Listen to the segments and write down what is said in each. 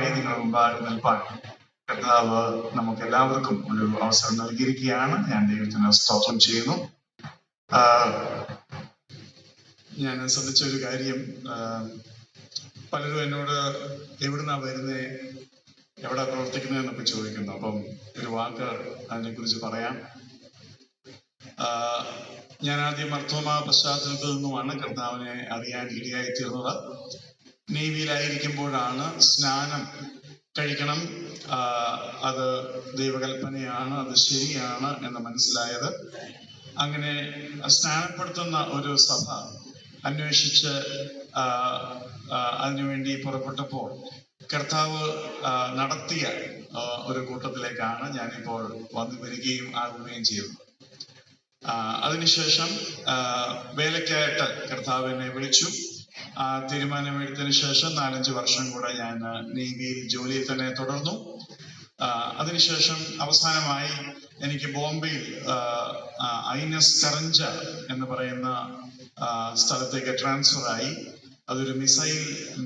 ദൈവമായി നിങ്ങളുടെ മുമ്പാകെ നിൽപ്പാൻ കർത്താവ് നമുക്ക് എല്ലാവർക്കും ഒരു അവസരം നൽകിയിരിക്കുകയാണ്. ഞാൻ ദൈവത്തിന് സ്തോത്രം ചെയ്യുന്നു. ഞാൻ ശ്രദ്ധിച്ച ഒരു കാര്യം, പലരും എന്നോട് എവിടുന്നാ വരുന്നേ, എവിടെ പ്രവർത്തിക്കുന്നത് എന്നൊക്കെ ചോദിക്കുന്നു. അപ്പം ഒരു വാക്ക് അതിനെക്കുറിച്ച് പറയാം. ഞാൻ ആദ്യം മർത്തോമ പശ്ചാത്തലത്തിൽ നിന്നുമാണ് കർത്താവിനെ അറിയാൻ ഇടയായി തീർന്നത്. നേവിയിലായിരിക്കുമ്പോഴാണ് സ്നാനം കഴിക്കണം, അത് ദൈവകൽപ്പനയാണ്, അത് ശരിയാണ് എന്ന് മനസ്സിലായത്. അങ്ങനെ സ്നാനപ്പെടുത്തുന്ന ഒരു സഭ അന്വേഷിച്ച് അതിനുവേണ്ടി പുറപ്പെട്ടപ്പോൾ കർത്താവ് നടത്തിയ ഒരു കൂട്ടത്തിലേക്കാണ് ഞാനിപ്പോൾ വന്നു വരികയും ആകുകയും ചെയ്തത്. അതിനുശേഷം വേലയ്ക്കായിട്ട് കർത്താവ് എന്നെ വിളിച്ചു. തീരുമാനമെടുത്തതിന് ശേഷം 4-5 വർഷം കൂടെ ഞാൻ നേവിയിൽ ജോലിയിൽ തന്നെ തുടർന്നു. അതിനുശേഷം അവസാനമായി എനിക്ക് ബോംബെയിൽ INS കറഞ്ച എന്ന് പറയുന്ന സ്ഥലത്തേക്ക് ട്രാൻസ്ഫർ ആയി. അതൊരു മിസൈൽ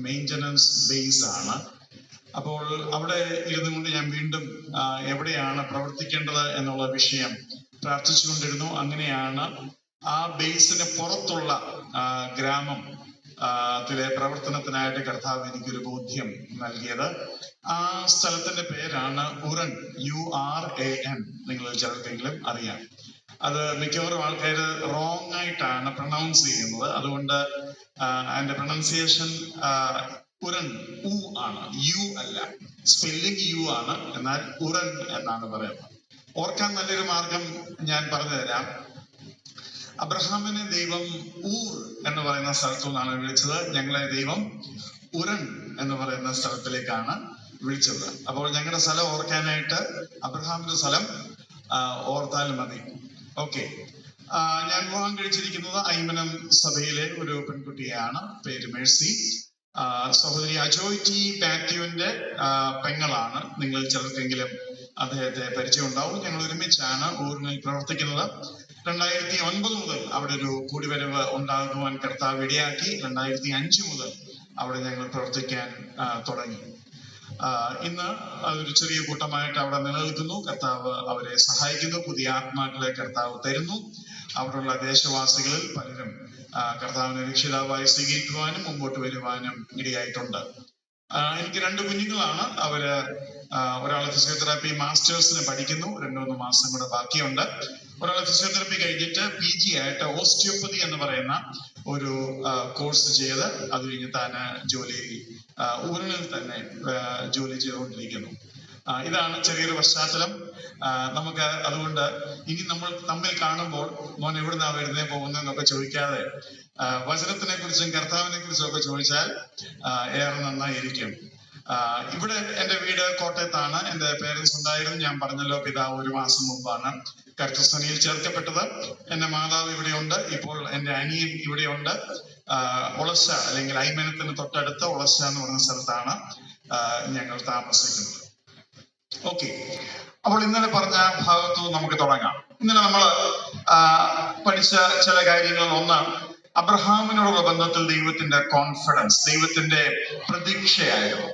മെയിൻ്റനൻസ് ബേസ് ആണ്. അപ്പോൾ അവിടെ ഇരുന്നുകൊണ്ട് ഞാൻ വീണ്ടും എവിടെയാണ് പ്രവർത്തിക്കേണ്ടത് എന്നുള്ള വിഷയം പ്രാർത്ഥിച്ചുകൊണ്ടിരുന്നു. അങ്ങനെയാണ് ആ ബേസിന് പുറത്തുള്ള ഗ്രാമം ത്തിലെ പ്രവർത്തനത്തിനായിട്ട് കർത്താവ് എനിക്കൊരു ബോധ്യം നൽകിയത്. ആ സ്ഥലത്തിന്റെ പേരാണ് ഉറൻ, URAN. നിങ്ങൾ ചിലർക്കെങ്കിലും അറിയാം. അത് മിക്കവാറും ആൾക്കാർ റോങ് ആയിട്ടാണ് പ്രൊണൗൺസ് ചെയ്യുന്നത്. അതുകൊണ്ട് അതിന്റെ പ്രൊണൗൺസിയേഷൻ ഉറൻ, ഉ ആണ്, യു അല്ല. സ്പെല്ലിംഗ് യു ആണ്, എന്നാൽ ഉറൻ എന്നാണ് പറയുന്നത്. ഓർക്കാൻ നല്ലൊരു മാർഗം ഞാൻ പറഞ്ഞു തരാം. അബ്രഹാമിനെ ദൈവം ഊർ എന്ന് പറയുന്ന സ്ഥലത്തു നിന്നാണ് വിളിച്ചത്. ഞങ്ങളെ ദൈവം ഉറൻ എന്ന് പറയുന്ന സ്ഥലത്തിലേക്കാണ് വിളിച്ചത്. അപ്പോൾ ഞങ്ങളുടെ സ്ഥലം ഓർക്കാനായിട്ട് അബ്രഹാമിന്റെ സ്ഥലം ഓർത്താൽ മതി. ഓക്കെ. ഞാൻ വിവാഹം കഴിച്ചിരിക്കുന്നത് ഐമനം സഭയിലെ ഒരു പെൺകുട്ടിയാണ്. പേര് മേഴ്സി. സഹോദരി അജോയ് ടി മാത്യുവിന്റെ പെങ്ങളാണ്. നിങ്ങൾ ചിലർക്കെങ്കിലും അദ്ദേഹത്തെ പരിചയം ഉണ്ടാവും. ഞങ്ങൾ ഒരുമിച്ചാണ് ഊരിൽ പ്രവർത്തിക്കുന്നത്. 2009 മുതൽ അവിടെ ഒരു കൂടിവരവ് ഉണ്ടാകുവാൻ കർത്താവ് ഇടയാക്കി. 2005 മുതൽ അവിടെ ഞങ്ങൾ പ്രവർത്തിക്കാൻ തുടങ്ങി. ഇന്ന് അതൊരു ചെറിയ കൂട്ടമായിട്ട് അവിടെ നിലനിൽക്കുന്നു. കർത്താവ് അവരെ സഹായിക്കുന്നു. പുതിയ ആത്മാക്കളെ കർത്താവ് തരുന്നു. അവിടെയുള്ള ദേശവാസികളിൽ പലരും കർത്താവിനെ രക്ഷിതാവായി സ്വീകരിക്കുവാനും മുമ്പോട്ട് വരുവാനും ഇടയായിട്ടുണ്ട്. എനിക്ക് 2 കുഞ്ഞുങ്ങളാണ്. അവര് ഒരാൾ ഫിസിയോതെറാപ്പി മാസ്റ്റേഴ്സിന് പഠിക്കുന്നു. 2-3 മാസം കൂടെ ബാക്കിയുണ്ട്. ഒരാൾ ഫിസിയോതെറാപ്പി കഴിഞ്ഞിട്ട് PG ആയിട്ട് ഓസ്റ്റിയോപ്പതി എന്ന് പറയുന്ന ഒരു കോഴ്സ് ചെയ്ത് അത് കഴിഞ്ഞ് താൻ ഊരിൽ തന്നെ ജോലി ചെയ്തുകൊണ്ടിരിക്കുന്നു. ഇതാണ് ചെറിയൊരു പശ്ചാത്തലം. നമുക്ക് അതുകൊണ്ട് ഇനി നമ്മൾ തമ്മിൽ കാണുമ്പോൾ മോൻ എവിടുന്നാ വരുന്നേ പോകുന്നതെന്നൊക്കെ ചോദിക്കാതെ വചനത്തിനെ കുറിച്ചും കർത്താവിനെ കുറിച്ചും ഒക്കെ ചോദിച്ചാൽ ഏറെ നന്നായിരിക്കും. ഇവിടെ എൻ്റെ വീട് കോട്ടയത്താണ്. എൻ്റെ പേരൻസ് ഉണ്ടായിരുന്നു. ഞാൻ പറഞ്ഞല്ലോ, പിതാവ് 1 മാസം മുമ്പാണ് കർത്തൃസേനയിൽ ചേർക്കപ്പെട്ടത്. എൻ്റെ മാതാവ് ഇവിടെയുണ്ട്. ഇപ്പോൾ എൻ്റെ അനിയൻ ഇവിടെയുണ്ട്. ഒളശ അല്ലെങ്കിൽ ഐമനത്തിന് തൊട്ടടുത്ത് ഒളശ എന്ന് പറയുന്ന സ്ഥലത്താണ് ഞങ്ങൾ താമസിക്കുന്നത്. ഓക്കെ. അപ്പോൾ ഇന്നലെ പറഞ്ഞ ഭാഗത്തു നമുക്ക് തുടങ്ങാം. ഇന്നലെ നമ്മൾ പഠിച്ച ചില കാര്യങ്ങളിൽ ഒന്ന്, അബ്രഹാമിനോടുള്ള ബന്ധത്തിൽ ദൈവത്തിന്റെ കോൺഫിഡൻസ്, ദൈവത്തിന്റെ പ്രതീക്ഷയായിരുന്നു.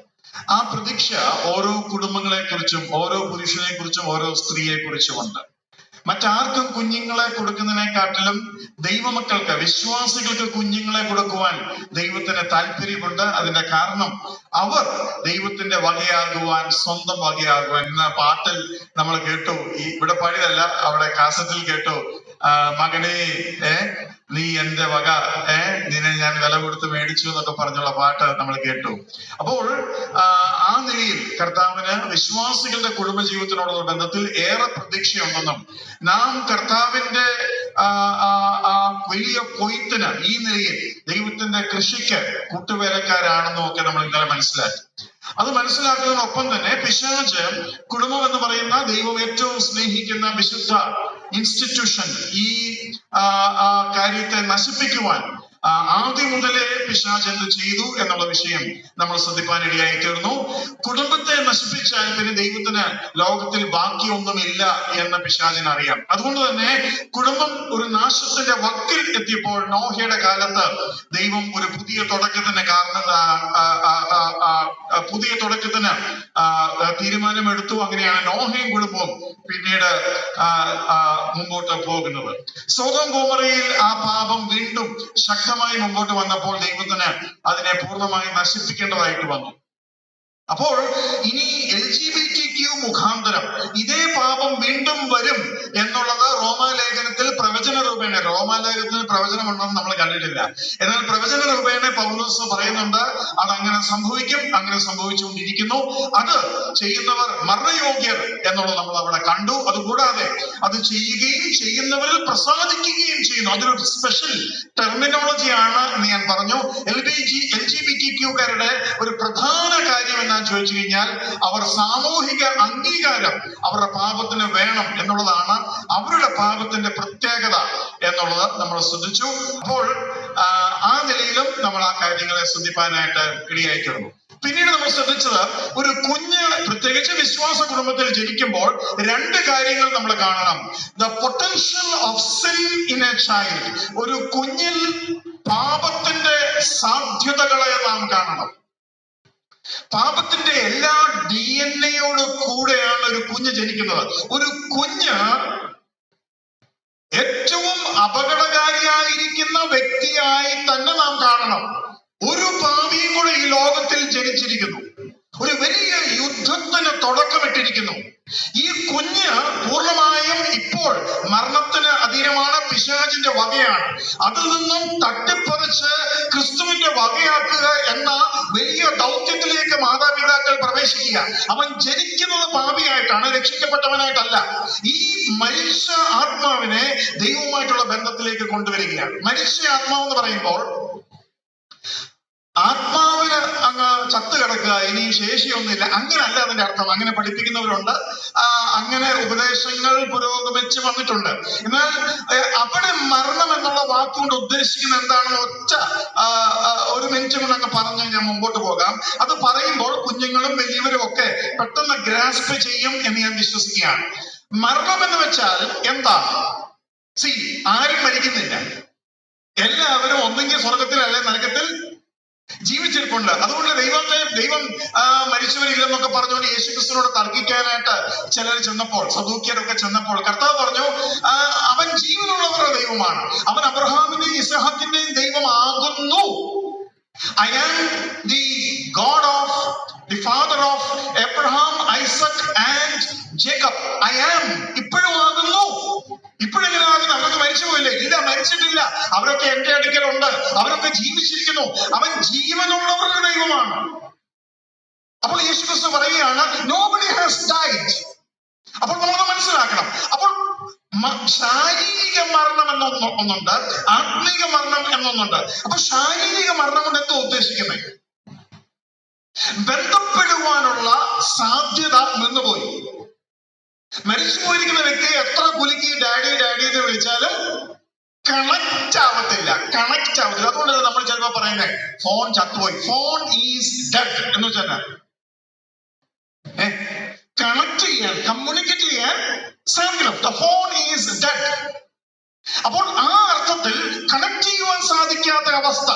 ആ പ്രതീക്ഷ ഓരോ കുടുംബങ്ങളെ കുറിച്ചും, ഓരോ പുരുഷനെ കുറിച്ചും, ഓരോ സ്ത്രീയെ കുറിച്ചും ഉണ്ട്. മറ്റാർക്കും കുഞ്ഞുങ്ങളെ കൊടുക്കുന്നതിനെക്കാട്ടിലും ദൈവമക്കൾക്ക്, വിശ്വാസികൾക്ക് കുഞ്ഞുങ്ങളെ കൊടുക്കുവാൻ ദൈവത്തിന് താല്പര്യമുണ്ട്. അതിന്റെ കാരണം അവർ ദൈവത്തിന്റെ വകയാകുവാൻ, സ്വന്തം വകയാകുവാൻ. ഇന്ന് പാട്ടിൽ നമ്മൾ കേട്ടു, ഇവിടെ പാടിയതല്ല, അവിടെ കാസറ്റിൽ കേട്ടു, മകനെ നീ എന്റെ വക, നിന്നെ ഞാൻ വില കൊടുത്ത് മേടിച്ചു എന്നൊക്കെ പറഞ്ഞുള്ള പാട്ട് നമ്മൾ കേട്ടു. അപ്പോൾ ആ നിലയിൽ കർത്താവിന് വിശ്വാസികളുടെ കുടുംബജീവിതത്തിനോടുള്ള ബന്ധത്തിൽ ഏറെ പ്രതീക്ഷയുണ്ടെന്നും നാം കർത്താവിന്റെ വലിയ കൊയ്ത്തിന് ഈ നിലയിൽ ദൈവത്തിന്റെ കൃഷിക്ക് കൂട്ടുവേലക്കാരാണെന്നും ഒക്കെ നമ്മൾ ഇന്നലെ മനസ്സിലാക്കി. അത് മനസ്സിലാക്കുന്നതിനൊപ്പം തന്നെ പിശാച് കുടുംബം എന്ന് പറയുന്ന ദൈവം ഏറ്റവും സ്നേഹിക്കുന്ന വിശുദ്ധ ഇൻസ്റ്റിറ്റ്യൂഷൻ ഈ കാര്യത്തെ നശിപ്പിക്കുവാൻ ആദ്യം മുതലേ പിശാച് എന്ത് ചെയ്തു എന്നുള്ള വിഷയം നമ്മൾ ശ്രദ്ധിക്കാനിടയായി തീർന്നു. കുടുംബത്തെ നശിപ്പിച്ചാൽ പിന്നെ ദൈവത്തിന് ലോകത്തിൽ ബാക്കിയൊന്നുമില്ല എന്ന് പിശാചിന് അറിയാം. അതുകൊണ്ട് തന്നെ കുടുംബം ഒരു നാശത്തിന്റെ വക്കിൽ എത്തിയപ്പോൾ നോഹയുടെ കാലത്ത് ദൈവം ഒരു പുതിയ തുടക്കത്തിന് തീരുമാനമെടുത്തു. അങ്ങനെയാണ് നോഹയും കുടുംബവും പിന്നീട് മുമ്പോട്ട് പോകുന്നത്. സൊദോം ഗൊമോറയിൽ ആ പാപം വീണ്ടും ശക്തമായി മുമ്പോട്ട് വന്നപ്പോൾ ദൈവത്തിന് അതിനെ പൂർണ്ണമായി നശിപ്പിക്കേണ്ടതായിട്ട് വന്നു. അപ്പോൾ ഇനി LGBTQ മുഖാന്തരം ഇതേ പാപം വീണ്ടും വരും എന്നുള്ളത് റോമാലേഖനത്തിൽ പ്രവചന രൂപേണ, റോമാലേഖനത്തിൽ പ്രവചനമുണ്ടെന്ന് നമ്മൾ കണ്ടിട്ടില്ല, എന്നാൽ പ്രവചന രൂപേണ പൗലോസ് പറയുന്നുണ്ട് അതങ്ങനെ സംഭവിക്കും, അങ്ങനെ സംഭവിച്ചുകൊണ്ടിരിക്കുന്നു. അത് ചെയ്യുന്നവർ മരണയോഗ്യർ എന്നുള്ളത് നമ്മൾ അവിടെ കണ്ടു. അതുകൂടാതെ അത് ചെയ്യുകയും ചെയ്യുന്നവരിൽ പ്രസാദിക്കുകയും ചെയ്യുന്നു. അതൊരു സ്പെഷ്യൽ ടെർമിനോളജിയാണ് എന്ന് ഞാൻ പറഞ്ഞു. LGBTQ-കാരുടെ ഒരു പ്രധാന കാര്യം എന്നാ ചോദിച്ചു കഴിഞ്ഞാൽ അവർ സാമൂഹിക അംഗീകാരം അവരുടെ പാപത്തിന് വേണം എന്നുള്ളതാണ് അവരുടെ പാപത്തിന്റെ പ്രത്യേകത എന്നുള്ളത് നമ്മൾ ശ്രദ്ധിച്ചു. അപ്പോൾ ആ നിലയിലും നമ്മൾ ആ കാര്യങ്ങളെ ശ്രദ്ധിക്കാനായിട്ട് ഇടയായി തീർന്നു. പിന്നീട് നമ്മൾ ശ്രദ്ധിച്ചത് ഒരു കുഞ്ഞ് പ്രത്യേകിച്ച് വിശ്വാസ കുടുംബത്തിൽ ജനിക്കുമ്പോൾ രണ്ട് കാര്യങ്ങൾ നമ്മൾ കാണണം. The potential of sin in a child. ഒരു കുഞ്ഞിൽ പാപത്തിന്റെ സാധ്യതകളെ നാം കാണണം. പാപത്തിന്റെ എല്ലാ DNA-യോട് കൂടെയാണ് ഒരു കുഞ്ഞ് ജനിക്കുന്നത്. ഒരു കുഞ്ഞ് ഏറ്റവും അപകടകാരിയായിരിക്കുന്ന വ്യക്തിയായി തന്നെ നാം കാണണം. ഒരു പാപിയും കൂടെ ഈ ലോകത്തിൽ ജനിച്ചിരിക്കുന്നു. ഒരു വലിയ യുദ്ധത്തിന് തുടക്കമിട്ടിരിക്കുന്നു. ഈ കുഞ്ഞ് പൂർണ്ണമായും ഇപ്പോൾ മരണത്തിന് അധീനമാണ്, പിശാചിന്റെ വകയാണ്. അതിൽ നിന്നും തട്ടിപ്പറിച്ച് ക്രിസ്തുവിന്റെ വകയാക്കുക എന്ന വലിയ ദൗത്യത്തിലേക്ക് മാതാപിതാക്കൾ പ്രവേശിക്കുക. അവൻ ജനിക്കുന്നത് പാപിയായിട്ടാണ്, രക്ഷിക്കപ്പെട്ടവനായിട്ടല്ല. ഈ മരിച്ച ആത്മാവിനെ ദൈവവുമായിട്ടുള്ള ബന്ധത്തിലേക്ക് കൊണ്ടുവരികയാണ്. മരിച്ച ആത്മാവെന്ന് പറയുമ്പോൾ ആത്മാവിന് അങ്ങ് ചത്തു കിടക്കുക, ഇനി ശേഷിയൊന്നുമില്ല, അങ്ങനല്ല അതിന്റെ അർത്ഥം. അങ്ങനെ പഠിപ്പിക്കുന്നവരുണ്ട്, അങ്ങനെ ഉപദേശങ്ങൾ പുരോഗമിച്ച് വന്നിട്ടുണ്ട്. എന്നാൽ അവിടെ മരണം എന്നുള്ള വാക്കുകൊണ്ട് ഉദ്ദേശിക്കുന്നത് എന്താണെന്ന് ഒരു മിനിറ്റ് കൊണ്ട് അങ്ങ് പറഞ്ഞ് ഞാൻ മുമ്പോട്ട് പോകാം. അത് പറയുമ്പോൾ കുഞ്ഞുങ്ങളും വലിയവരും ഒക്കെ പെട്ടെന്ന് ഗ്രാസ്പ് ചെയ്യും എന്ന് ഞാൻ വിശ്വസിക്കുകയാണ്. മരണം എന്ന് വെച്ചാൽ എന്താ? ആരും മരിക്കുന്നില്ല, എല്ലാവരും ഒന്നെങ്കിൽ സ്വർഗത്തിൽ അല്ലെ നരകത്തിൽ ജീവിച്ചിരിപ്പുണ്ട്. അതുകൊണ്ട് ദൈവം മരിച്ചവരില്ലെന്നൊക്കെ പറഞ്ഞുകൊണ്ട് യേശുക്രിസ്തുവിനോട് തർക്കിക്കാനായിട്ട് ചിലർ ചെന്നപ്പോൾ, സദൂക്യരൊക്കെ ചെന്നപ്പോൾ കർത്താവ് പറഞ്ഞു അവൻ ജീവനുള്ളവരുടെ ദൈവമാണ്, അവൻ അബ്രഹാമിന്റെയും ഇസ്ഹാക്കിന്റെയും ദൈവമാകുന്നു. I am the God of the father of Abraham, Isaac and Jacob. I am. ഇപ്പോഴും ആകുന്നു. ഇപ്പോഴെങ്ങനെ ആകുന്നു? അവരൊക്കെ മരിച്ചുപോയില്ലേ? ഇല്ല, മരിച്ചിട്ടില്ല. അവരൊക്കെ എന്റെ അടുക്കലുണ്ട്, അവരൊക്കെ ജീവിച്ചിരിക്കുന്നു. അവൻ ജീവനുള്ളവരുടെ ദൈവമാണ്. അപ്പോൾ യേശുക്രിസ്തു പറയുകയാണ് nobody has died. അപ്പോൾ നമ്മൾ മനസ്സിലാക്കണം. അപ്പോൾ ശാരീരിക മരണം എന്നൊന്നുണ്ട്, ആത്മീക മരണം എന്നൊന്നുണ്ട്. അപ്പൊ ശാരീരിക മരണം കൊണ്ട് എന്തോ ഉദ്ദേശിക്കുന്നത്? ബന്ധപ്പെടുവാനുള്ള സാധ്യത നിന്നുപോയി. മരിച്ചു പോയിരിക്കുന്ന വ്യക്തിയെ എത്ര കുലുക്കി ഡാഡി ഡാഡി എന്ന് വിളിച്ചാലും കണക്ട് ആവത്തില്ല. അതുകൊണ്ടല്ല നമ്മൾ ചിലപ്പോ പറയുന്നത് ഫോൺ ചത്തുപോയി, ഫോൺ ഈസ് ഡെഡ് എന്ന് വെച്ചാൽ കണക്ട് ചെയ്യാൻ, കമ്മ്യൂണിക്കേറ്റ് ചെയ്യാൻ സാധിക്കണം. The phone is dead. അപ്പോൾ ആ അർത്ഥത്തിൽ കണക്ട് ചെയ്യുവാൻ സാധിക്കാത്ത അവസ്ഥ.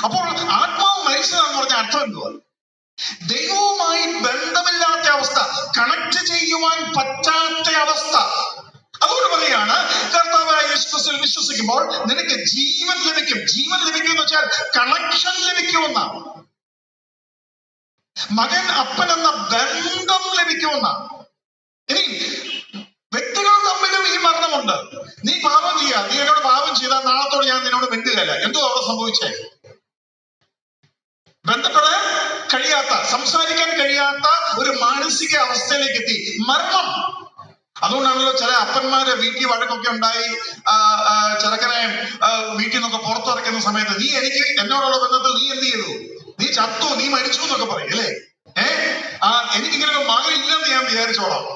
അപ്പോൾ ആത്മാവ് മരിച്ചതാണെന്ന് പറഞ്ഞ അർത്ഥം എന്തുവാ? ദൈവവുമായി ബന്ധമില്ലാത്ത അവസ്ഥ, കണക്ട് ചെയ്യുവാൻ പറ്റാത്ത അവസ്ഥ. അതുകൊണ്ട് പറയാണ് കർത്താവായ യേശുക്രിസ്തുവിൽ വിശ്വസിക്കുമ്പോൾ നിനക്ക് ജീവൻ ലഭിക്കും. ജീവൻ ലഭിക്കും എന്ന് വെച്ചാൽ കണക്ഷൻ ലഭിക്കുമെന്നാണ്. മകൻ അപ്പൻ എന്ന ബന്ധം ലഭിക്കുമെന്നാണ്. ഇനി വ്യക്തികൾ തമ്മിലും ഈ മരണമുണ്ട്. നീ പാപം ചെയ്യാ, നീ എന്നോട് പാപം ചെയ്താൽ നാളത്തോട് ഞാൻ നിന്നോട് മിണ്ടുകയല്ല. എന്തോ അവിടെ സംഭവിച്ചേ? ബന്ധപ്പെടാൻ കഴിയാത്ത, സംസാരിക്കാൻ കഴിയാത്ത ഒരു മാനസിക അവസ്ഥയിലേക്ക് എത്തി മരണം. അതുകൊണ്ടാണല്ലോ ചില അപ്പന്മാരെ വീട്ടിൽ വഴക്കൊക്കെ ഉണ്ടായി ചെറുക്കനെ വീട്ടിൽ നിന്നൊക്കെ പുറത്തിറക്കുന്ന സമയത്ത് നീ എന്നോടുള്ള ബന്ധത്തിൽ നീ എന്ത് ചെയ്തു? നീ ചത്തു, നീ മരിച്ചു എന്നൊക്കെ പറയും അല്ലേ? എനിക്കിങ്ങനെ ഒരു മകനില്ലെന്ന് ഞാൻ വിചാരിച്ചോളാം.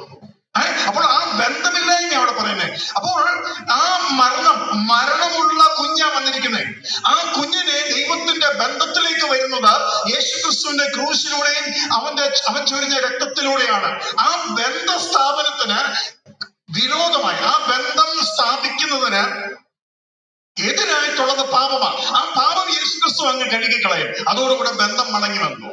അപ്പോൾ ആ ബന്ധമില്ലായ്മ അവിടെ പറയുന്നത്. അപ്പോൾ ആ മരണമുള്ള കുഞ്ഞാ വന്നിരിക്കുന്നത്. ആ കുഞ്ഞിനെ ദൈവത്തിന്റെ ബന്ധത്തിലേക്ക് വരുന്നത് യേശുക്രിസ്തുവിന്റെ ക്രൂശിലൂടെയും അവൻ ചൊരിഞ്ഞ രക്തത്തിലൂടെയാണ്. ആ ബന്ധ സ്ഥാപനത്തിന് വിരോധമായി, ആ ബന്ധം സ്ഥാപിക്കുന്നതിന് എതിരായിട്ടുള്ളത് പാപമാണ്. ആ പാപം യേശുക്രിസ്തു അങ്ങ് കഴുകിക്കളയും. അതോടുകൂടെ ബന്ധം മടങ്ങി വന്നു.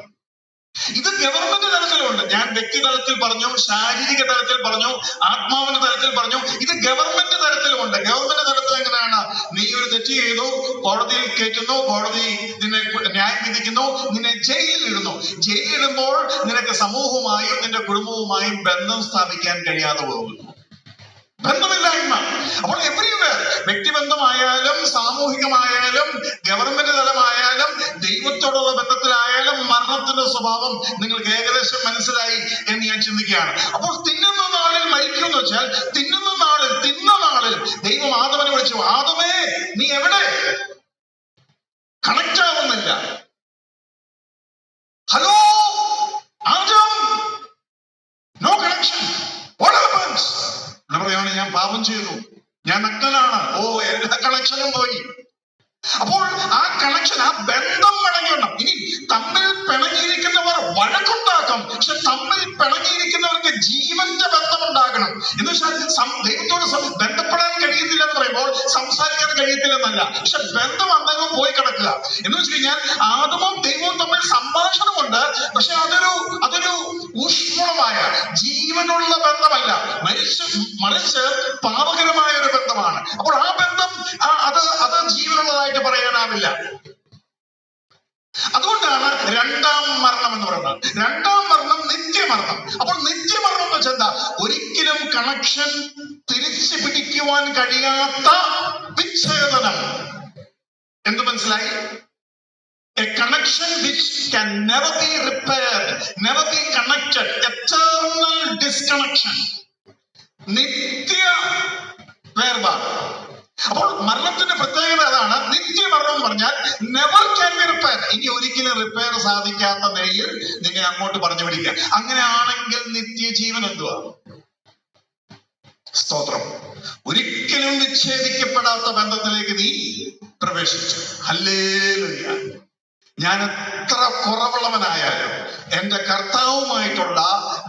ഇത് ഗവൺമെന്റ് തലത്തിലുണ്ട്. ഞാൻ വ്യക്തിതലത്തിൽ പറഞ്ഞു, ശാരീരിക തലത്തിൽ പറഞ്ഞു, ആത്മാവിന്റെ തലത്തിൽ പറഞ്ഞു. ഇത് ഗവൺമെന്റ് തലത്തിലുമുണ്ട്. ഗവൺമെന്റ് തലത്തിൽ എങ്ങനെയാണ്? നീ ഒരു തെറ്റ് ചെയ്തു, കോടതിയിൽ കയറ്റുന്നു, കോടതി നിന്നെ ന്യായം വിധിക്കുന്നു, നിന്നെ ജയിലിൽ ഇടുന്നു. ജയിലിടുമ്പോൾ നിനക്ക് സമൂഹവുമായും നിന്റെ കുടുംബവുമായും ബന്ധം സ്ഥാപിക്കാൻ കഴിയാതെ പോകുന്നു. ബന്ധമില്ലായ്മ. അപ്പോൾ എവരിവെയർ, വ്യക്തിബന്ധമായാലും സാമൂഹികമായാലും ഗവൺമെന്റ് തലമായാലും ദൈവത്തോടുള്ള ബന്ധത്തിലായാലും മരണത്തിന്റെ സ്വഭാവം നിങ്ങൾക്ക് ഏകദേശം മനസ്സിലായി എന്ന് ഞാൻ ചിന്തിക്കുകയാണ്. അപ്പോൾ തിന്നുന്ന നാളിൽ മരിക്കും എന്ന് വെച്ചാൽ തിന്ന നാളിൽ ദൈവം ആദമനെ വിളിച്ചു, ആദമേ നീ എവിടെ? കണക്ട് ആവുന്നില്ല. Hello Adam, no connection. What happens? പറയാണ്, ഞാൻ പാപം ചെയ്തു, ഞാൻ നഗ്നനാണ്. ഓ, എല്ലാ കണക്ഷനും പോയി. അപ്പോൾ ആ കണക്ഷൻ, ആ ബന്ധം മടങ്ങി വരണം. ഇനി തമ്മിൽ പിണങ്ങിയിരിക്കുന്നവർ വഴക്കുണ്ടാക്കും, പക്ഷെ തമ്മിൽ പിണങ്ങിയിരിക്കുന്നവർക്ക് ജീവന്റെ ബന്ധം ഉണ്ടാകണം. എന്ന് വെച്ചാൽ ദൈവത്തോട് ബന്ധപ്പെടാൻ കഴിയുന്നില്ല എന്ന് പറയുമ്പോൾ സംസാരിക്കാൻ കഴിയത്തില്ലെന്നല്ല, പക്ഷെ ബന്ധം എന്തെങ്കിലും പോയി കിടക്കുക. എന്ന് വെച്ച് കഴിഞ്ഞാൽ ആദമും ദൈവവും തമ്മിൽ സംഭാഷണമുണ്ട്, പക്ഷെ അതൊരു ഊഷ്മളമായ ജീവനുള്ള ബന്ധമല്ല, മറിച്ച് പാപകരമായ ഒരു ബന്ധമാണ്. അപ്പോൾ ആ ബന്ധം അത് ജീവനുള്ളതായിട്ട് പറയാനാവില്ല. അതുകൊണ്ടാണ് രണ്ടാം മരണം എന്ന് പറയുന്നത്. രണ്ടാം മരണം നിത്യമരണം. അപ്പോൾ നിത്യമരണം എന്ന് വെച്ചാൽ എന്താ? ഒരിക്കലും കണക്ഷൻ തിരിച്ചു പിടിക്കുവാൻ കഴിയാത്ത വിച്ഛേദനം. എന്ത് മനസ്സിലായി? A connection which can never be repaired, never be connected, eternal disconnection, നിത്യ വേർപാട്. അപ്പോൾ മരണത്തിന്റെ പ്രത്യേകത അതാണ്. നിത്യമരണം എന്ന് പറഞ്ഞാൽ നെവർ ക്യാൻ ബി റിപ്പയർ. ഇനി ഒരിക്കലും റിപ്പയർ സാധിക്കാത്ത നിലയിൽ നിങ്ങൾ അങ്ങോട്ട് പറഞ്ഞു പിടിക്കുക. അങ്ങനെയാണെങ്കിൽ നിത്യജീവൻ എന്തുവാ? സ്തോത്രം. ഒരിക്കലും വിച്ഛേദിക്കപ്പെടാത്ത ബന്ധത്തിലേക്ക് നീ പ്രവേശിച്ചു. ഹല്ലേലൂയ. ഞാൻ എത്ര കുറവുള്ളവനായാലും എന്റെ കർത്താവുമായിട്ടുള്ള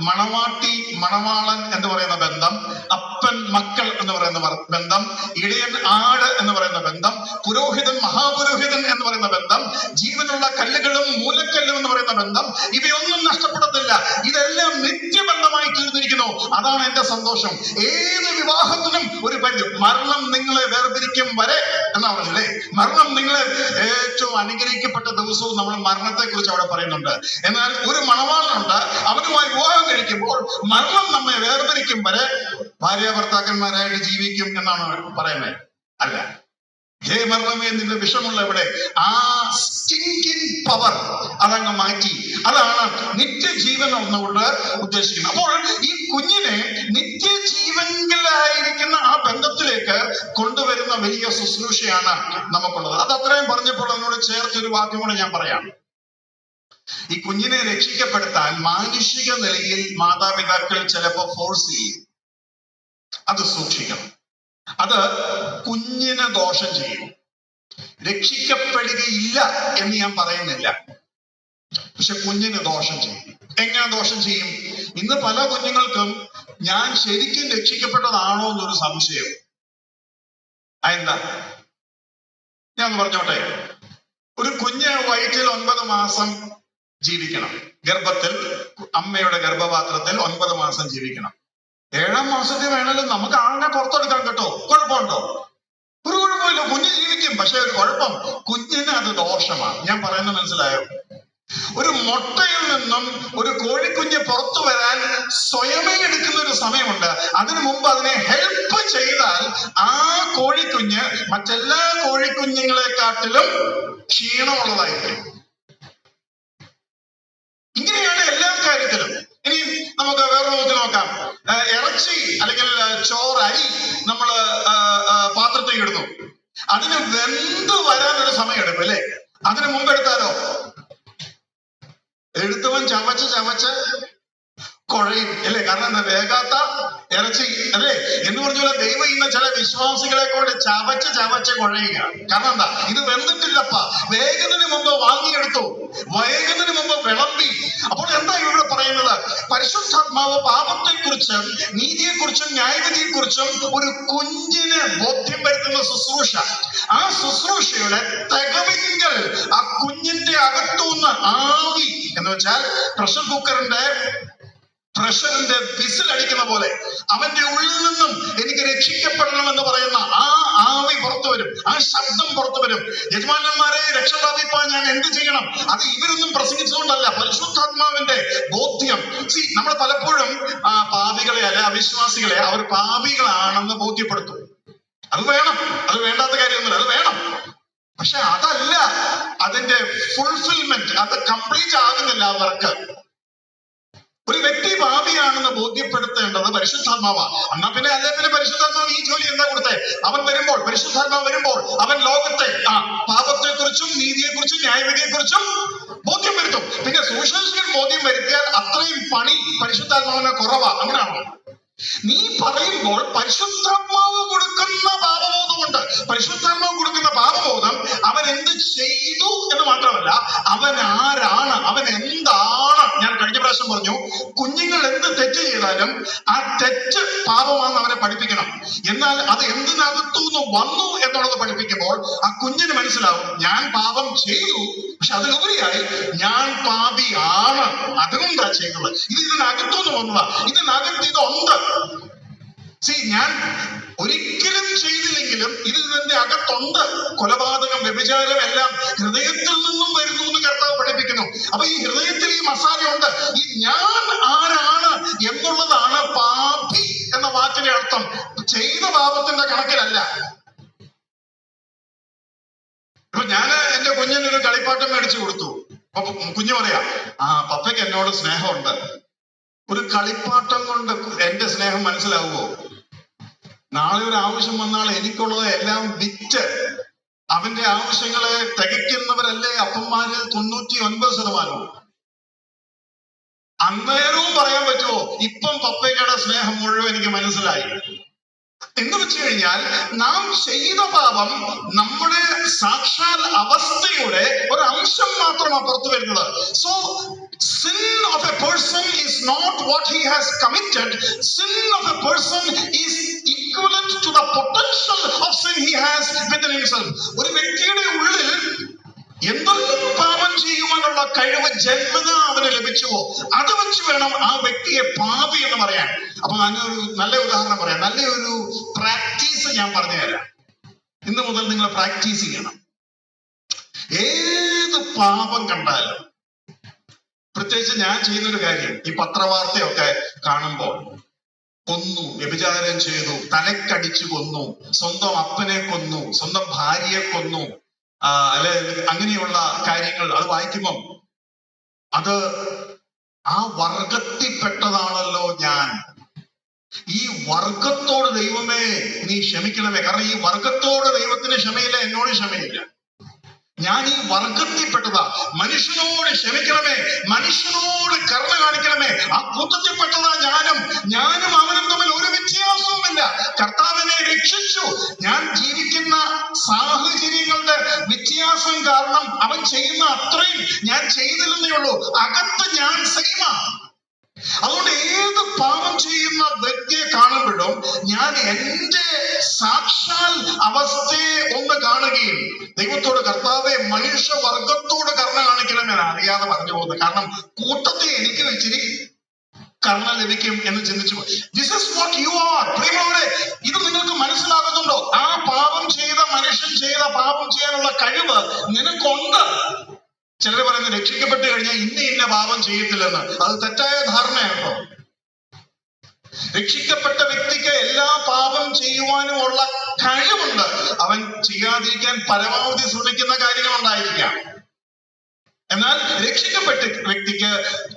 മണവാട്ടി മണവാളൻ എന്ന് പറയുന്ന ബന്ധം, അപ്പൻ മക്കൾ എന്ന് പറയുന്ന ബന്ധം, ഇടയൻ ആട് എന്ന് പറയുന്ന ബന്ധം, പുരോഹിതൻ മഹാപുരോഹിതൻ എന്ന് പറയുന്ന ബന്ധം, ജീവനുള്ള കല്ലുകളും മൂലക്കല്ലും എന്ന് പറയുന്ന ബന്ധം, ഇവയൊന്നും നഷ്ടപ്പെടത്തില്ല. ഇതെല്ലാം നിത്യബന്ധമായി തീർന്നിരിക്കുന്നു. അതാണ് എന്റെ സന്തോഷം. ഏത് വിവാഹത്തിനും ഒരു പരിധി. മരണം നിങ്ങളെ വേർതിരിക്കും വരെ എന്നാ പറഞ്ഞില്ലേ? മരണം നിങ്ങളെ ഏറ്റവും അനുഗ്രഹിക്കപ്പെട്ട ദിവസവും നമ്മൾ മരണത്തെ കുറിച്ച് അവിടെ പറയുന്നുണ്ട്. എന്നാൽ ഒരു മണവാളനുണ്ട്, അവനുമായി വിവാഹം കഴിക്കുമ്പോൾ മരണം നമ്മെ വേർതിരിക്കും വരെ ഭാര്യ ഭർത്താക്കന്മാരായിട്ട് ജീവിക്കും എന്നാണ് പറയുന്നത്. അല്ല, ഹേ മരണമേ നിന്റെ വിഷമുള്ള എവിടെ? ആ സ്റ്റിങ്കിങ് പവർ അതങ്ങ് മാറ്റി. അതാണ് നിത്യജീവൻ എന്നുകൊണ്ട് ഉദ്ദേശിക്കുന്നത്. അപ്പോൾ ഈ കുഞ്ഞിനെ നിത്യജീവനിലായിരിക്കുന്ന ആ ബന്ധത്തിലേക്ക് കൊണ്ടുവരുന്ന വലിയ ശുശ്രൂഷയാണ് നമുക്കുള്ളത്. അത് അത്രയും പറഞ്ഞപ്പോൾ അതിനോട് ചേർത്തൊരു വാക്യം കൂടെ ഞാൻ പറയാം. ഈ കുഞ്ഞിനെ രക്ഷിക്കപ്പെടുത്താൻ മാനുഷിക നിലയിൽ മാതാപിതാക്കൾ ചിലപ്പോൾ ഫോഴ്സ് ചെയ്യും. അത് സൂക്ഷിക്കണം. അത് കുഞ്ഞിന് ദോഷം ചെയ്യും. രക്ഷിക്കപ്പെടുകയില്ല എന്ന് ഞാൻ പറയുന്നില്ല, പക്ഷെ കുഞ്ഞിന് ദോഷം ചെയ്യും. എങ്ങനെ ദോഷം ചെയ്യും? ഇന്ന് പല കുഞ്ഞുങ്ങൾക്കും ഞാൻ ശരിക്കും രക്ഷിക്കപ്പെട്ടതാണോ എന്നൊരു സംശയം. അതെന്താ? ഞാൻ പറഞ്ഞോട്ടെ. ഒരു കുഞ്ഞ് വയറ്റിൽ 9 മാസം ജീവിക്കണം. ഗർഭത്തിൽ, അമ്മയുടെ ഗർഭപാത്രത്തിൽ 9 മാസം ജീവിക്കണം. 7-ാം മാസത്തിൽ വേണമെങ്കിലും നമുക്ക് ആളിനെ പുറത്തെടുക്കാം കേട്ടോ. കുഴപ്പമുണ്ടോ? ഒരു കുഴപ്പമില്ല, കുഞ്ഞ് ജീവിക്കും. പക്ഷെ ഒരു കുഴപ്പം, കുഞ്ഞിന് അത് ദോഷമാണ്. ഞാൻ പറയുന്നത് മനസ്സിലായോ? ഒരു മുട്ടയിൽ നിന്നും ഒരു കോഴിക്കുഞ്ഞ് പുറത്തു വരാൻ സ്വയമേ എടുക്കുന്ന ഒരു സമയമുണ്ട്. അതിനു മുമ്പ് അതിനെ ഹെൽപ്പ് ചെയ്താൽ ആ കോഴിക്കുഞ്ഞ് മറ്റെല്ലാ കോഴിക്കുഞ്ഞുങ്ങളെക്കാട്ടിലും ക്ഷീണമുള്ളതായിരിക്കും. ഇങ്ങനെയാണ് എല്ലാ കാര്യത്തിലും. ഇനി നമുക്ക് വേറെ രൂപത്തിൽ നോക്കാം. ഇറച്ചി അല്ലെങ്കിൽ ചോറ്, അരി നമ്മൾ പാത്രത്തിൽ ഇടുന്നു. അതിന് വെന്ത് വരാനൊരു സമയം എടുക്കും അല്ലേ? അതിന് മുമ്പ് എടുത്താലോ? എടുത്തവൻ ചവച്ച് കുഴയും അല്ലേ? കാരണം എന്താ? വേകാത്ത ഇറച്ചി അല്ലേ എന്ന് പറഞ്ഞ പോലെ ദൈവം ഇന്ന് ചില വിശ്വാസികളെ കൊണ്ട് ചവച്ച് കുഴയുക. കാരണം എന്താ? ഇത് വെന്തിട്ടില്ലപ്പ, വേഗത്തിന് മുമ്പ് വാങ്ങിയെടുത്തു, വേഗത്തിന് മുമ്പ് വിളമ്പി. അപ്പോൾ എന്താ ഇവിടെ പറയുന്നത്? പരിശുദ്ധാത്മാവ് പാപത്തെക്കുറിച്ചും നീതിയെക്കുറിച്ചും ന്യായവിധിയെക്കുറിച്ചും ഒരു കുഞ്ഞിന് ബോധ്യം വരുത്തുന്ന ശുശ്രൂഷ. ആ ശുശ്രൂഷയുടെ തികവിങ്കൽ ആ കുഞ്ഞിന്റെ അകത്തുനിന്ന് ആവി എന്ന് വെച്ചാൽ പ്രഷർ കുക്കറിന്റെ പ്രഷറിന്റെ വിസിൽ അടിക്കുന്ന പോലെ അവന്റെ ഉള്ളിൽ നിന്നും എനിക്ക് രക്ഷിക്കപ്പെടണം എന്ന് പറയുന്ന ആ ആവി പുറത്തു വരും, ആ ശബ്ദം പുറത്തു വരും. യജമാനന്മാരെ, രക്ഷ പ്രാപിപ്പാൻ ഞാൻ എന്ത് ചെയ്യണം? അത് ഇവരൊന്നും പ്രസംഗിച്ചുകൊണ്ടല്ല, പരിശുദ്ധാത്മാവിന്റെ ബോധ്യം. നമ്മൾ പലപ്പോഴും പാപികളെ അല്ലെ അവിശ്വാസികളെ അവർ പാപികളാണെന്ന് ബോധ്യപ്പെടുത്തും. അത് വേണം, അത് വേണ്ടാത്ത കാര്യമൊന്നുമില്ല, അത് വേണം. പക്ഷെ അതല്ല അതിന്റെ ഫുൾഫിൽമെന്റ്, അത് കംപ്ലീറ്റ് ആകുന്നില്ല അവർക്ക്. ഒരു വ്യക്തി പാപിയാണെന്ന് ബോധ്യപ്പെടുത്തേണ്ടത് പരിശുദ്ധാത്മാവാണ്. എന്നാ പിന്നെ പരിശുദ്ധാത്മാവ് ഈ ജോലി എന്താ കൊടുത്തേ? അവൻ വരുമ്പോൾ, പരിശുദ്ധാത്മാവ് വരുമ്പോൾ അവൻ ലോകത്തെ പാപത്തെക്കുറിച്ചും നീതിയെക്കുറിച്ചും ന്യായവിധിയെക്കുറിച്ചും ബോധ്യം വരുത്തും. പിന്നെ സുവിശേഷകൻ ബോധ്യം വരുത്തിയാൽ അത്രയും പണി പരിശുദ്ധാത്മാവിന് കുറവാ. അങ്ങനെയാണോ? നീ പറയുമ്പോൾ പരിശുദ്ധാത്മാവ് കൊടുക്കുന്ന പാപബോധമുണ്ട്. പരിശുദ്ധാത്മാവ് കൊടുക്കുന്ന പാപബോധം അവൻ എന്ത് ചെയ്തു എന്ന് മാത്രമല്ല, അവൻ ആരാണ്, അവൻ എന്താണ്. ഞാൻ കഴിഞ്ഞ പ്രാവശ്യം പറഞ്ഞു, കുഞ്ഞുങ്ങൾ എന്ത് തെറ്റ് ചെയ്താലും ആ തെറ്റ് പാപമാണെന്ന് അവരെ പഠിപ്പിക്കണം. എന്നാൽ അത് എന്തിനകത്തുനിന്ന് വന്നു എന്നുള്ളത് പഠിപ്പിക്കുമ്പോൾ ആ കുഞ്ഞിന് മനസ്സിലാവും, ഞാൻ പാപം ചെയ്തു, പക്ഷെ അതിലുപരിയായി ഞാൻ പാപിയാണ്, അതുകൊണ്ടാ ചെയ്തത്. ഇതിനകത്തുനിന്ന് വന്നതാ, ഇതിനകത്ത് ഇതുണ്ട്. ഞാൻ ഒരിക്കലും ചെയ്തില്ലെങ്കിലും ഇത് ഇതിന്റെ അകത്തുണ്ട്. കൊലപാതകം, വ്യഭിചാരം എല്ലാം ഹൃദയത്തിൽ നിന്നും വരുന്നു എന്ന് കർത്താവ് പഠിപ്പിക്കുന്നു. അപ്പൊ ഈ ഹൃദയത്തിൽ ഈ മസാല ഉണ്ട്. ഈ ഞാൻ ആരാണ് എന്നുള്ളതാണ് പാപി എന്ന വാക്കിന്റെ അർത്ഥം. ചെയ്ത പാപത്തിന്റെ കണക്കിലല്ല. ഇപ്പൊ ഞാൻ എന്റെ കുഞ്ഞിനൊരു കളിപ്പാട്ടം മേടിച്ചു കൊടുത്തു. അപ്പൊ കുഞ്ഞു പറയാ, പപ്പയ്ക്ക് എന്നോട് സ്നേഹമുണ്ട്. ഒരു കളിപ്പാട്ടം കൊണ്ട് എന്റെ സ്നേഹം മനസ്സിലാവുമോ? നാളെ ഒരു ആവശ്യം വന്നാൽ എനിക്കുള്ളത് എല്ലാം വിറ്റ് അവന്റെ ആവശ്യങ്ങളെ തികയ്ക്കുന്നവരല്ലേ അപ്പന്മാരിൽ 99%. അന്നേരവും പറയാൻ പറ്റുമോ ഇപ്പം പപ്പയ്ക്കയുടെ സ്നേഹം മുഴുവൻ എനിക്ക് മനസ്സിലായി എന്ന് വെച്ച് കഴിഞ്ഞാൽ നാം ചെയ്ത പാപം നമ്മുടെ സാക്ഷാൽ അവസ്ഥയുടെ ഒരു അംശം മാത്രമാണ് പുറത്തു വരുന്നത്. So sin of a person is not what he has committed. Sin of a person is equivalent to the potential of sin he has within himself. ഒരു വ്യക്തിയുടെ ഉള്ളിൽ എന്തെങ്കിലും പാപം ചെയ്യുവാനുള്ള കഴിവ് ജന്മന അവന് ലഭിച്ചുവോ അത് വെച്ച് വേണം ആ വ്യക്തിയെ പാപി എന്ന് പറയാൻ. അപ്പൊ ഞാനൊരു നല്ല ഉദാഹരണം പറയാം, നല്ലൊരു പ്രാക്ടീസ് ഞാൻ പറഞ്ഞുതരാം. ഇന്ന് മുതൽ നിങ്ങൾ പ്രാക്ടീസ് ചെയ്യണം. ഏത് പാപം കണ്ടാലും, പ്രത്യേകിച്ച് ഞാൻ ചെയ്യുന്നൊരു കാര്യം, ഈ പത്രവാർത്തയൊക്കെ കാണുമ്പോൾ കൊന്നു, വ്യഭിചാരം ചെയ്തു, തലക്കടിച്ചു കൊന്നു, സ്വന്തം അപ്പനെ കൊന്നു, സ്വന്തം ഭാര്യയെ കൊന്നു, അല്ലെ അങ്ങനെയുള്ള കാര്യങ്ങൾ അത് വായിക്കുമ്പം അത് ആ വർഗത്തിൽപ്പെട്ടതാണല്ലോ ഞാൻ. ഈ വർഗത്തോട് ദൈവമേ നീ ക്ഷമിക്കണമേ. കാരണം ഈ വർഗത്തോട് ദൈവത്തിന് ക്ഷമയില്ല, എന്നോട് ക്ഷമയില്ല. ഞാൻ ഈ വർഗത്തിൽപ്പെട്ടതാ. മനുഷ്യനോട് ക്ഷമിക്കണമേ, മനുഷ്യനോട് കരുണ കാണിക്കണമേ. ആ കൂട്ടത്തിൽപ്പെട്ടതാ ഞാനും അവനും തമ്മിൽ ഒരു വ്യത്യാസവുമില്ല. കർത്താവിനെ രക്ഷിച്ചു. ഞാൻ ജീവിക്കുന്ന സാഹചര്യങ്ങളുടെ വ്യത്യാസം കാരണം അവൻ ചെയ്യുന്ന അത്രയും ഞാൻ ചെയ്തില്ലെന്നേ ഉള്ളൂ. അകത്ത് ഞാൻ സെയിമാണ്. അതുകൊണ്ട് ഏത് പാപം ചെയ്യുന്ന വ്യക്തിയെ കാണുമ്പോഴും ഞാൻ എന്റെ സാക്ഷാൽ അവസ്ഥയെ ഒന്ന് കാണുകയും ദൈവത്തോട്, കർത്താവെ മനുഷ്യവർഗത്തോട് കരുണ കാണിക്കണമെന്ന് അറിയാതെ പറഞ്ഞു പോകുന്നത്. കാരണം കൂട്ടത്തെ എനിക്ക് വെച്ചിരി കരുണ ലഭിക്കും എന്ന് ചിന്തിച്ചു പോയി. This is what you are. പ്രിയമുള്ളവരെ, ഇത് നിങ്ങൾക്ക് മനസ്സിലാകുന്നുണ്ടോ? ആ പാപം ചെയ്ത മനുഷ്യൻ ചെയ്ത പാപം ചെയ്യാനുള്ള കഴിവ് നിനക്കുണ്ട്. ചിലർ പറയുന്നത് രക്ഷിക്കപ്പെട്ട് കഴിഞ്ഞാൽ ഇന്ന പാപം ചെയ്യത്തില്ലെന്ന്. അത് തെറ്റായ ധാരണയാണോ? രക്ഷിക്കപ്പെട്ട വ്യക്തിക്ക് എല്ലാ പാപം ചെയ്യുവാനുമുള്ള കഴിവുണ്ട്. അവൻ ചെയ്യാതിരിക്കാൻ പരമാവധി ശ്രമിക്കുന്ന കാര്യങ്ങൾ ഉണ്ടായിരിക്കാം. എന്നാൽ രക്ഷിക്കപ്പെട്ട വ്യക്തിക്ക്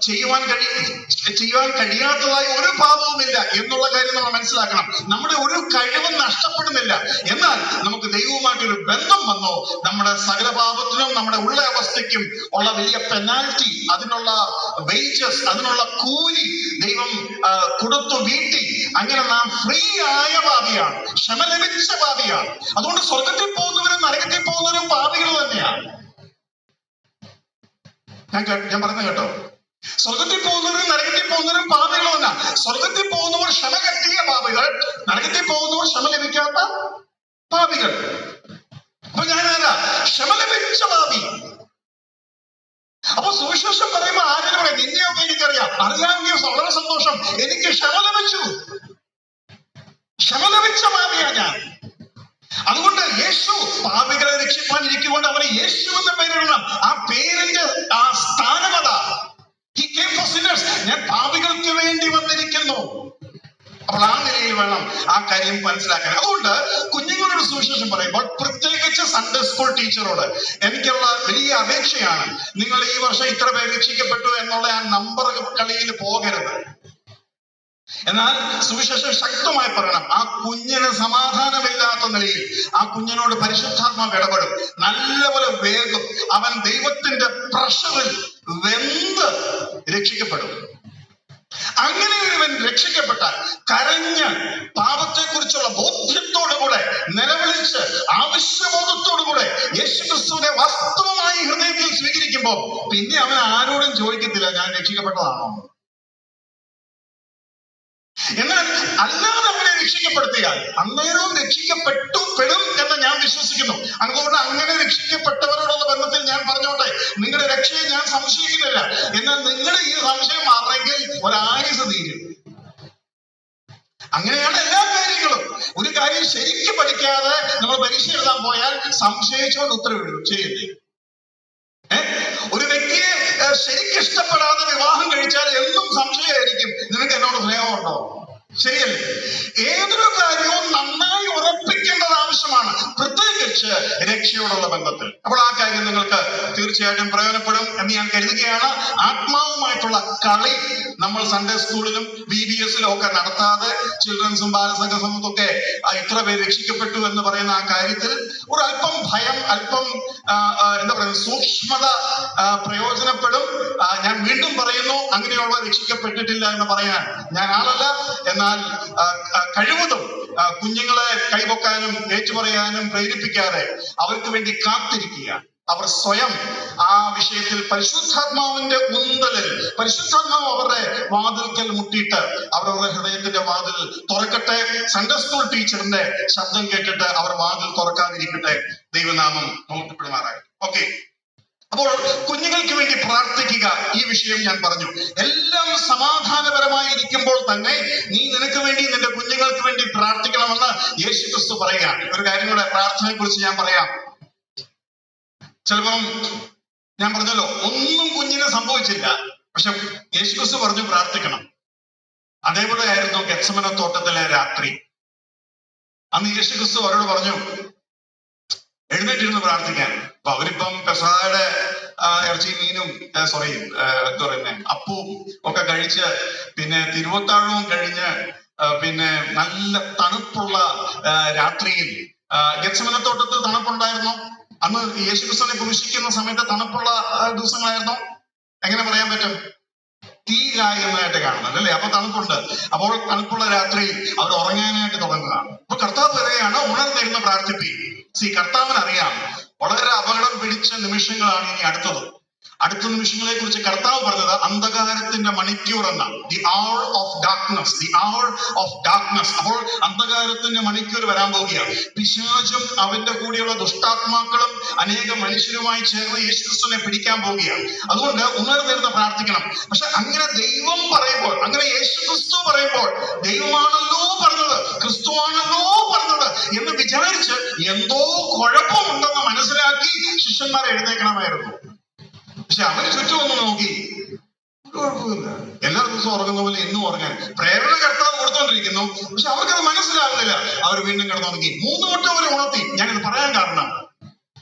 ചെയ്യുവാൻ ചെയ്യാൻ കഴിയാത്തതായി ഒരു പാപവുമില്ല എന്നുള്ള കാര്യം നമ്മൾ മനസ്സിലാക്കണം. നമ്മുടെ ഒരു കഴിവും നഷ്ടപ്പെടുന്നില്ല. എന്നാൽ നമുക്ക് ദൈവവുമായിട്ടൊരു ബന്ധം വന്നോ, നമ്മുടെ സകല പാപത്തിനും നമ്മുടെ ഉള്ള അവസ്ഥയ്ക്കും ഉള്ള വലിയ പെനാൽറ്റി, അതിനുള്ള വേജസ്, അതിനുള്ള കൂലി ദൈവം കൊടുത്തു വീട്ടി. അങ്ങനെ നാം ഫ്രീ ആയ പാപിയാണ്, ക്ഷമ ലഭിച്ച പാപിയാണ്. അതുകൊണ്ട് സ്വർഗത്തിൽ പോകുന്നവരും നരകത്തിൽ പോകുന്നവരും പാപികൾ തന്നെയാണ്. ഞാൻ പറയുന്നത് കേട്ടോ. സ്വർഗത്തിൽ പോകുന്നവരും നരകത്തിൽ പോകുന്നവരും പാപികൾ തന്നെ. സ്വർഗത്തിൽ പോകുന്നവർ ക്ഷമ കെട്ടിയ പാപികൾ, നരകത്തിൽ പോകുന്നവർ ക്ഷമ ലഭിക്കാത്ത പാപികൾ. അപ്പൊ ഞാനാരാ? ക്ഷമ ലഭിച്ച പാപി. അപ്പൊ സുവിശേഷം പറയുമ്പോ ആരും പറയാം, നിന്നെയൊക്കെ എനിക്കറിയാം, അറിയാമെങ്കിൽ വളരെ സന്തോഷം, എനിക്ക് ക്ഷമ ലഭിച്ചു. ക്ഷമ ലഭിച്ച പാപിയാ ഞാൻ. അതുകൊണ്ട് യേശു പാപികളെ രക്ഷിപ്പാൻ ഇരിക്കുകൊണ്ട് അവന് യേശു എന്ന പേരിടണം. ആ പേരിന്റെ ആ സ്ഥാനമത. He came for sinners. ഞാൻ പാപികൾക്ക് വേണ്ടി വന്നിരിക്കുന്നു. അപ്പോൾ ആ നിലയിൽ വേണം ആ കാര്യം മനസ്സിലാക്കാൻ. അതുകൊണ്ട് കുഞ്ഞുങ്ങളോട് സുവിശേഷം പറയുമ്പോൾ, പ്രത്യേകിച്ച് സൺഡേ സ്കൂൾ ടീച്ചറോട് എനിക്കുള്ള വലിയ അപേക്ഷയാണ്, നിങ്ങൾ ഈ വർഷം ഇത്ര പേര് രക്ഷിക്കപ്പെട്ടു എന്നുള്ള ആ നമ്പർ കളിയിൽ പോകരുത്. എന്നാൽ സുവിശേഷം ശക്തമായി പറയണം. ആ കുഞ്ഞിന് സമാധാനമില്ലാത്ത നിലയിൽ ആ കുഞ്ഞിനോട് പരിശുദ്ധാത്മാവ് ഇടപെടും, നല്ലപോലെ വേഗം അവൻ ദൈവത്തിന്റെ പ്രഷറിൽ വെന്ത് രക്ഷിക്കപ്പെടും. അങ്ങനെ ഒരുവൻ രക്ഷിക്കപ്പെട്ടാൽ കരഞ്ഞ് പാപത്തെക്കുറിച്ചുള്ള ബോധ്യത്തോടുകൂടെ നിലവിളിച്ച് ആവശ്യബോധത്തോടുകൂടെ യേശുക്രിസ്തുവിനെ വാസ്തവമായി ഹൃദയത്തിൽ സ്വീകരിക്കുമ്പോൾ പിന്നെ അവൻ ആരോടും ചോദിക്കത്തില്ല, ഞാൻ രക്ഷിക്കപ്പെട്ടതാണോ. എന്നാൽ അല്ലാതെ അവനെ രക്ഷിക്കപ്പെടുത്തിയാൽ അന്നേരവും പെടും എന്ന് ഞാൻ വിശ്വസിക്കുന്നു. അതുകൊണ്ട് അങ്ങനെ രക്ഷിക്കപ്പെട്ടവരോടുള്ള ബന്ധത്തിൽ ഞാൻ പറഞ്ഞോട്ടെ, നിങ്ങളുടെ രക്ഷയെ ഞാൻ സംശയിക്കുന്നില്ല. എന്നാൽ നിങ്ങളുടെ ഈ സംശയം മാറണമെങ്കിൽ ഒരായുസ് തീരും. അങ്ങനെയാണ് എല്ലാ കാര്യങ്ങളും. ഒരു കാര്യം ശരിക്കും പഠിക്കാതെ നമ്മൾ പരീക്ഷ എഴുതാൻ പോയാൽ സംശയിച്ചുകൊണ്ട് ഉത്തരവിടും, ശരിയല്ലേ? ഒരു വ്യക്തിയെ ശരിക്കും ഇഷ്ടപ്പെടാതെ വിവാഹം കഴിച്ചാൽ എന്നും സംശയമായിരിക്കും, നിനക്ക് എന്നോട് സ്നേഹമുണ്ടോ, ശരിയല്ലേ? ഏതൊരു കാര്യവും നന്നായി ഉറപ്പിക്കേണ്ടത് ആവശ്യമാണ്, പ്രത്യേകിച്ച് രക്ഷയോടുള്ള ബന്ധത്തിൽ. അപ്പോൾ ആ കാര്യം നിങ്ങൾക്ക് തീർച്ചയായിട്ടും പ്രയോജനപ്പെടും എന്ന് ഞാൻ കരുതുകയാണ്. ആത്മാവുമായിട്ടുള്ള കളി നമ്മൾ സൺഡേ സ്കൂളിലും VBS-ലും ഒക്കെ നടത്താതെ, ചിൽഡ്രൻസും ബാലസംഘ സമൂഹത്തൊക്കെ ഇത്ര പേര് രക്ഷിക്കപ്പെട്ടു എന്ന് പറയുന്ന ആ കാര്യത്തിൽ ഒരല്പം ഭയം, അല്പം എന്താ പറയുക, സൂക്ഷ്മത പ്രയോജനപ്പെടും. ഞാൻ വീണ്ടും പറയുന്നു, അങ്ങനെയുള്ള രക്ഷിക്കപ്പെട്ടിട്ടില്ല എന്ന് പറയാൻ ഞാൻ ആളല്ല. എന്നാൽ കഴിവതും കുഞ്ഞുങ്ങളെ കൈപൊക്കാനും ഏറ്റുപറയാനും പ്രേരിപ്പിക്കാതെ അവർക്ക് വേണ്ടി കാത്തിരിക്കുക. അവർ സ്വയം ആ വിഷയത്തിൽ പരിശുദ്ധാത്മാവിന്റെ ഉന്തലിൽ, പരിശുദ്ധാത്മാവ് അവരുടെ വാതിൽക്കൽ മുട്ടിയിട്ട് അവരവരുടെ ഹൃദയത്തിന്റെ വാതിൽ തുറക്കട്ടെ. സൺഡേ സ്കൂൾ ടീച്ചറിന്റെ ശബ്ദം കേട്ടിട്ട് അവർ വാതിൽ തുറക്കാതിരിക്കട്ടെ. ദൈവനാമം മഹത്വപ്പെടുമാറാകട്ടെ. ഓക്കെ, അപ്പോൾ കുഞ്ഞുങ്ങൾക്ക് വേണ്ടി പ്രാർത്ഥിക്കുക. ഈ വിഷയം ഞാൻ പറഞ്ഞു. എല്ലാം സമാധാനപരമായി ഇരിക്കുമ്പോൾ തന്നെ നീ നിനക്ക് വേണ്ടി, നിന്റെ കുഞ്ഞുങ്ങൾക്ക് വേണ്ടി പ്രാർത്ഥിക്കണമെന്ന് യേശുക്രിസ്തു പറയുക. ഒരു കാര്യം കൂടെ പ്രാർത്ഥനയെ കുറിച്ച് ഞാൻ പറയാം. ചിലപ്പം ഞാൻ പറഞ്ഞല്ലോ, ഒന്നും കുഞ്ഞിന് സംഭവിച്ചില്ല, പക്ഷെ യേശുക്രിസ്തു പറഞ്ഞു പ്രാർത്ഥിക്കണം. അതേപോലെ ആയിരുന്നു ഗെത്സമന തോട്ടത്തിലെ രാത്രി. അന്ന് യേശുക്രിസ്തു അവരോട് പറഞ്ഞു എഴുന്നേറ്റിരുന്ന് പ്രാർത്ഥിക്കാൻ. അപ്പൊ അവരിപ്പം പെസഹയുടെ ഇറച്ചി മീനും എന്താ പറയുന്നേ, അപ്പവും ഒക്കെ കഴിച്ച്, പിന്നെ തിരുവത്താഴവും കഴിഞ്ഞ്, പിന്നെ നല്ല തണുപ്പുള്ള രാത്രിയിൽ ഗെത്സമന തോട്ടത്തിൽ തണുപ്പുണ്ടായിരുന്നു. അന്ന് യേശുക്രിസ്തുവിനെ ക്രൂശിക്കുന്ന സമയത്ത് തണുപ്പുള്ള ദിവസങ്ങളായിരുന്നു. എങ്ങനെ പറയാൻ പറ്റും? തീ കായുന്നതായിട്ട് കാണുന്നത് അല്ലേ? അപ്പൊ തണുപ്പുണ്ട്. അപ്പോൾ തണുപ്പുള്ള രാത്രിയിൽ അവർ ഉറങ്ങാനായിട്ട് തുടങ്ങുകയാണ്. അപ്പൊ കർത്താവ് പറയുകയാണ്, ഉണർന്നിരുന്ന് പ്രാർത്ഥിപ്പി. കർത്താവിന് അറിയാം വളരെ അപകടം പിടിച്ച നിമിഷങ്ങളാണ് ഇനി അടുത്ത നിമിഷങ്ങളെ കുറിച്ച് കർത്താവ് പറഞ്ഞത് അന്ധകാരത്തിന്റെ മണിക്കൂർ എന്ന, the hour of darkness, the hour of darkness. അപ്പോൾ അന്ധകാരത്തിന്റെ മണിക്കൂർ വരാൻ പോവുകയാണ്. പിശാചും അവന്റെ കൂടെയുള്ള ദുഷ്ടാത്മാക്കളും അനേകം മനുഷ്യരുമായി ചേർന്ന് യേശുക്രിസ്തുവിനെ പിടിക്കാൻ പോവുകയാണ്. അതുകൊണ്ട് ഉണർന്നിരുന്ന് പ്രാർത്ഥിക്കണം. പക്ഷെ അങ്ങനെ ദൈവം പറയുമ്പോൾ, അങ്ങനെ യേശുക്രിസ്തു പറയുമ്പോൾ, ദൈവമാണല്ലോ പറഞ്ഞത്, ക്രിസ്തുവാണല്ലോ പറഞ്ഞത് എന്ന് വിചാരിച്ച് എന്തോ കുഴപ്പമുണ്ടെന്ന് മനസ്സിലാക്കി ശിഷ്യന്മാരെ എഴുന്നേക്കണമായിരുന്നു. പക്ഷെ അവര് ചുറ്റും ഒന്ന് നോക്കി, ഒരു കുഴപ്പമില്ല, എല്ലാ ദിവസവും ഉറങ്ങുന്ന പോലെ എന്നും ഉറങ്ങാൻ പ്രേരണ കർത്താവ് കൊടുത്തോണ്ടിരിക്കുന്നു. പക്ഷെ അവർക്കത് മനസ്സിലാകുന്നില്ല. അവർ വീണ്ടും കിടന്നുറങ്ങി. 3 വട്ടം അവരെ ഉണർത്തി. ഞാനിത് പറയാൻ കാരണം,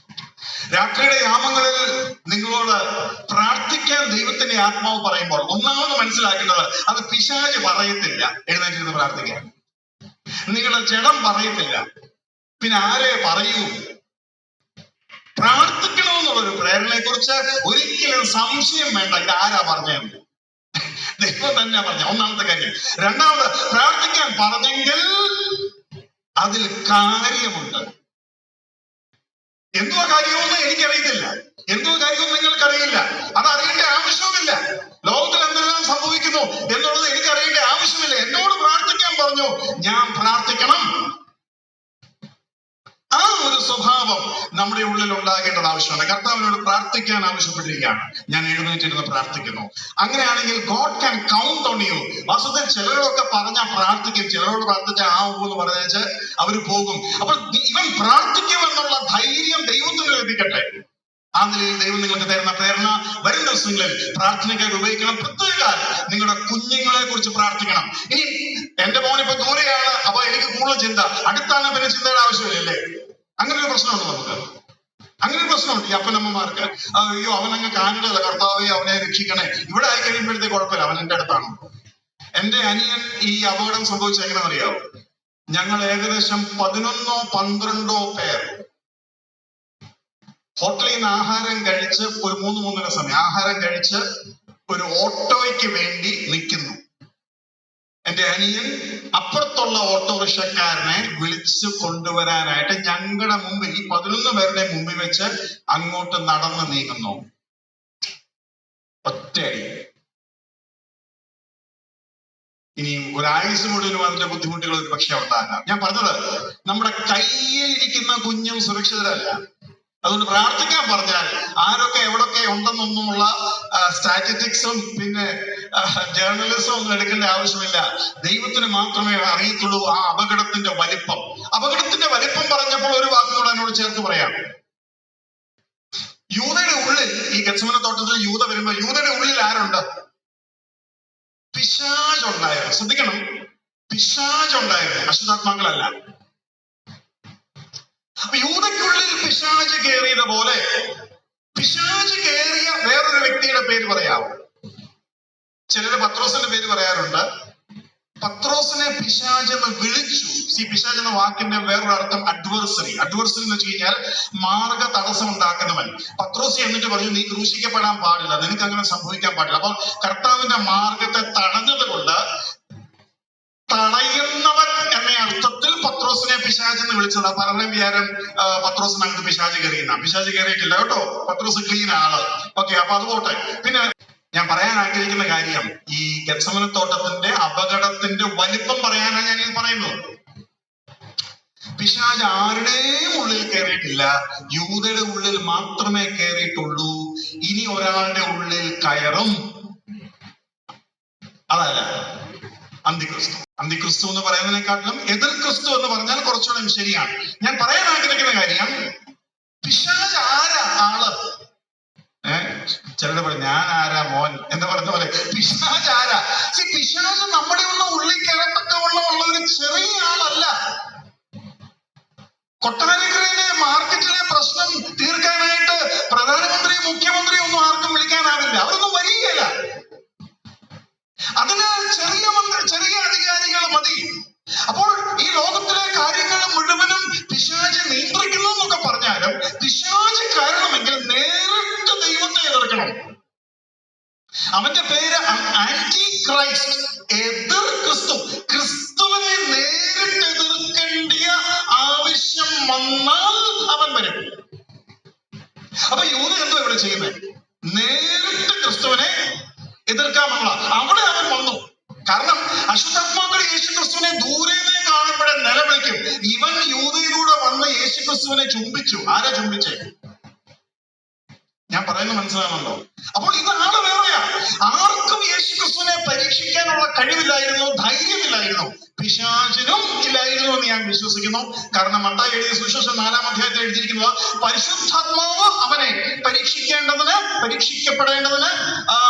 രാത്രിയുടെ യാമങ്ങളിൽ നിങ്ങളോട് പ്രാർത്ഥിക്കാൻ ദൈവത്തിന്റെ ആത്മാവ് പറയുമ്പോൾ ഒന്നാമത് മനസ്സിലാക്കേണ്ടത് അത് പിശാച് പറയത്തില്ല എഴുന്നേറ്റിരുന്ന് പ്രാർത്ഥിക്കാൻ. നിങ്ങളുടെ ജഡം പറയത്തില്ല. പിന്നെ ആരെ പറയൂ? പ്രാർത്ഥിക്കണമെന്നുള്ളൊരു പ്രേരണയെ കുറിച്ച് ഒരിക്കലും സംശയം വേണ്ട. ഇത് ആരാ പറഞ്ഞത്? ദൈവം തന്നെ പറഞ്ഞ ഒന്നാമത്തെ കാര്യം. രണ്ടാമത്, പ്രാർത്ഥിക്കാൻ പറഞ്ഞെങ്കിൽ അതിൽ കാര്യമുണ്ട്. എന്തോ കാര്യമൊന്നും എനിക്കറിയത്തില്ല, എന്തോ കാര്യമൊന്നും നിങ്ങൾക്കറിയില്ല. അത് അറിയേണ്ട ആവശ്യവുമില്ല. ലോകത്തിൽ എന്തെല്ലാം സംഭവിക്കുന്നു എന്നുള്ളത് എനിക്കറിയേണ്ട ആവശ്യമില്ല. എന്നോട് പ്രാർത്ഥിക്കാൻ പറഞ്ഞു, ഞാൻ പ്രാർത്ഥിക്കണം. ആ ഒരു സ്വഭാവം നമ്മുടെ ഉള്ളിൽ ഉണ്ടാകേണ്ടത് ആവശ്യമാണ്. കർത്താവിനോട് പ്രാർത്ഥിക്കാൻ ആവശ്യപ്പെട്ടിരിക്കുകയാണ്. ഞാൻ എഴുന്നേറ്റിരുന്ന് പ്രാർത്ഥിക്കുന്നു. അങ്ങനെയാണെങ്കിൽ God can count on you. വാസ്തവത്തിൽ ചിലരോടൊക്കെ പറഞ്ഞാൽ പ്രാർത്ഥിക്കും, ചിലരോട് പ്രാർത്ഥിച്ചാൽ എന്ന് പറഞ്ഞേച്ച് അവര് പോകും. അപ്പോൾ ഇവൻ പ്രാർത്ഥിക്കുമെന്നുള്ള ധൈര്യം ദൈവത്തിന് ലഭിക്കട്ടെ. ആ നിലയിൽ ദൈവം നിങ്ങൾക്ക് തരുന്ന പ്രേരണ വരും ദിവസങ്ങളിൽ പ്രാർത്ഥനയ്ക്കായി ഉപയോഗിക്കണം. പ്രത്യേക നിങ്ങളുടെ കുഞ്ഞുങ്ങളെ കുറിച്ച് പ്രാർത്ഥിക്കണം. ഇനി എന്റെ മോനിപ്പോ ദൂരെയാണ്, അപ്പൊ എനിക്ക് കൂടുതൽ ചിന്ത, അടുത്താണ്, പിന്നെ ചിന്തയുടെ ആവശ്യമില്ലല്ലേ? അങ്ങനെ ഒരു പ്രശ്നമുണ്ട് നമുക്ക്. അങ്ങനെ ഒരു പ്രശ്നമുണ്ട് ഈ അപ്പനമ്മമാർക്ക്. അയ്യോ, അവനങ്ങ് കാനഡയല്ല, കർത്താവേ അവനെ രക്ഷിക്കണേ. ഇവിടെ ആയി കഴിയുമ്പോഴത്തേക്ക് കുഴപ്പമില്ല, അവൻ എന്റെ അടുത്താണ്. എന്റെ അനിയൻ ഈ അപകടം സംഭവിച്ചെങ്ങനെ അറിയാവോ? ഞങ്ങൾ ഏകദേശം 11-12 പേർ ഹോട്ടലിൽ നിന്ന് ആഹാരം കഴിച്ച് ഒരു 3-3:30 സമയം ആഹാരം കഴിച്ച് ഒരു ഓട്ടോയ്ക്ക് വേണ്ടി നിൽക്കുന്നു. എന്റെ അനിയൻ അപ്പുറത്തുള്ള ഓട്ടോറിക്ഷക്കാരനെ വിളിച്ചു കൊണ്ടുവരാനായിട്ട് ഞങ്ങളുടെ മുമ്പിൽ, ഈ 11 പേരുടെ മുമ്പിൽ വെച്ച് അങ്ങോട്ട് നടന്ന് നീങ്ങുന്നു. ഒറ്റയടി. ഇനി ഒരായുസ് മുഴുവനും അതിന്റെ ബുദ്ധിമുട്ടുകൾ ഒരു പക്ഷെ ഉണ്ടാകാം. ഞാൻ പറഞ്ഞത്, നമ്മുടെ കയ്യിൽ ഇരിക്കുന്ന കുഞ്ഞും സുരക്ഷിതരല്ല. അതുകൊണ്ട് പ്രാർത്ഥിക്കാൻ പറഞ്ഞാൽ ആരൊക്കെ എവിടൊക്കെ ഉണ്ടെന്നൊന്നുമുള്ള സ്റ്റാറ്റിസ്റ്റിക്സും പിന്നെ ജേർണലിസവും ഒന്നും എടുക്കേണ്ട ആവശ്യമില്ല. ദൈവത്തിന് മാത്രമേ അറിയത്തുള്ളൂ ആ അപകടത്തിന്റെ വലിപ്പം. അപകടത്തിന്റെ വലിപ്പം പറഞ്ഞപ്പോൾ ഒരു വാക്കുകൂടെ എന്നോട് ചേർത്ത് പറയാം. യൂദയുടെ ഉള്ളിൽ, ഈ ഗെത്സമനെ തോട്ടത്തിൽ യൂദ വരുമ്പോൾ യൂദയുടെ ഉള്ളിൽ ആരുണ്ട്? പിശാച് ഉണ്ടായിരുന്നു. ശ്രദ്ധിക്കണം, പിശാച് ഉണ്ടായിരുന്നു, അശുദ്ധാത്മാക്കളല്ല. അപ്പൊ യൂദയ്ക്കുള്ളിൽ പിശാച് കയറിയത് പോലെ പിശാച് കയറിയ വേറൊരു വ്യക്തിയുടെ പേര് പറയാമോ? ചിലര് പത്രോസിന്റെ പേര് പറയാറുണ്ട്. പത്രോസിനെ പിശാച് എന്ന് വിളിച്ചു. പിശാച് എന്ന വാക്കിന്റെ വേറൊരു അർത്ഥം അഡ്വേഴ്സറി. അഡ്വേഴ്സറി എന്ന് വെച്ച് കഴിഞ്ഞാൽ മാർഗ തടസ്സം ഉണ്ടാക്കുന്നവൻ. പത്രോസ് എന്നിട്ട് പറഞ്ഞു, നീ ക്രൂശിക്കപ്പെടാൻ പാടില്ല, നിനക്ക് അങ്ങനെ സംഭവിക്കാൻ പാടില്ല. അപ്പൊ കർത്താവിന്റെ മാർഗത്തെ തടഞ്ഞത് കൊണ്ട് തടയുന്നവൻ എന്ന അർത്ഥത്തിൽ പത്രോസിനെ പിശാച് എന്ന് വിളിച്ചത്. പലരുടെയും വിചാരം പത്രോസിനകത്ത് പിശാച് കയറിയുന്ന. പിശാച് കയറിയിട്ടില്ല കേട്ടോ, പത്രോസ് ക്ലീൻ ആള്. ഓക്കെ, അപ്പൊ അത് പോട്ടെ. പിന്നെ ഞാൻ പറയാൻ ആഗ്രഹിക്കുന്ന കാര്യം, ഈ ഗെത്സമനെ തോട്ടത്തിന്റെ അപകടത്തിന്റെ വലിപ്പം പറയാനാണ് ഞാൻ ഇത് പറയുന്നത്. പിശാച് ആരുടെയും ഉള്ളിൽ കയറിയിട്ടില്ല, യൂദയുടെ ഉള്ളിൽ മാത്രമേ കയറിയിട്ടുള്ളൂ. ഇനി ഒരാളുടെ ഉള്ളിൽ കയറും. അതല്ല അന്തിക്രിസ്തു. അന്തിക്രിസ്തു എന്ന് പറയുന്നതിനെക്കാട്ടിലും എതിർ ക്രിസ്തു എന്ന് പറഞ്ഞാൽ കുറച്ചുകൂടെ ശരിയാണ്. ഞാൻ പറയാൻ ആഗ്രഹിക്കുന്ന കാര്യം, പിശാച് ആരാ ആള്? ചിലര് പറയും, ഞാൻ ആരാ മോൻ എന്ന് പറഞ്ഞ പോലെ പിശാച് ആരാ? പിശാച് നമ്മുടെ ഒന്നും ഉള്ളിൽ കയറത്തക്കവണ്ണം ഉള്ള ഒരു ചെറിയ ആളല്ല. കൊട്ടാരക്കരയിലെ മാർക്കറ്റിലെ പ്രശ്നം തീർക്കാനായിട്ട് പ്രധാനമന്ത്രി, മുഖ്യമന്ത്രി ഒന്നും ആർക്കും വിളിക്കാനാവില്ല. അവരൊന്നും വരികയില്ല. അതിന് ചെറിയ അധികാരികൾ മതി. അപ്പോൾ ഈ ലോകത്തിലെ കാര്യങ്ങൾ മുഴുവനും പിശാച് നിയന്ത്രിക്കുന്നു എന്നൊക്കെ പറഞ്ഞാലും പിശാച് കാരണമെങ്കിൽ നേരിട്ട് ദൈവത്തെ എതിർക്കണം. അവന്റെ പേര് ആന്റി ക്രൈസ്റ്റ്, എതിർ ക്രിസ്തു. ക്രിസ്തുവിനെ നേരിട്ട് എതിർക്കേണ്ട ആവശ്യം വന്നാൽ അവൻ വരും. അപ്പൊ യൂദ എന്തോ ഇവിടെ ചെയ്യുന്നത്? നേരിട്ട് ക്രിസ്തുവിനെ എതിർക്കാമെന്നുള്ള അവിടെ അവൻ വന്നു. കാരണം അശുദ്ധാത്മാക്കൾ യേശു ക്രിസ്തുവിനെ ദൂരെ കാണുമ്പോഴേ നിലവിളിക്കും. ഇവൻ യൂദയിലൂടെ വന്ന് യേശു ക്രിസ്തുവിനെ ചുംബിച്ചു. ആരാ ചുംബിച്ചേ? ഞാൻ പറയുന്നത് മനസ്സിലാണല്ലോ. അപ്പോൾ ഇത് ആള് വേറെയാ. ആർക്കും യേശു ക്രിസ്തുവിനെ പരീക്ഷിക്കാനുള്ള കഴിവില്ലായിരുന്നു, ധൈര്യമില്ലായിരുന്നു. പിശാചിനും ഇല്ലായിരുന്നു എന്ന് ഞാൻ വിശ്വസിക്കുന്നു. കാരണം മത്തായി എഴുതിയ സുവിശേഷം 4-ാം അധ്യായത്തിൽ എഴുതിയിരിക്കുന്നത്, പരിശുദ്ധാത്മാവ് അവനെ പരീക്ഷിക്കപ്പെടേണ്ടതിന്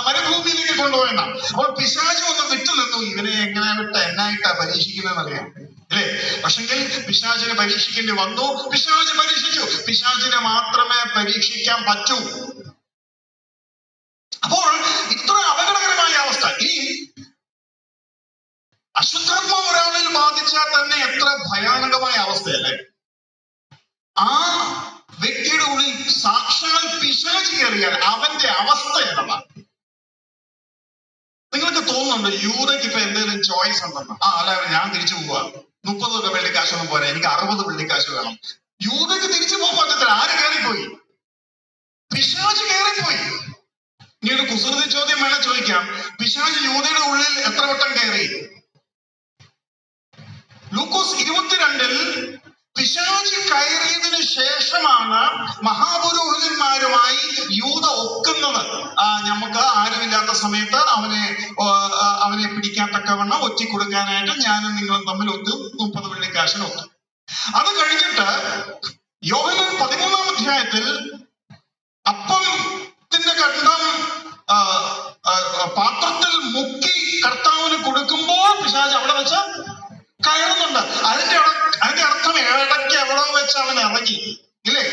മരുഭൂമിയിലേക്ക് കൊണ്ടുപോയെന്നാണ്. അപ്പോൾ പിശാച് ഒന്ന് വിട്ടു നിന്നു. ഇവനെ എങ്ങനെ വിട്ട് എന്നായിട്ടാ പരീക്ഷിക്കുന്നതെന്നറിയാം. അല്ലേ? പക്ഷെങ്കിൽ പിശാചിനെ പരീക്ഷിക്കേണ്ടി വന്നു. പിശാച് പരീക്ഷിച്ചു. പിശാചിനെ മാത്രമേ പരീക്ഷിക്കാൻ പറ്റൂ. അപ്പോൾ ഇത്ര അപകടകരമായ അവസ്ഥ. ഇനി അശുദ്ധാത്മാവ് ഒരാളിൽ ബാധിച്ചാൽ തന്നെ എത്ര ഭയാനകമായ അവസ്ഥയല്ലേ? ആ വ്യക്തിയുടെ ഉള്ളിൽ സാക്ഷാൽ പിശാച് കയറിയാൽ അവന്റെ അവസ്ഥ ഏതാണ്? നിങ്ങൾക്ക് തോന്നുന്നുണ്ടോ യൂദയ്ക്ക് ഇപ്പൊ എന്തെങ്കിലും ചോയ്സ് ഉണ്ടെന്ന്? അല്ല, ഞാൻ തിരിച്ചു പോവാ, 30 വെള്ളിക്കാശൊന്നും പോരാ, എനിക്ക് 60 വെള്ളിക്കാശ് വേണം. യൂദയ്ക്ക് തിരിച്ചു പോകാൻ പറ്റത്തില്ല. ആര് കയറിപ്പോയി? പിശാച് കയറിപ്പോയി. ഇനി ഒരു കുസൃതി ചോദ്യം വേണം ചോദിക്കാം. പിശാച് യൂദയുടെ ഉള്ളിൽ എത്ര വട്ടം കയറി? ലൂക്കോസ് 22-ൽ പിശാച് കയറിയതിനു ശേഷമാണ് മഹാപുരോഹിതന്മാരുമായി യൂദ ഒക്കുന്നത്. നമുക്ക് ആരുമില്ലാത്ത സമയത്ത് അവനെ പിടിക്കാൻ തക്കവണ്ണം ഒറ്റി കൊടുക്കാനായിട്ട് ഞാനും നിങ്ങളും തമ്മിൽ ഒത്തും 30 വെള്ളിക്കാശിന് ഒത്തും. അത് കഴിഞ്ഞിട്ട് യോഹന്നാൻ 13-ാം അധ്യായത്തിൽ അപ്പത്തിന്റെ കണ്ഠം പാത്രത്തിൽ മുക്കി കർത്താവിന് കൊടുക്കുമ്പോൾ പിശാച് അവിടെ വെച്ച് കയറുന്നുണ്ട്. അതിന്റെ അർത്ഥം ഇടയ്ക്ക് എവിടോ വെച്ച് അവൻ ഇറങ്ങി, ഇല്ലേ?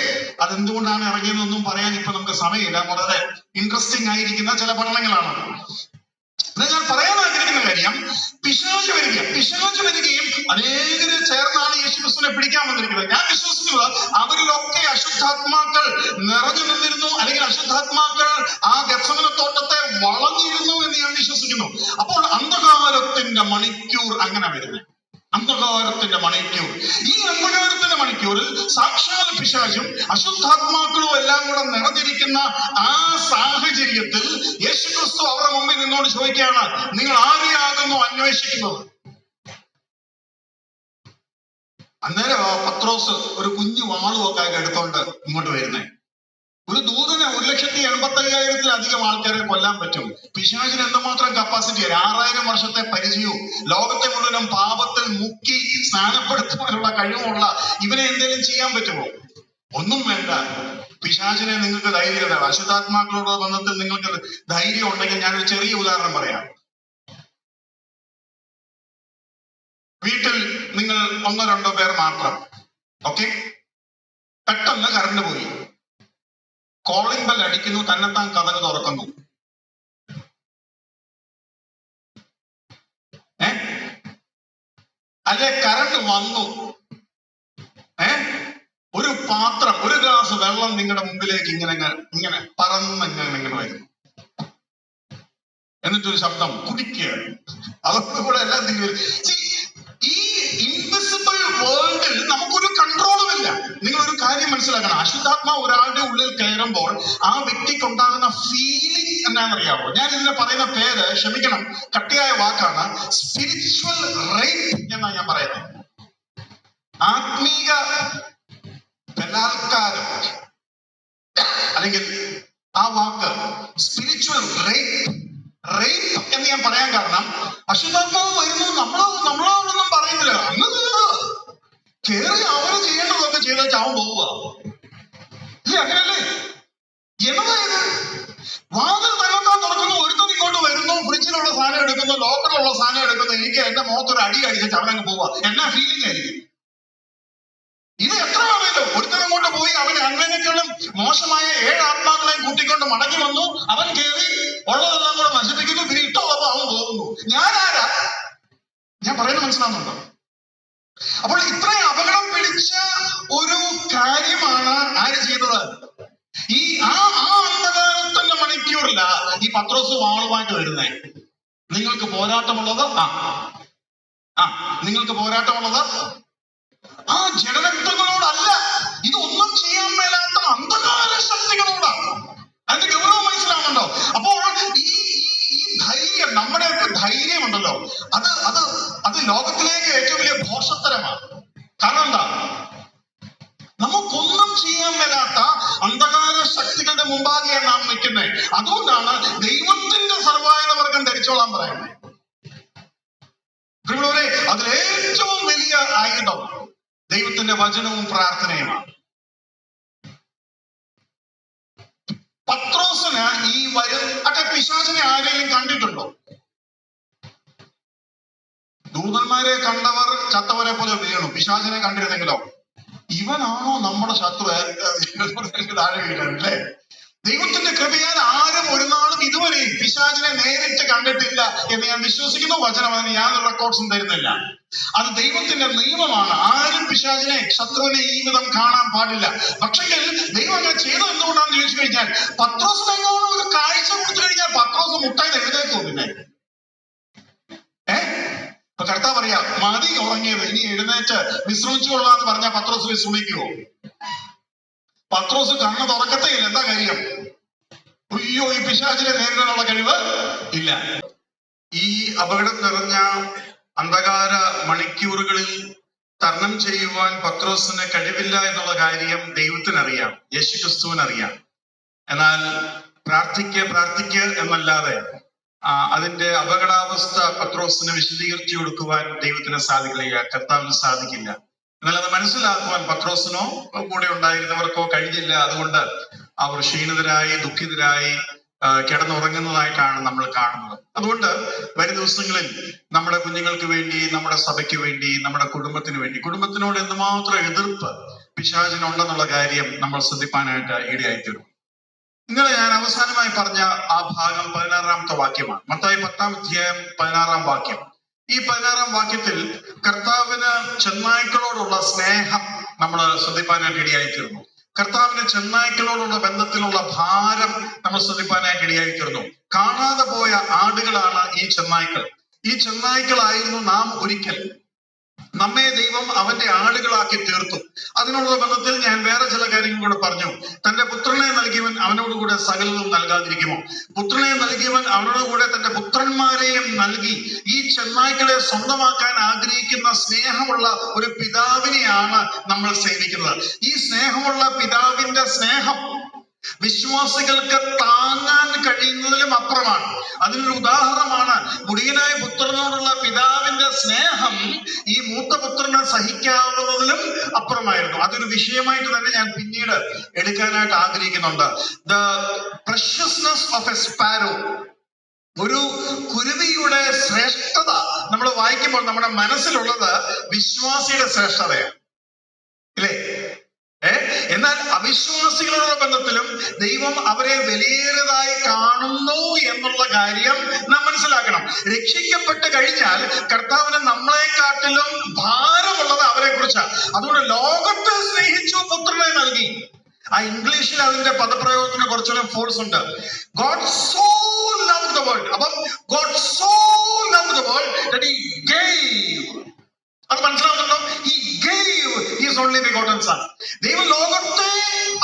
അതെന്തുകൊണ്ടാണ് ഇറങ്ങിയതെന്നൊന്നും പറയാൻ ഇപ്പൊ നമുക്ക് സമയമില്ല. വളരെ ഇൻട്രസ്റ്റിംഗ് ആയിരിക്കുന്ന ചില പഠനങ്ങളാണ്. ഞാൻ പറയാൻ ആഗ്രഹിക്കുന്ന കാര്യം, പിശാച് വരികയും അനേകരെ ചേർന്നാണ് യേശുക്രിസ്തുവിനെ പിടിക്കാൻ വന്നിരിക്കുന്നത്. ഞാൻ വിശ്വസിക്കുന്നത് അവരിലൊക്കെ അശുദ്ധാത്മാക്കൾ നിറഞ്ഞു നിന്നിരുന്നു, അല്ലെങ്കിൽ അശുദ്ധാത്മാക്കൾ ആ ഗത്സമന തോട്ടത്തെ വളഞ്ഞിരുന്നു എന്ന് ഞാൻ വിശ്വസിക്കുന്നു. അപ്പോൾ അന്ധകാരത്തിന്റെ മണിക്കൂർ അങ്ങനെ വരുന്നത്. അന്ധകാരത്തിന്റെ മണിക്കൂർ. ഈ അന്ധകാരത്തിന്റെ മണിക്കൂറിൽ സാക്ഷാൽ പിശാചും അശുദ്ധാത്മാക്കളും എല്ലാം കൂടെ നിറഞ്ഞിരിക്കുന്ന ആ സാഹചര്യത്തിൽ യേശുക്രിസ്തു അവരുടെ മുമ്പിൽ നിന്നോട് ചോദിക്കുകയാണ്, നിങ്ങൾ ആരെയാകുന്നു അന്വേഷിക്കുന്നത്? അന്നേരം പത്രോസ് ഒരു കുഞ്ഞു വാളുമൊക്കെ എടുത്തോണ്ട് ഇങ്ങോട്ട് വരുന്നേ. ഒരു ദൂതന് 1,85,000-ത്തിലധികം ആൾക്കാരെ കൊല്ലാൻ പറ്റും. പിശാചിന് എന്തുമാത്രം കപ്പാസിറ്റി? 6000 വർഷത്തെ പരിചയവും ലോകത്തെ മുഴുവനും പാപത്തിൽ മുക്കി സ്നാനപ്പെടുത്തുവാനുള്ള കഴിവുമുള്ള ഇവനെ എന്തെങ്കിലും ചെയ്യാൻ പറ്റുമോ? ഒന്നും വേണ്ട. പിശാചിനെ നിങ്ങൾക്ക് ധൈര്യത. അശുദ്ധാത്മാക്കളുടെ ബന്ധത്തിൽ നിങ്ങൾക്ക് ധൈര്യം ഉണ്ടെങ്കിൽ ഞാനൊരു ചെറിയ ഉദാഹരണം പറയാം. വീട്ടിൽ നിങ്ങൾ 1-2 പേർ മാത്രം, ഓക്കെ? പെട്ടെന്ന് കറണ്ട് പോയി, കോളിംഗ് ബെൽ അടിക്കുന്നു, തന്നെത്താൻ കതക് തുറക്കുന്നു. അല്ലെ, കറണ്ട് വന്നു, ഒരു പാത്രം, ഒരു ഗ്ലാസ് വെള്ളം നിങ്ങളുടെ മുമ്പിലേക്ക് ഇങ്ങനെ പറന്നിങ്ങനെ വരുന്നു. എന്നിട്ടൊരു ശബ്ദം, കുടിക്കുക. അതോടുകൂടെ എല്ലാം ഈ ഇൻവിസിബിൾ വേൾഡിൽ നമുക്കൊരു കൺട്രോളുമില്ല. നിങ്ങളൊരു കാര്യം മനസ്സിലാക്കണം. അശുദ്ധാത്മാവ് ഒരാളുടെ ഉള്ളിൽ കയറുമ്പോൾ ആ വ്യക്തിക്ക് ഉണ്ടാകുന്ന ഫീലിംഗ് എന്താണെന്നറിയാമോ? ഞാൻ ഇതിനെ പറയുന്ന പേര്, ക്ഷമിക്കണം, കട്ടിയായ വാക്കാണ്, സ്പിരിച്വൽ റേപ്പ് എന്നാണ് ഞാൻ പറയുന്നത്. ആത്മീക ബലാത്കാരം, അല്ലെങ്കിൽ ആ വാക്ക് സ്പിരിച്വൽ റേപ്പ് എന്ന് ഞാൻ പറയാൻ കാരണം, അശുദ്ധാത്മാവ് വരുന്നു, നമ്മളോടൊന്നും പറയുന്നില്ല, അങ്ങനെ കേറി അവര് ചെയ്യേണ്ടതൊക്കെ ചെയ്താൽ ചാവും പോവുക. ഇല്ല, അങ്ങനല്ലേ? എന്നതായത് വാതിൽ തന്നെത്താൻ തുറക്കുന്നു, ഒരുത്തം ഇങ്ങോട്ട് വരുന്നു, ഫ്രിഡ്ജിലുള്ള സാധനം എടുക്കുന്നു, ലോക്കറിലുള്ള സാധനം എടുക്കുന്നു, എനിക്ക് എന്റെ മുഖത്തൊരു അടി അടിച്ചിട്ട് അവനങ്ങ് പോവുക. എന്നാ ഫീലിംഗ് ആയിരിക്കും ഇത്? എത്ര ആണല്ലോ ഒരുത്തൻ അങ്ങോട്ട് പോയി, അവൻ അങ്ങനെയൊക്കെയുള്ള മോശമായ 7 ആത്മാക്കളെയും കൂട്ടിക്കൊണ്ട് മടങ്ങി വന്നു, അവൻ കയറി ഉള്ളതെല്ലാം കൂടെ നശിപ്പിക്കുന്നു, പിന്നെ ഇട്ടുള്ളപ്പോ അവൻ പോകുന്നു. ഞാനാരാ? ഞാൻ പറയുന്നത് മനസ്സിലാവുന്നുണ്ടോ? അപ്പോൾ ഇത്രയും അപകടം പിടിച്ച ഒരു കാര്യമാണ് ആര് ചെയ്തത്? ആ അന്ധകാരത്തിന്റെ മണിക്കൂറില്ല ഈ പത്രോസ് വാളുമായിട്ട് വരുന്നേ. നിങ്ങൾക്ക് പോരാട്ടമുള്ളത് നിങ്ങൾക്ക് പോരാട്ടമുള്ളത് ആ ജഡരക്തങ്ങളോടല്ല, ഇതൊന്നും ചെയ്യാൻ മേലാത്ത അന്ധകാര ശക്തികളോടാണ്. അതിന്റെ ഗൗരവം മനസ്സിലാവുന്നുണ്ടോ? അപ്പോൾ ഈ ധൈര്യം, നമ്മുടെയൊക്കെ ധൈര്യമുണ്ടല്ലോ, അത് ലോകത്തിലേക്ക് ഏറ്റവും വലിയ ഭോഷത്തരമാണ്. കാരണം എന്താ? നമുക്കൊന്നും ചെയ്യാൻ മേലാത്ത അന്ധകാര ശക്തികളുടെ മുമ്പാകെയാണ് നാം നിൽക്കുന്നത്. അതുകൊണ്ടാണ് ദൈവത്തിന്റെ സർവായുധവർഗം ധരിച്ചോളാൻ പറയുന്നത്. അതിലേറ്റവും വലിയ ആയുധം ദൈവത്തിന്റെ വചനവും പ്രാർത്ഥനയുമാണ്. പത്രോസിന് പിശാചിനെ ആരെയും കണ്ടിട്ടുണ്ടോ? ദൂതന്മാരെ കണ്ടവർ ചത്തവരെ പോലെ വീണു. പിശാചിനെ കണ്ടിരുന്നെങ്കിലോ ഇവനാണോ നമ്മുടെ ശത്രു? താഴെ വീഴാനല്ലേ? ദൈവത്തിന്റെ കൃപയാൽ ആരും ഒരു നാളും ഇതുവരെയും പിശാചിനെ നേരിട്ട് കണ്ടിട്ടില്ല എന്ന് ഞാൻ വിശ്വസിക്കുന്നു. വചനം അതിന് യാതൊരു റെക്കോർഡ്സും തരുന്നില്ല. അത് ദൈവത്തിന്റെ നിയമമാണ്. ആരും പിശാചിനെ, ശത്രുവിനെ ഈ വിധം കാണാൻ പാടില്ല. പക്ഷെങ്കിൽ ദൈവം അങ്ങനെ ചെയ്തത് എന്തുകൊണ്ടാണെന്ന് ചോദിച്ചു കഴിഞ്ഞാൽ, പത്രോസിനെങ്ങാനും ഒരു കാഴ്ച കൊടുത്തു കഴിഞ്ഞാൽ പത്രോസ് മുട്ടായി എഴുന്നേക്കുമോ? പിന്നെ ഇപ്പൊ കർത്താവ് പറയാ, മതി ഉറങ്ങിയത്, ഇനി എഴുന്നേറ്റ് വിശ്രമിച്ചു കൊള്ളാന്ന് പറഞ്ഞാൽ പത്രോസ് വിശ്രമിക്കുവോ? പത്രോസ് കണ്ണ് തുറക്കത്തേ ഇല്ല. എന്താ കാര്യം? അയ്യോ, ഈ പിശാചിനെ നേരിടാനുള്ള കഴിവ് ഇല്ല. ഈ അപകടം നിറഞ്ഞ അന്ധകാര മണിക്കൂറുകളിൽ തരണം ചെയ്യുവാൻ പത്രോസിന് കഴിവില്ല എന്നുള്ള കാര്യം ദൈവത്തിനറിയാം, യേശുക്രിസ്തുവിനറിയാം. എന്നാൽ പ്രാർത്ഥിക്കുക എന്നല്ലാതെ അതിന്റെ അപകടാവസ്ഥ പത്രോസിന് വിശദീകരിച്ചു കൊടുക്കുവാൻ ദൈവത്തിന് സാധിക്കില്ല, കർത്താവിന് സാധിക്കില്ല. എന്നാൽ അത് മനസ്സിലാക്കുവാൻ പത്രോസിനോ കൂടെ ഉണ്ടായിരുന്നവർക്കോ കഴിഞ്ഞില്ല. അതുകൊണ്ട് അവർ ക്ഷീണിതരായി, ദുഃഖിതരായി കിടന്നുറങ്ങുന്നതായിട്ടാണ് നമ്മൾ കാണുന്നത്. അതുകൊണ്ട് വരും ദിവസങ്ങളിൽ നമ്മുടെ കുഞ്ഞുങ്ങൾക്ക് വേണ്ടി, നമ്മുടെ സഭയ്ക്ക് വേണ്ടി, നമ്മുടെ കുടുംബത്തിന് വേണ്ടി, കുടുംബത്തിനോട് എന്തുമാത്രം എതിർപ്പ് പിശാചിനുണ്ടെന്നുള്ള കാര്യം നമ്മൾ ശ്രദ്ധിക്കാനായിട്ട് ഇടയായിത്തീരും. ഇന്നലെ ഞാൻ അവസാനമായി പറഞ്ഞ ആ ഭാഗം 16-ാമത്തെ വാക്യമാണ്. മത്തായി 10-ാം അധ്യായം 16-ാം വാക്യം. ഈ 16-ാം വാക്യത്തിൽ കർത്താവിന് ചെന്നായ്ക്കളോടുള്ള സ്നേഹം നമ്മൾ ശ്രദ്ധിക്കാനായിട്ട് ഇടയായിത്തീർന്നു. കർത്താവിന് ചെന്നായ്ക്കളോടുള്ള ബന്ധത്തിലുള്ള ഭാരം നമ്മൾ ശ്രദ്ധിക്കാനായിട്ട് ഇടയായിത്തീർന്നു. കാണാതെ പോയ ആടുകളാണ് ഈ ചെന്നായ്ക്കൾ. ഈ ചെന്നായ്ക്കളായിരുന്നു നാം ഒരിക്കൽ. നമ്മെ ദൈവം അവന്റെ ആടുകളാക്കി തീർത്തു. അതിനുള്ള ബന്ധത്തിൽ ഞാൻ വേറെ ചില കാര്യങ്ങൾ കൂടെ പറഞ്ഞു. തന്റെ പുത്രനെ നൽകിയവൻ അവനോടുകൂടെ സകലതും നൽകാതിരിക്കുമോ? പുത്രനെ നൽകിയവൻ അവനോടുകൂടെ തന്റെ പുത്രന്മാരെയും നൽകി. ഈ ചെന്നായ്ക്കളെ സ്വന്തമാക്കാൻ ആഗ്രഹിക്കുന്ന സ്നേഹമുള്ള ഒരു പിതാവിനെയാണ് നമ്മൾ സേവിക്കുന്നത്. ഈ സ്നേഹമുള്ള പിതാവിന്റെ സ്നേഹം വിശ്വാസികൾക്ക് താങ്ങാൻ കഴിയുന്നതിലും അപ്പുറമാണ്. അതിനൊരു ഉദാഹരണമാണ് മുടിയനായ പുത്രനോടുള്ള പിതാവിന്റെ സ്നേഹം. ഈ മൂത്ത പുത്രനെ സഹിക്കാവുന്നതിലും അപ്പുറമായിരുന്നു. അതൊരു വിഷയമായിട്ട് തന്നെ ഞാൻ പിന്നീട് എടുക്കാനായിട്ട് ആഗ്രഹിക്കുന്നുണ്ട്. The preciousness of A sparrow. ഒരു കുരുവിയുടെ ശ്രേഷ്ഠത നമ്മൾ വായിക്കുമ്പോൾ നമ്മുടെ മനസ്സിലുള്ളത് വിശ്വാസിയുടെ ശ്രേഷ്ഠതയാണ്, ഇല്ലേ? എന്നാൽ അവിശ്വാസികളുടെ ബന്ധത്തിലും ദൈവം അവരെ വിലയേറിയതായി കാണുന്നു എന്നുള്ള കാര്യം നാം മനസ്സിലാക്കണം. രക്ഷിക്കപ്പെട്ട് കഴിഞ്ഞാൽ കർത്താവിന് നമ്മളെക്കാട്ടിലും ഭാരമുള്ളത് അവരെ കുറിച്ചാണ്. അതുകൊണ്ട് ലോകത്തെ സ്നേഹിച്ചു, പുത്രനെ നൽകി. ആ ഇംഗ്ലീഷിൽ അതിന്റെ പദപ്രയോഗത്തിന് കുറച്ചുകൂടെ ഫോഴ്സ് ഉണ്ട്. God so loved the world. അപ്പം God so loved the world that he gave. അത് മനസ്സിലാവുന്നുണ്ടോ? He gave his only begotten son. ദൈവം ലോകത്തെ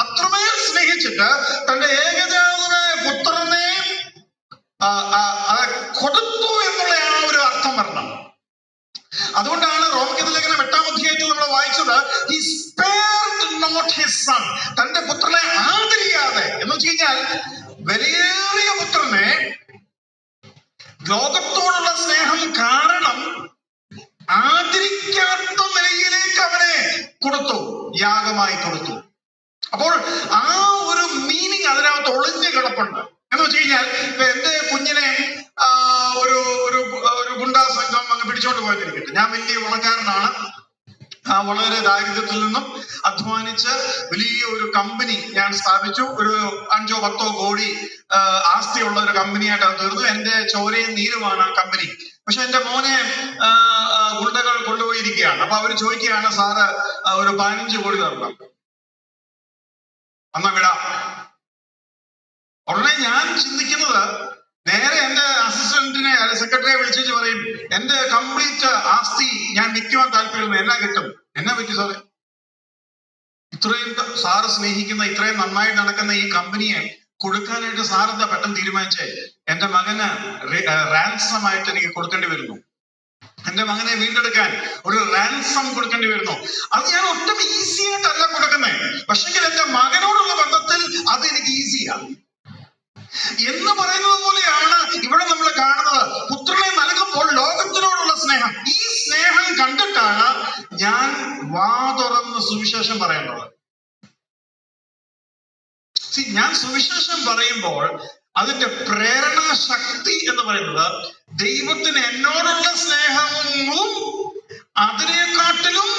അത്രമേൽ സ്നേഹിച്ചിട്ട് തന്റെ ഏകജാതനായ പുത്രനെ കൊടുത്തു എന്നുള്ള ആ ഒരു അർത്ഥം വരണം. അതുകൊണ്ടാണ് റോമർക്ക് ലേഖനം 8-ാം അധ്യായത്തിൽ നമ്മൾ വായിച്ചത്, he spared not his son. തന്റെ പുത്രനെ ആദരിക്കാതെ എന്ന് വെച്ച് കഴിഞ്ഞാൽ വിലയേറിയ പുത്രനെ ലോകത്തോടുള്ള സ്നേഹം കാരണം ആദരിക്കാത്ത നിലയിലേക്ക് അവനെ കൊടുത്തു, യാഗമായി കൊടുത്തു. അപ്പോൾ ആ ഒരു മീനിങ് അതിനകത്ത് ഒളിഞ്ഞു കിടപ്പുണ്ട്. എന്ന് വെച്ച് കഴിഞ്ഞാൽ ഇപ്പൊ എന്റെ കുഞ്ഞിനെ ഒരു ഒരു ഒരു ഗുണ്ടാ സംഘം അങ്ങ് പിടിച്ചോണ്ട് പോയെന്നിരിക്കട്ടെ. ഞാൻ വലിയ പണക്കാരനാണ്, വളരെ ദാരിദ്ര്യത്തിൽ നിന്നും അധ്വാനിച്ച് വലിയ ഒരു കമ്പനി ഞാൻ സ്ഥാപിച്ചു. ഒരു 5-10 കോടി ആസ്തിയുള്ള ഒരു കമ്പനിയായിട്ട് അത് തീർന്നു. എന്റെ ചോരയും നീരുമാണ് ആ കമ്പനി. പക്ഷെ എന്റെ മോനെ ഗുണ്ടകൾ കൊണ്ടുപോയിരിക്കുകയാണ്. അപ്പൊ അവര് ചോദിക്കുകയാണ്, സാറ് ഒരു 15 കോടി തരണം, എന്നാ വിടാം. ഉടനെ ഞാൻ ചിന്തിക്കുന്നത്, നേരെ എന്റെ അസിസ്റ്റന്റിനെ സെക്രട്ടറിയെ വിളിച്ചു പറയും, എന്റെ കംപ്ലീറ്റ് ആസ്തി ഞാൻ വിൽക്കുവാൻ താല്പര്യം, എന്നാ കിട്ടും? എന്നാ പറ്റി സാറേ? ഇത്രയും സാറ് സ്നേഹിക്കുന്ന, ഇത്രയും നന്നായി നടക്കുന്ന ഈ കമ്പനിയെ കൊടുക്കാനായിട്ട് സാറെന്താ പെട്ടെന്ന് തീരുമാനിച്ചേ? എന്റെ മകന് റാൻസം ആയിട്ട് എനിക്ക് കൊടുക്കേണ്ടി വരുന്നു. എന്റെ മകനെ വീണ്ടെടുക്കാൻ ഒരു റാൻസം കൊടുക്കേണ്ടി വരുന്നു. അത് ഞാൻ ഒട്ടും ഈസി ആയിട്ടല്ല കൊടുക്കുന്നത്. പക്ഷെങ്കിൽ എന്റെ മകനോടുള്ള ബന്ധത്തിൽ അത് എനിക്ക് ഈസിയാണ് എന്ന് പറയുന്നത് പോലെയാണ് ഇവിടെ നമ്മൾ കാണുന്നത്. പുത്രനെ നൽകുമ്പോൾ ലോകത്തിനോടുള്ള സ്നേഹം, ഈ സ്നേഹം കണ്ടിട്ടാണ് ഞാൻ വാ തുറന്ന് സുവിശേഷം പറയേണ്ടത്. ഞാൻ സുവിശേഷം പറയുമ്പോൾ അതിന്റെ പ്രേരണാ ശക്തി എന്ന് പറയുന്നത് ദൈവത്തിന് എന്നോടുള്ള സ്നേഹവും അതിനെക്കാട്ടിലും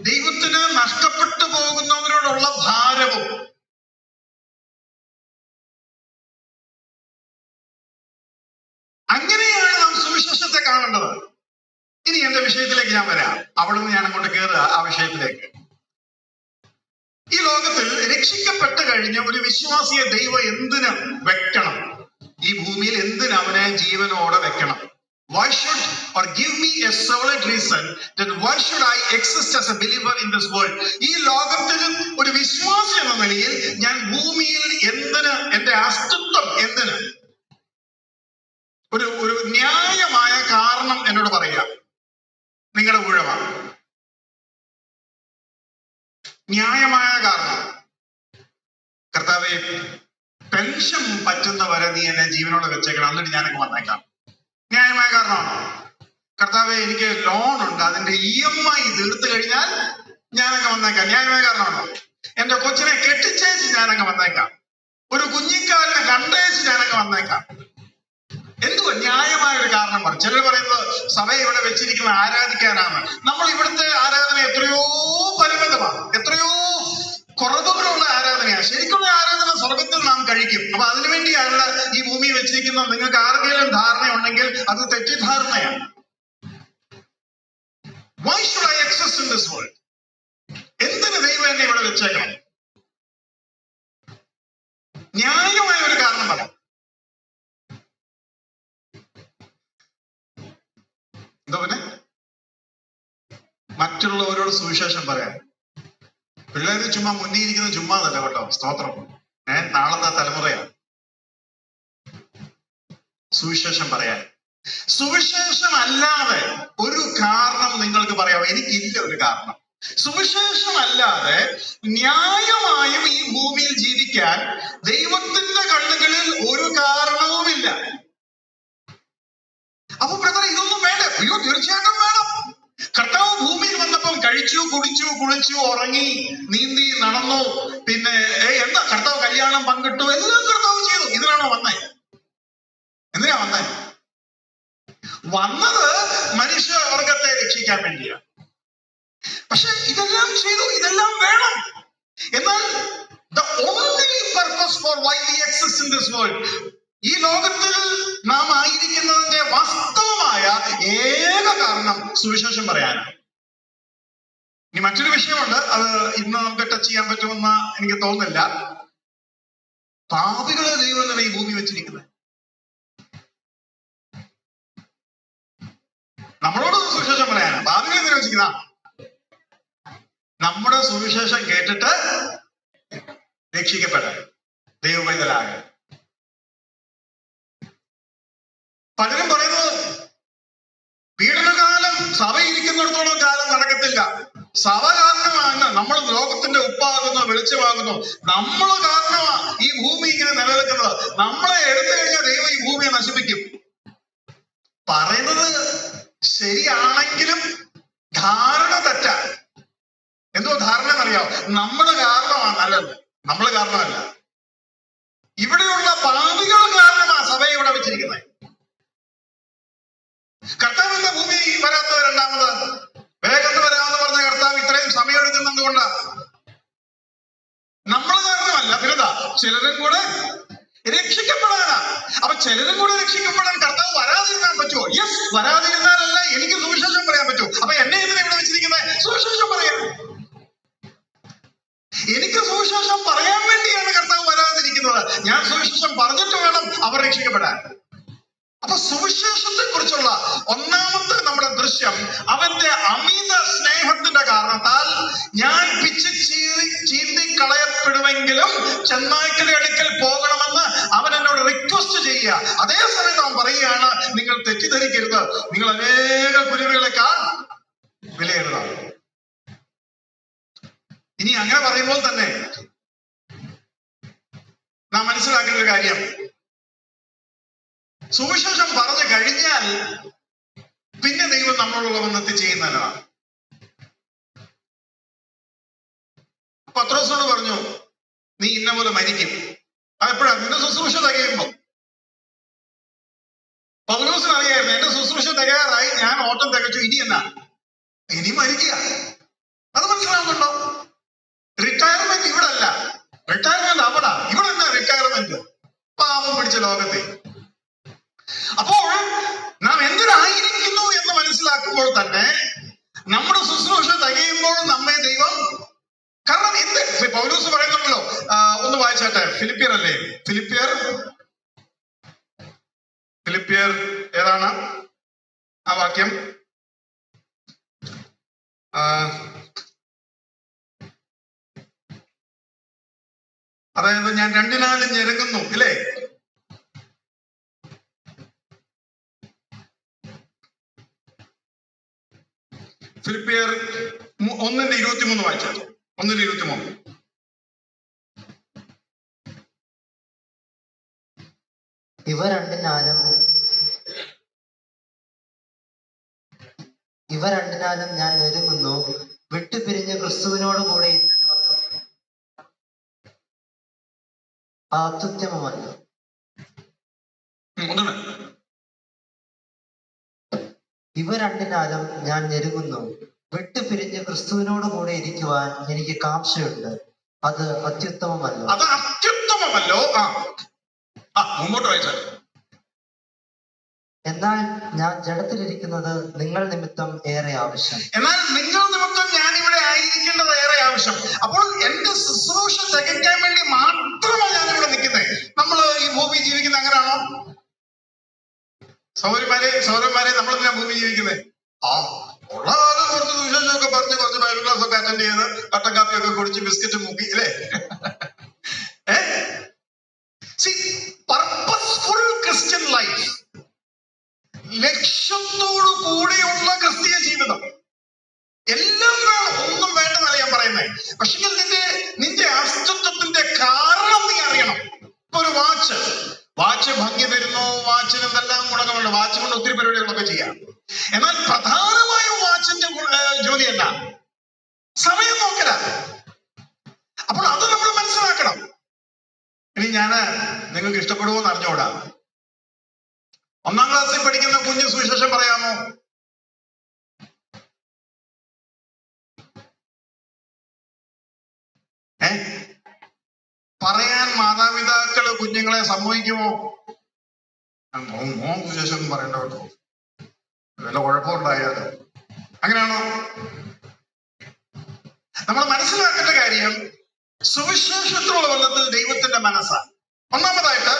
ദൈവത്തിന് നഷ്ടപ്പെട്ടു പോകുന്നവരോടുള്ള ഭാരവും. അങ്ങനെയാണ് നാം സുവിശേഷത്തെ കാണേണ്ടത്. ഇനി എന്റെ വിഷയത്തിലേക്ക് ഞാൻ വരാം. അവിടെ നിന്ന് ഞാൻ അങ്ങോട്ട് കയറുക ആ വിഷയത്തിലേക്ക്. ഈ ലോകത്തിൽ രക്ഷിക്കപ്പെട്ട് കഴിഞ്ഞ ഒരു വിശ്വാസിയെ ദൈവം എന്തിന് വെക്കണം? ഈ ഭൂമിയിൽ എന്തിന് അവനെ ജീവനോടെ വെക്കണം? Why should or give me a solid reason that why should I exist as a believer in this world? ഈ ലോകത്തിൽ ഒരു വിശ്വാസി എന്ന നിലയിൽ ഞാൻ ഭൂമിയിൽ എന്തിന്, എന്റെ അസ്തിത്വം എന്തിന്? ഒരു ന്യായമായ കാരണം എന്നോട് പറയാം. നിങ്ങളുടെ ഊഴമാണ് ന്യായമായ കാരണം. കർത്താവേ, പെൻഷൻ പറ്റുന്നവരെ നീ എന്നെ ജീവനോടെ വെച്ചേക്കണം, എന്നിട്ട് ഞാനങ്ങ് വന്നേക്കാം. ന്യായമായ കാരണമാണോ? കർത്താവേ, എനിക്ക് ലോൺ ഉണ്ട്, അതിന്റെ EMI തീർത്തു കഴിഞ്ഞാൽ ഞാനങ്ങ് വന്നേക്കാം. ന്യായമായ കാരണമാണോ? എന്റെ കൊച്ചിനെ കെട്ടിച്ചേച്ച് ഞാനങ്ങ് വന്നേക്കാം. ഒരു കുഞ്ഞിക്കാലിനെ കണ്ടേച്ച് ഞാനങ്ങ് വന്നേക്കാം. എന്തുവാ ന്യായമായ ഒരു കാരണം പറയും? ചിലർ പറയുന്നത് സഭയെ ഇവിടെ വെച്ചിരിക്കുന്ന ആരാധിക്കാനാണ്. നമ്മൾ ഇവിടുത്തെ ആരാധന എത്രയോ പരിമിതമാണ്, എത്രയോ കുറവുകളുള്ള ആരാധനയാണ്. ശരിക്കുള്ള ആരാധന സ്വർഗത്തിൽ നാം കഴിക്കും. അപ്പൊ അതിനുവേണ്ടിയാണ് ഈ ഭൂമി വെച്ചിരിക്കുന്നത്. നിങ്ങൾക്ക് ആർക്കെങ്കിലും ധാരണയുണ്ടെങ്കിൽ അത് തെറ്റിദ്ധാരണയാണ്. Why should I exist in this world? എന്തിന് ദൈവം എന്നെ ഇവിടെ വെച്ചേക്കണം? ന്യായമായ ഒരു കാരണം പറയാം. എന്താ പിന്നെ? മറ്റുള്ളവരോട് സുവിശേഷം പറയാൻ. പിള്ളേര് ചുമ്മാ മുന്നിയിരിക്കുന്നത് ചുമ്മാതല്ല കേട്ടോ, സ്തോത്രം. നാളത്തെ തലമുറയാണ്. സുവിശേഷം പറയാൻ. സുവിശേഷം അല്ലാതെ ഒരു കാരണം നിങ്ങൾക്ക് പറയാമോ? എനിക്കില്ല ഒരു കാരണം. സുവിശേഷം അല്ലാതെ ന്യായമായും ഈ ഭൂമിയിൽ ജീവിക്കാൻ ദൈവത്തിന്റെ കണ്ണുകളിൽ ഒരു കാരണവുമില്ല. അപ്പൊ ബ്രദർ, ഇതൊന്നും വേണ്ട? അയ്യോ, തീർച്ചയായിട്ടും വേണം. കർത്താവ് ഭൂമിയിൽ വന്നപ്പം കഴിച്ചു, കുടിച്ചു, കുളിച്ചു, ഉറങ്ങി, നീന്തി, നടന്നു. പിന്നെ എന്താ കർത്താവ് കല്യാണം പങ്കിട്ടു, എല്ലാം കർത്താവ് ചെയ്തു. ഇതിനാണോ വന്നേ? എന്തിനാ വന്നേ? വന്നത് മനുഷ്യവർഗത്തെ രക്ഷിക്കാൻ വേണ്ടിയാണ്. പക്ഷെ ഇതെല്ലാം ചെയ്തു, ഇതെല്ലാം വേണം. എന്നാൽ the only purpose for why we exist in this world, ഈ ലോകത്തിൽ നാം ആയിരിക്കുന്നതിന്റെ വാസ്തവമായ ഏക കാരണം സുവിശേഷം പറയാനാണ്. ഇനി മറ്റൊരു വിഷയമുണ്ട്, അത് ഇന്ന് നമുക്ക് ടച്ച് ചെയ്യാൻ പറ്റുമെന്ന് എനിക്ക് തോന്നുന്നില്ല. പാപികളെ ദൈവം തന്നെ ഈ ഭൂമി വെച്ചിരിക്കുന്നത്. നമ്മളോട് സുവിശേഷം പറയാനാണ്. പാപികളെ എന്തിനാ വെച്ചിരിക്കുന്ന? നമ്മുടെ സുവിശേഷം കേട്ടിട്ട് രക്ഷിക്കപ്പെടാൻ, ദൈവപൈതലാകാൻ. പലരും പറയുന്നത് പീഡനകാലം സഭയിരിക്കുന്നിടത്തോളം കാലം നടക്കത്തില്ല. സഭ കാരണമാണ്, നമ്മൾ ലോകത്തിന്റെ ഉപ്പാകുന്നു, വെളിച്ചമാകുന്നു. നമ്മൾ കാരണമാണ് ഈ ഭൂമി ഇങ്ങനെ നിലനിൽക്കുന്നത്. നമ്മളെ എടുത്തു കഴിഞ്ഞാൽ ദൈവം ഈ ഭൂമിയെ നശിപ്പിക്കും. പറയുന്നത് ശരിയാണെങ്കിലും ധാരണ തെറ്റാ. എന്തോ ധാരണ എന്നറിയാമോ? നമ്മള് കാരണമാണ്. നല്ലത് നമ്മള് കാരണമല്ല, ഇവിടെയുള്ള പാപികൾ കാരണമാണ് സഭയെ ഇവിടെ വെച്ചിരിക്കുന്നത്. കർത്താവിന്റെ ഭൂമി വരാത്തത് രണ്ടാമത് വേഗം വരാമെന്ന് പറഞ്ഞ കർത്താവ് ഇത്രയും സമയം എടുക്കുന്നത് കൊണ്ടാ. നമ്മൾ കാരണമല്ല. പിന്നെന്താ? ചിലരും കൂടെ രക്ഷിക്കപ്പെടാനാ. അപ്പൊ ചിലരും കൂടെ രക്ഷിക്കപ്പെടാൻ കർത്താവ് വരാതിരുന്നാൽ പറ്റുമോ? യെസ്, വരാതിരുന്നാലല്ല എനിക്ക് സുവിശേഷം പറയാൻ പറ്റൂ. അപ്പൊ എന്നെ എന്തിനാ ഇവിടെ വെച്ചിരിക്കുന്നത്? സുവിശേഷം പറയാൻ. എനിക്ക് സുവിശേഷം പറയാൻ വേണ്ടിയാണ് കർത്താവ് വരാതിരിക്കുന്നത്. ഞാൻ സുവിശേഷം പറഞ്ഞിട്ട് വേണം അവർ രക്ഷിക്കപ്പെടാൻ. അപ്പൊ സുവിശേഷത്തെ കുറിച്ചുള്ള ഒന്നാമത്തെ നമ്മുടെ ദൃശ്യം, അവന്റെ അമിത സ്നേഹത്തിന്റെ കാരണത്താൽ ഞാൻ പിച്ച് ചീന്തി കളയപ്പെടുമെങ്കിലും ചെന്നായ്ക്കളുടെ അടുക്കൽ പോകണമെന്ന് അവൻ എന്നോട് റിക്വസ്റ്റ് ചെയ്യുക. അതേ സമയത്ത് അവൻ പറയുകയാണ്, നിങ്ങൾ തെറ്റിദ്ധരിക്കരുത്, നിങ്ങൾ അനേക കുരുവികളെക്കാൾ വിലയേറുന്നതാണ്. ഇനി അങ്ങനെ പറയുമ്പോൾ തന്നെ നാം മനസ്സിലാക്കേണ്ട ഒരു കാര്യം, സുവിശേഷം പറഞ്ഞു കഴിഞ്ഞാൽ പിന്നെ ദൈവം നമ്മളോടുള്ള ബന്ധത്തിൽ ചെയ്യുന്നതാണ്. പത്രോസിനോട് പറഞ്ഞു, നീ ഇന്ന പോലെ മരിക്കും. അതെപ്പോഴാണ്? നിന്റെ ശുശ്രൂഷ തികയുമ്പോ. പൗലോസിന് അറിയായിരുന്നു എന്റെ തികയാറായി, ഞാൻ ഓട്ടം തികച്ചു, ഇനി എന്നാ? ഇനി മരിക്കുക. അത് മനസ്സിലാവുന്നുണ്ടോ? റിട്ടയർമെന്റ് ഇവിടെ അല്ല, റിട്ടയർമെന്റ് അവിടെ. ഇവിടെ എന്താ റിട്ടയർമെന്റ്? പാപം പിടിച്ച ലോകത്തെ. അപ്പോൾ നാം എന്തിനായിരിക്കുന്നു എന്ന് മനസ്സിലാക്കുമ്പോൾ തന്നെ നമ്മുടെ ശുശ്രൂഷ തികയുമ്പോൾ നമ്മെ ദൈവം, കാരണം എന്ത് പൗലോസ് പറയുന്നുണ്ടല്ലോ, ഒന്ന് വായിച്ചാട്ടെ, ഫിലിപ്പിയർ അല്ലേ, ഫിലിപ്പിയർ ഏതാണ് ആ വാക്യം? അതായത് ഞാൻ രണ്ടിനാലും ഞെരുങ്ങുന്നു ഇല്ലേ? ഫിലിപ്പിയർ 1:23 വായിച്ചാൽ, 1:23. ഇവ രണ്ടിനാലും ഞാൻ ഞെരുങ്ങുന്നു, വിട്ടുപിരിഞ്ഞ് ക്രിസ്തുവിനോട് കൂടെ അത്യുത്തമമല്ല. ഇവ രണ്ടിനാലും ഞാൻ ഞെരുങ്ങുന്നു, വിട്ടുപിരിഞ്ഞ് ക്രിസ്തുവിനോട് കൂടെ ഇരിക്കുവാൻ എനിക്ക് കാംക്ഷയുണ്ട്, അത് അത്യുത്തമമല്ലോ. അത് അത്യുത്തമമല്ലോ. മുമ്പോട്ട് വായിച്ചാൽ, എന്നാൽ ഞാൻ ജഡത്തിലിരിക്കുന്നത് നിങ്ങൾ നിമിത്തം ഏറെ ആവശ്യം. എന്നാൽ നിങ്ങൾ നിമിത്തം ഞാൻ ഇവിടെ ആയിരിക്കേണ്ടത് ഏറെ ആവശ്യം. അപ്പോൾ എന്റെ ശുശ്രൂഷ തികയ്ക്കാൻ വേണ്ടി മാത്രമാണ് ഞാൻ ഇവിടെ നിൽക്കുന്നത്. നമ്മൾ ഈ ഭൂമി ജീവിക്കുന്നത് അങ്ങനെയാണോ? സൗരന്മാരെ നമ്മളെന്തിനാ ഭൂമി ജീവിക്കുന്നത്? ഉള്ള കാലം കുറച്ച് സുവിശേഷമൊക്കെ പറഞ്ഞ്, കുറച്ച് ബൈബിൾ ക്ലാസ് ഒക്കെ അറ്റൻഡ് ചെയ്ത്, കട്ടൻ കാപ്പിയൊക്കെ കുടിച്ച്, ബിസ്ക്കറ്റ് മുക്കി അല്ലേ? പർപ്പസ്ഫുൾ ക്രിസ്ത്യൻ ലൈഫ്, ലക്ഷ്യത്തോടു കൂടെയുള്ള ക്രിസ്തീയ ജീവിതം, എല്ലാം വേണം, ഒന്നും വേണ്ടെന്നല്ല ഞാൻ പറയുന്നത്. പക്ഷെ നിന്റെ അസ്തിത്വത്തിന്റെ കാരണം നീ അറിയണം. ഇപ്പൊ ഒരു വാച്ച് ഭംഗി തരുന്നു, വാച്ചിന് എന്തെല്ലാം ഗുണങ്ങളുണ്ട്, വാച്ച് കൊണ്ട് ഒത്തിരി പരിപാടികളൊക്കെ ചെയ്യാം. എന്നാൽ പ്രധാനമായും വാച്ചിന്റെ ജോലി എന്താ? സമയം നോക്കല. അപ്പോൾ അത് നമ്മൾ മനസ്സിലാക്കണം. ഇനി നിങ്ങൾക്ക് ഇഷ്ടപ്പെടുമോ എന്ന് അറിഞ്ഞോടാ. 1ാം ക്ലാസ്സിൽ പഠിക്കുന്ന കുഞ്ഞ് സുവിശേഷം പറയാമോ? പറയാൻ മാതാപിതാക്കള് കുഞ്ഞുങ്ങളെ സമ്മതിക്കുമോ? മോൻ സുവിശേഷം ഒന്നും പറയണ്ട കേട്ടോ, വല്ല കുഴപ്പമുണ്ടായാലോ. അങ്ങനെയാണോ? നമ്മൾ മനസ്സിലാക്കേണ്ട കാര്യം, സുവിശേഷത്തിലുള്ള ബന്ധത്തിൽ ദൈവത്തിന്റെ മനസ്സാണ്. ഒന്നാമതായിട്ട്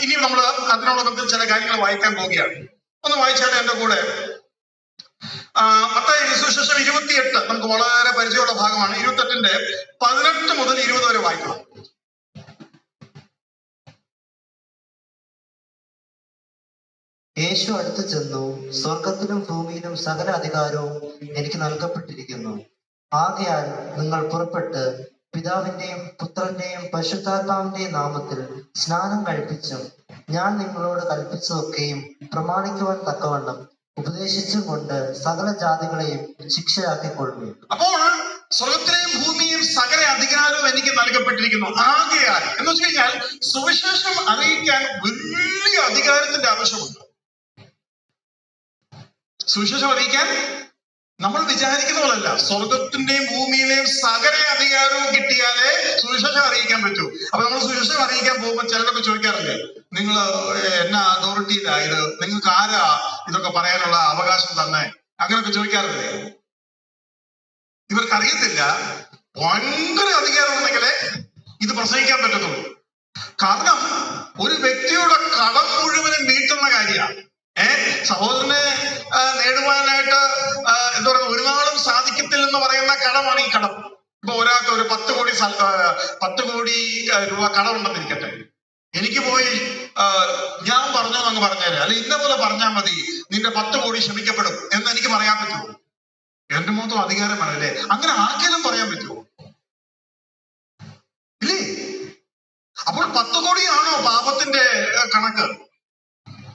ഇനി നമ്മൾ അതിനോട് ബന്ധത്തിൽ ചില കാര്യങ്ങൾ വായിക്കാൻ പോവുകയാണ്. ഒന്ന് വായിച്ചാട്ടെ എന്റെ കൂടെ. മത്തായി സുവിശേഷം 28, നമുക്ക് വളരെ പരിചയമുള്ള ഭാഗമാണ്. 28ന്റെ 18 മുതൽ 20 വരെ വായിക്കണം. യേശു അടുത്തു ചെന്നു, സ്വർഗത്തിലും ഭൂമിയിലും സകല അധികാരവും എനിക്ക് നൽകപ്പെട്ടിരിക്കുന്നു. ആകയാൽ നിങ്ങൾ പുറപ്പെട്ട് പിതാവിന്റെയും പുത്രന്റെയും പരിശുദ്ധാത്മാവിന്റെയും നാമത്തിൽ സ്നാനം കഴിപ്പിച്ചും ഞാൻ നിങ്ങളോട് കൽപ്പിച്ചതൊക്കെയും പ്രമാണിക്കുവാൻ തക്കവണ്ണം ഉപദേശിച്ചും കൊണ്ട് സകല ജാതികളെയും ശിക്ഷയാക്കിക്കൊള്ളുന്നു. അപ്പോൾ സ്വർഗത്തിലെയും ഭൂമിയും സകല അധികാരവും എനിക്ക് നൽകപ്പെട്ടിരിക്കുന്നു. ആകയാൽ എന്ന് വെച്ച് കഴിഞ്ഞാൽ സുവിശേഷം അറിയിക്കാൻ വലിയ അധികാരത്തിന്റെ ആവശ്യമുണ്ട്. സുവിശേഷം അറിയിക്കാൻ നമ്മൾ വിചാരിക്കുന്ന പോലല്ല. സ്വർഗത്തിന്റെയും ഭൂമിയിലെയും സകല അധികാരവും കിട്ടിയാലേ സുവിശേഷം അറിയിക്കാൻ പറ്റൂ. അപ്പൊ നമ്മൾ സുവിശേഷം അറിയിക്കാൻ പോകുമ്പോൾ ചിലരൊക്കെ ചോദിക്കാറില്ലേ, നിങ്ങൾ എന്നാ അതോറിറ്റിയിലായത്, നിങ്ങൾക്ക് ആരാ ഇതൊക്കെ പറയാനുള്ള അവകാശം തന്നെ, അങ്ങനെയൊക്കെ ചോദിക്കാറില്ലേ? ഇവർക്കറിയത്തില്ല ഭയങ്കര അധികാരം ഉണ്ടെങ്കിലേ ഇത് പ്രസംഗിക്കാൻ പറ്റത്തുള്ളൂ. കാരണം ഒരു വ്യക്തിയുടെ കടം മുഴുവനും വീട്ടുന്ന കാര്യമാണ്. സഹോദരനെ നേടുവാനായിട്ട് എന്താ പറയുക, ഒരു നാളും സാധിക്കത്തില്ലെന്ന് പറയുന്ന കടമാണ് ഈ കടം. ഇപ്പൊ ഒരാൾക്ക് ഒരു 10 കോടി രൂപ കടമുണ്ടെന്നിരിക്കട്ടെ. എനിക്ക് പോയി ഞാൻ പറഞ്ഞോ അങ്ങ് പറഞ്ഞേരെ, അല്ലെ ഇന്ന പോലെ പറഞ്ഞാൽ മതി, നിന്റെ 10 കോടി ക്ഷമിക്കപ്പെടും എന്ന് എനിക്ക് പറയാൻ പറ്റുമോ? എന്റെ മൊത്തം അധികാരമാണല്ലേ. അങ്ങനെ ആർക്കെങ്കിലും പറയാൻ പറ്റുമോ? ഇല്ലേ? അപ്പോൾ 10 കോടിയാണോ പാപത്തിന്റെ കണക്ക്?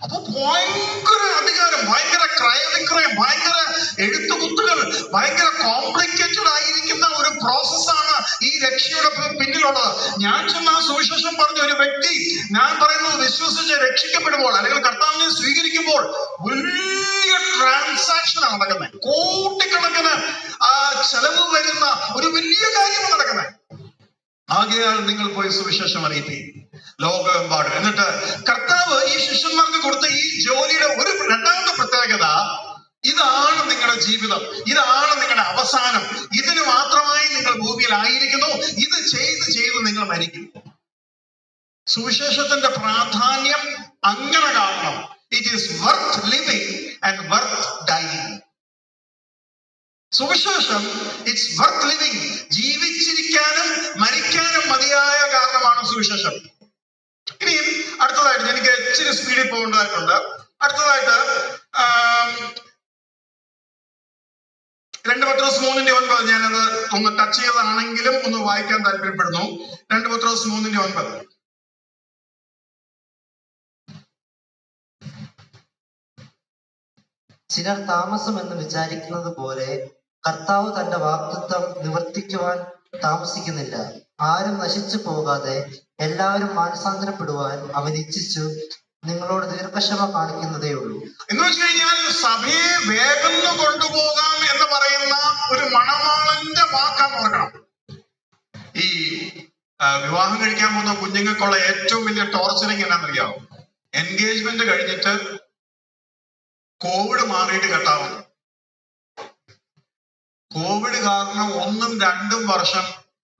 അപ്പൊ ഭയങ്കര അധികാരം, ഭയങ്കര ക്രയവിക്രയം, ഭയങ്കര എഴുത്തുകുത്തുകൾ, ഭയങ്കര കോംപ്ലിക്കേറ്റഡ് ആയിരിക്കുന്ന ഒരു പ്രോസസ്സാണ് ഈ രക്ഷയുടെ പിന്നിലുള്ളത്. ഞാൻ ചെന്ന ആ സുവിശേഷം പറഞ്ഞ ഒരു വ്യക്തി, ഞാൻ പറയുന്നത് വിശ്വസിച്ച് രക്ഷിക്കപ്പെടുമ്പോൾ അല്ലെങ്കിൽ കർത്താവിനെ സ്വീകരിക്കുമ്പോൾ വലിയ ട്രാൻസാക്ഷനാണ് നടക്കുന്നത്. കോടിക്കണക്കിന് ചെലവ് വരുന്ന ഒരു വലിയ കാര്യമാണ് നടക്കുന്നത്. ആകയാൽ നിങ്ങൾ പോയി സുവിശേഷം അറിയിപ്പീൻ ലോകമെമ്പാടും. എന്നിട്ട് കർത്താവ് ഈ ശിഷ്യന്മാർക്ക് കൊടുത്ത ഈ ജോലിയുടെ ഒരു രണ്ടാമത്തെ പ്രത്യേകത, ഇതാണ് നിങ്ങളുടെ ജീവിതം, ഇതാണ് നിങ്ങളുടെ അവസാനം, ഇതിന് മാത്രമായി നിങ്ങൾ ഭൂമിയിൽ ആയിരിക്കുന്നു, ഇത് ചെയ്ത് ചെയ്ത് നിങ്ങൾ മരിക്കും. സുവിശേഷത്തിന്റെ പ്രാധാന്യം അങ്ങനെ കാണണം. It is worth living and worth dying. സുവിശേഷം ഇറ്റ്സ് വർത്ത് ലിവിങ്, ജീവിച്ചിരിക്കാനും മരിക്കാനും മതിയായ കാരണമാണ് സുവിശേഷം. ഇനിയും അടുത്തതായിട്ട്, എനിക്ക് ഇച്ചിരി സ്പീഡിൽ പോകേണ്ടതായിട്ടുണ്ട്. അടുത്തതായിട്ട് 2 പത്രോസ് 3:9, ഞാനത് ഒന്ന് ടച്ച് ചെയ്തതാണെങ്കിലും ഒന്ന് വായിക്കാൻ താല്പര്യപ്പെടുന്നു. 2 പത്രോസ് 3:9. ചിലർ താമസമെന്ന് വിചാരിക്കുന്നത് പോലെ കർത്താവ് തന്റെ വാഗ്ദത്തം നിവർത്തിക്കുവാൻ താമസിക്കുന്നില്ല. ആരും നശിച്ചു പോകാതെ എല്ലാവരും മാനസാന്തരപ്പെടുവാൻ അവൻ ഇച്ഛിച്ചു നിങ്ങളോട് ദീർഘക്ഷമ കാണിക്കുന്നതേ ഉള്ളൂ. എന്ന് വെച്ച് കഴിഞ്ഞാൽ സഭയെ വേഗം കൊണ്ടുപോകാം എന്ന് പറയുന്ന ഒരു മണവാളന്റെ വാക്കാന്ന് ഓർക്കണം. ഈ വിവാഹം കഴിക്കാൻ പോകുന്ന കുഞ്ഞുങ്ങൾക്കുള്ള ഏറ്റവും വലിയ ടോർച്ചറിങ് എന്നാണെന്നറിയാമോ? എൻഗേജ്മെന്റ് കഴിഞ്ഞിട്ട് കോവിഡ് മാറിയിട്ട് കെട്ടാവും. കോവിഡ് കാരണം 1ഉം 2ഉം വർഷം